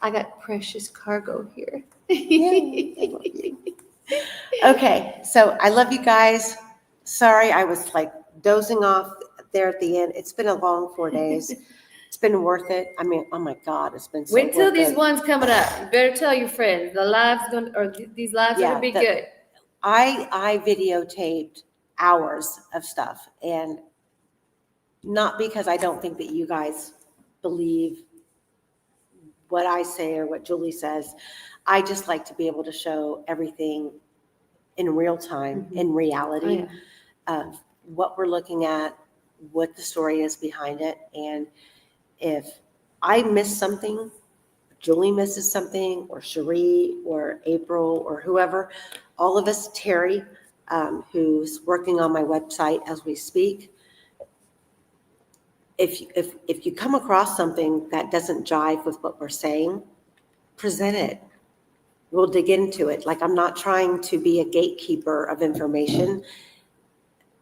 I got precious cargo here. Okay. So I love you guys. Sorry, I was like dozing off there at the end. It's been a long 4 days. It's been worth it. I mean, oh my God, it's been so Wait till these it. ones coming up. You better tell your friends. These lives are gonna be good. I videotaped hours of stuff, and not because I don't think that you guys believe what I say or what Julie says. I just like to be able to show everything in real time, in reality, of what we're looking at, what the story is behind it. And if I miss something, Julie misses something, or Cherie, or April, or whoever, all of us, Terry, who's working on my website as we speak, if you come across something that doesn't jive with what we're saying, present it. We'll dig into it. Like, I'm not trying to be a gatekeeper of information.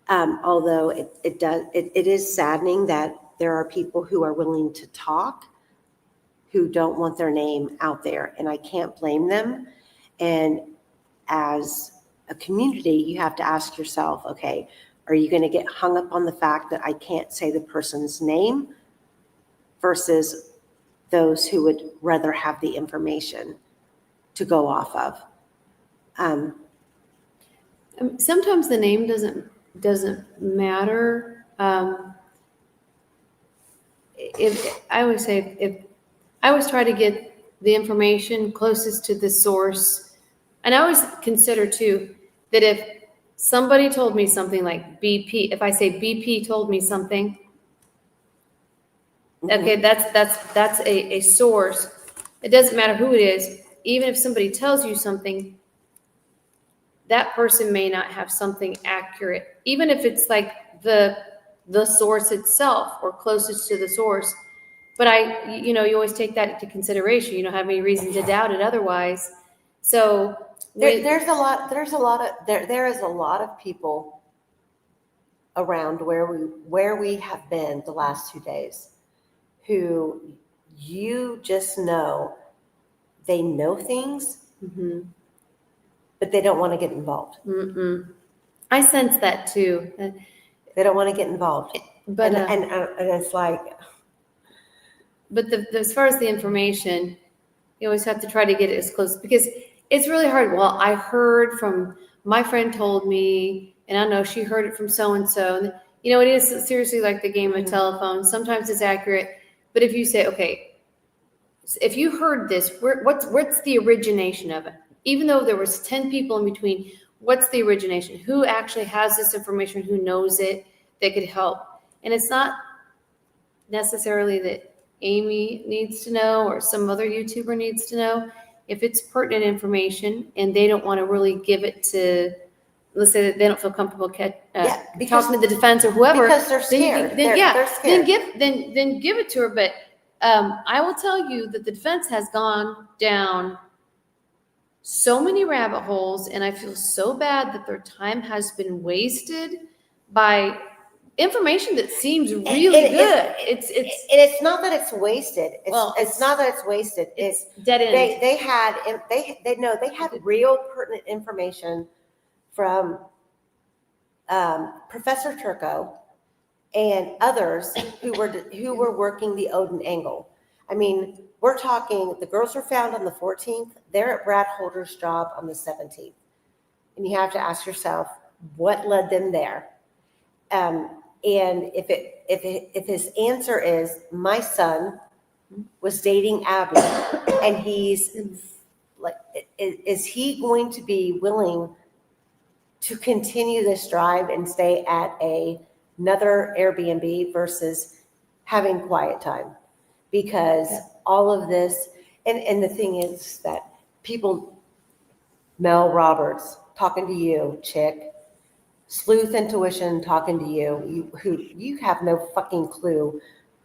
Although it is saddening that there are people who are willing to talk who don't want their name out there, and I can't blame them. And as a community, you have to ask yourself, okay, are you going to get hung up on the fact that I can't say the person's name versus those who would rather have the information to go off of? Sometimes the name doesn't matter. If I always try to get the information closest to the source, and I always consider too that if somebody told me something like BP, if I say BP told me something, okay, that's a source. It doesn't matter who it is. Even if somebody tells you something, that person may not have something accurate, even if it's like the source itself or closest to the source. But you always take that into consideration. You don't have any reason to doubt it otherwise. So there is a lot of people around where we have been the last 2 days who you just know they know things, but they don't want to get involved. I sense that too. They don't want to get involved. But And it's like, but as far as the information, you always have to try to get it as close, because it's really hard. Well, I heard from, my friend told me, and I know she heard it from so and so. You know, it is seriously like the game of telephone. Sometimes it's accurate, but if you say, okay, if you heard this, what's the origination of it? Even though there was 10 people in between, what's the origination? Who actually has this information? Who knows it that could help? And it's not necessarily that Amy needs to know or some other YouTuber needs to know. If it's pertinent information and they don't want to really give it to, let's say that they don't feel comfortable talking to the defense or whoever, because they're scared. They're scared. Then give it to her. But I will tell you that the defense has gone down so many rabbit holes, and I feel so bad that their time has been wasted by information that seems really good. It's not that it's wasted. It's not that it's wasted. It's dead end. They had real pertinent information from Professor Turco and others who were working the Odin angle. I mean, we're talking, the girls were found on the 14th. They're at Brad Holder's job on the 17th. And you have to ask yourself, what led them there? And if his answer is, my son was dating Abby, and he's like, is he going to be willing to continue this drive and stay at another Airbnb versus having quiet time? Because all of this, and the thing is that people, Mel Roberts talking to you, chick, Sleuth Intuition talking to you, who you have no fucking clue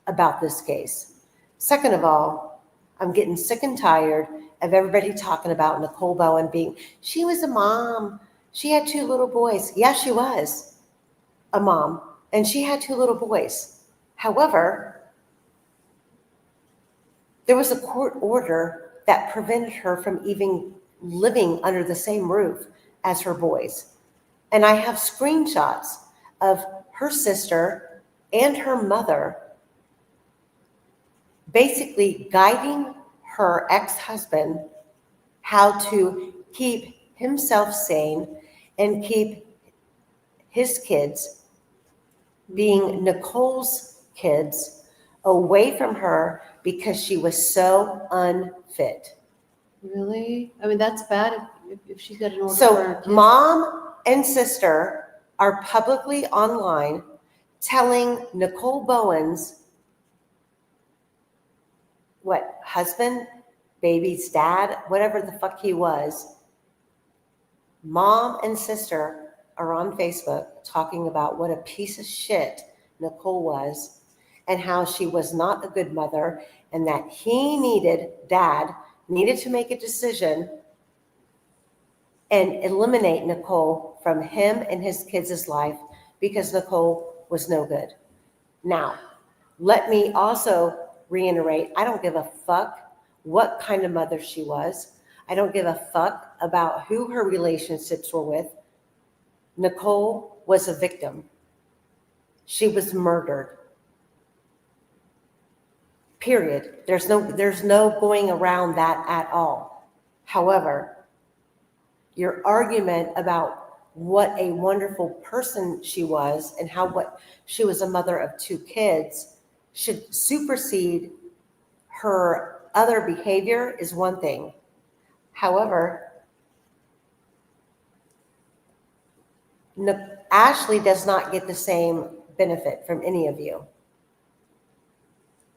about this case. Second of all, I'm getting sick and tired of everybody talking about Nicole Bowen she was a mom. She had 2 little boys. Yeah, she was a mom, and she had 2 little boys. However, there was a court order that prevented her from even living under the same roof as her boys. And I have screenshots of her sister and her mother basically guiding her ex-husband how to keep himself sane and keep his kids, being Nicole's kids, away from her because she was so unfit. Really? I mean, that's bad if she's got an order for So her kids. mom and sister are publicly online telling Nicole Bowen's husband, baby's dad, whatever the fuck he was, mom and sister are on Facebook talking about what a piece of shit Nicole was and how she was not a good mother, and that dad needed to make a decision and eliminate Nicole from him and his kids' life because Nicole was no good. Now, let me also reiterate, I don't give a fuck what kind of mother she was. I don't give a fuck about who her relationships were with. Nicole was a victim. She was murdered. Period. There's no going around that at all. However, your argument about what a wonderful person she was and she was a mother of 2 kids should supersede her other behavior is one thing. However, Ashley does not get the same benefit from any of you.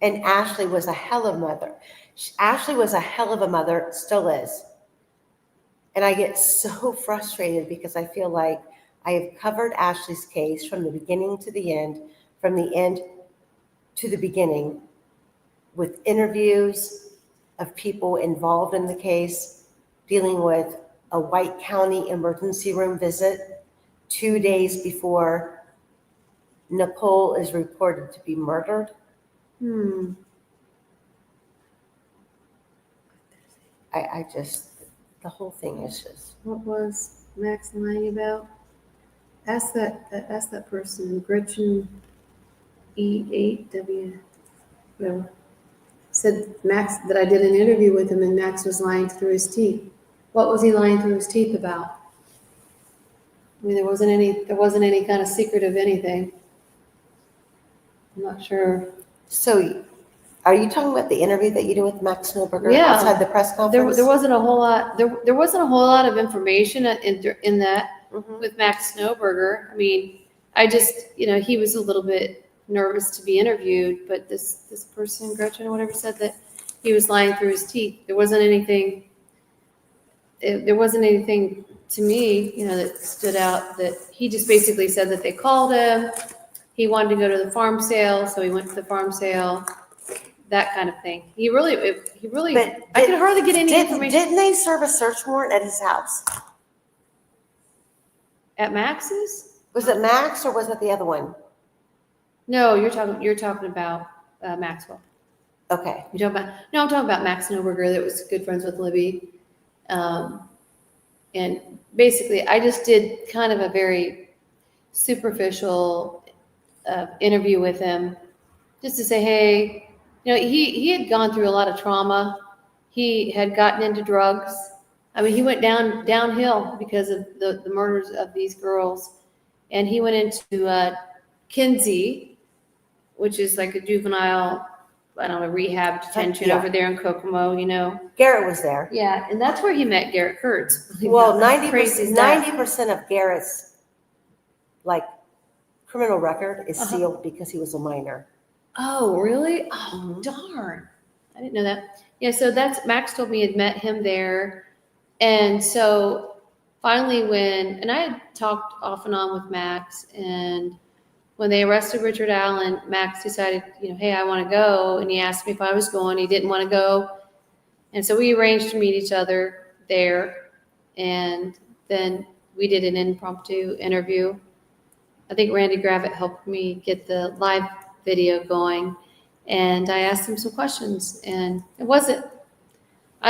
And Ashley was a hell of a mother. Ashley was a hell of a mother, still is. And I get so frustrated because I feel like I have covered Ashley's case from the beginning to the end, from the end to the beginning, with interviews of people involved in the case, dealing with a White County emergency room visit 2 days before Nicole is reported to be murdered. The whole thing is just. What was Max lying about? Ask that person, Gretchen E8W, whatever. Said Max, that I did an interview with him and Max was lying through his teeth. What was he lying through his teeth about? I mean, there wasn't any kind of secret of anything. I'm not sure. So are you talking about the interview that you did with Max Snowberger Yeah. outside the press conference? There wasn't a whole lot, there wasn't a whole lot of information in that Mhm. with Max Snowberger. I mean, I just, he was a little bit nervous to be interviewed, but this person, Gretchen or whatever, said that he was lying through his teeth. There wasn't anything to me, that stood out. That he just basically said that they called him. He wanted to go to the farm sale, so he went to the farm sale. That kind of thing. He really, But I could hardly get any information. Didn't they serve a search warrant at his house? At Max's? Was it Max or was it the other one? No, you're talking about Maxwell. Okay. I'm talking about Max Snowberger that was good friends with Libby. And basically, I just did kind of a very superficial interview with him, just to say, hey, he had gone through a lot of trauma. He had gotten into drugs. I mean, he went downhill because of the murders of these girls, and he went into Kinsey, which is like a juvenile, I don't know, rehab detention Yeah. over there in Kokomo. Garrett was there. Yeah, and that's where he met Garrett Kurtz. Well, How crazy is that? 90% of Garrett's criminal record is Uh-huh. sealed because he was a minor. Oh, really? Oh, Mhm. darn. I didn't know that. Yeah, so Max told me he had met him there. And so finally and I had talked off and on with Max, and when they arrested Richard Allen, Max decided, hey, I want to go. And he asked me if I was going. He didn't want to go. And so we arranged to meet each other there. And then we did an impromptu interview. I think Randy Gravitt helped me get the live video going. And I asked him some questions. And I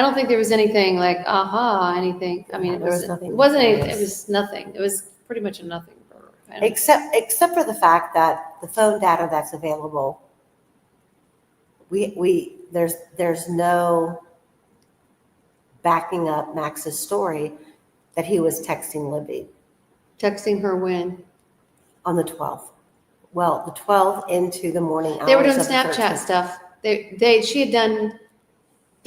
don't think there was anything like, anything. I mean, No, there was nothing it wasn't anything. It nefarious. was nothing. It was pretty much a nothing burger. Except for the fact that the phone data that's available, there's no backing up Max's story that he was texting Libby Texting her when? on the 12th. Well, the 12th into the morning hours. They were doing of the Snapchat 13th. stuff. They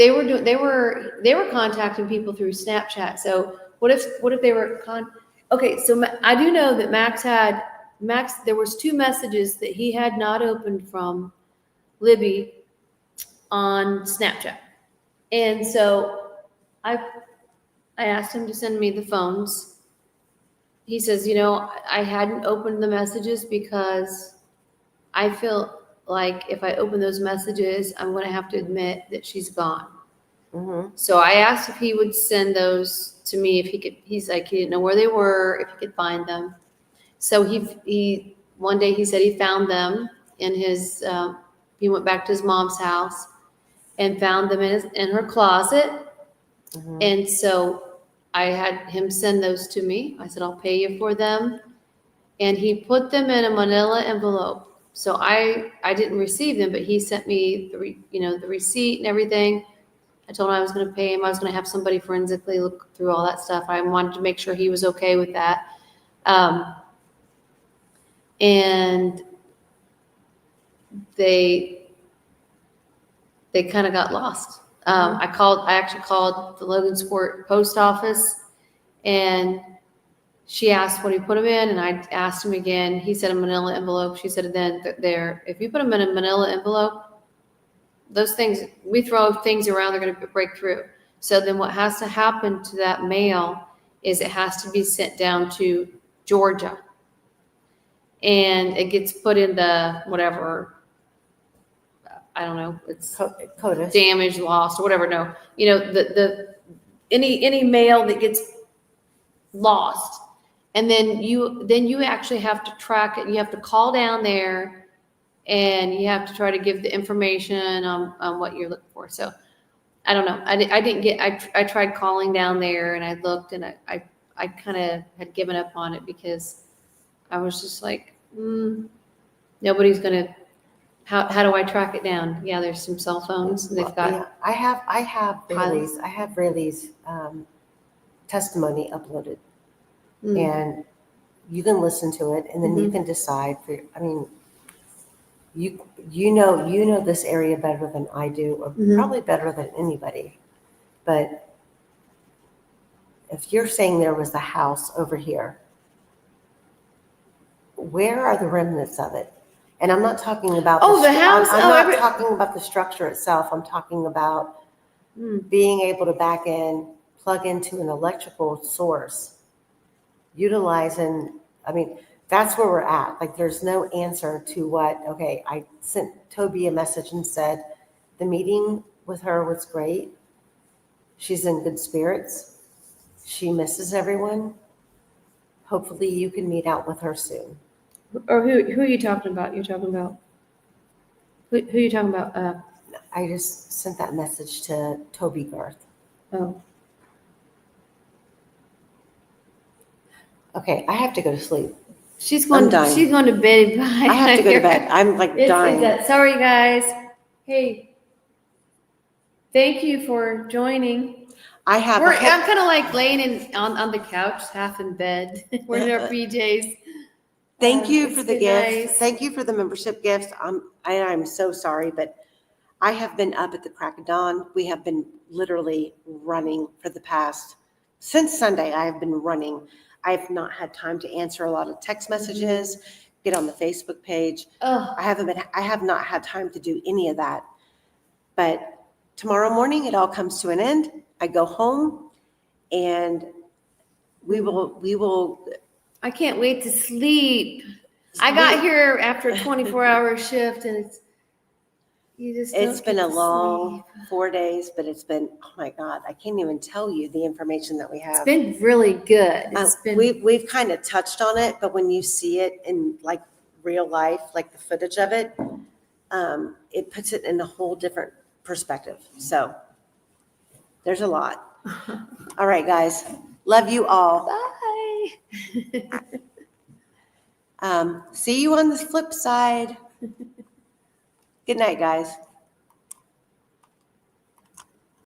were contacting people through Snapchat. So what if they were okay, so I do know that Max, there was 2 messages that he had not opened from Libby on Snapchat. And so I asked him to send me the phones. He says, I hadn't opened the messages because I feel like if I open those messages, I'm going to have to admit that she's gone. Mhm. So I asked if he would send those to me, if he could. He's like, he didn't know where they were, if he could find them. So he one day he said he found them in his, he went back to his mom's house and found them in her closet. Mhm. And so I had him send those to me. I said, I'll pay you for them. And he put them in a manila envelope. So I didn't receive them, but he sent me the receipt and everything. I told him I was going to pay him. I was going to have somebody forensically look through all that stuff. I wanted to make sure he was okay with that. And they kind of got lost. I actually called the Logansport post office, and she asked what he put them in, and I asked him again. He said a manila envelope. She said, then if you put them in a manila envelope, those things, we throw things around, they're going to break through. So then what has to happen to that mail is it has to be sent down to Georgia. And it gets put in the whatever, I don't know, it's CODIS. damaged, lost, or whatever. No, any mail that gets lost, and then you actually have to track it. You have to call down there, and you have to try to give the information on what you're looking for. So I don't know. I tried calling down there, and I looked, and I kind of had given up on it because I was just like, nobody's gonna. How do I track it down? Yeah, there's some cell phones. They've got. Yeah, I have Rayleigh's testimony uploaded, Mm. and you can listen to it, and then you Mhm. can decide for. I mean, you know this area better than I do, or Mhm. probably better than anybody. But if you're saying there was a house over here, where are the remnants of it? And I'm not talking about Oh, the house? I'm Oh, not talking about the structure itself. I'm talking about being able to back in, plug into an electrical source, utilizing, I mean, that's where we're at. Like, there's no answer to what, okay, I sent Toby a message and said, the meeting with her was great. She's in good spirits. She misses everyone. Hopefully you can meet out with her soon. Or who are you talking about? You're talking about who are you talking about? I just sent that message to Toby Garth. Oh, Okay, I have to go to sleep. she's going. dying. She's going to bed. I have to go to bed. I'm like dying. Sorry, guys. Hey, thank you for joining. I have. I'm kind of like laying on the couch, half in bed. We're in our PJs. Thank you It's for the been gifts. nice. Thank you for the membership gifts. I'm so sorry, but I have been up at the crack of dawn. We have been literally running for the past, since Sunday, I have been running. I have not had time to answer a lot of text messages, get on the Facebook page. Oh, I have not had time to do any of that. But tomorrow morning, it all comes to an end. I go home and we will. I can't wait to sleep. I got here after a 24-hour shift, and It's been a long 4 days, but it's been, oh my God, I can't even tell you the information that we have. It's been really good. It's been. We've kind of touched on it, but when you see it in like real life, like the footage of it, it puts it in a whole different perspective. So there's a lot. All right, guys. Love you all. Bye. See you on the flip side. Good night, guys.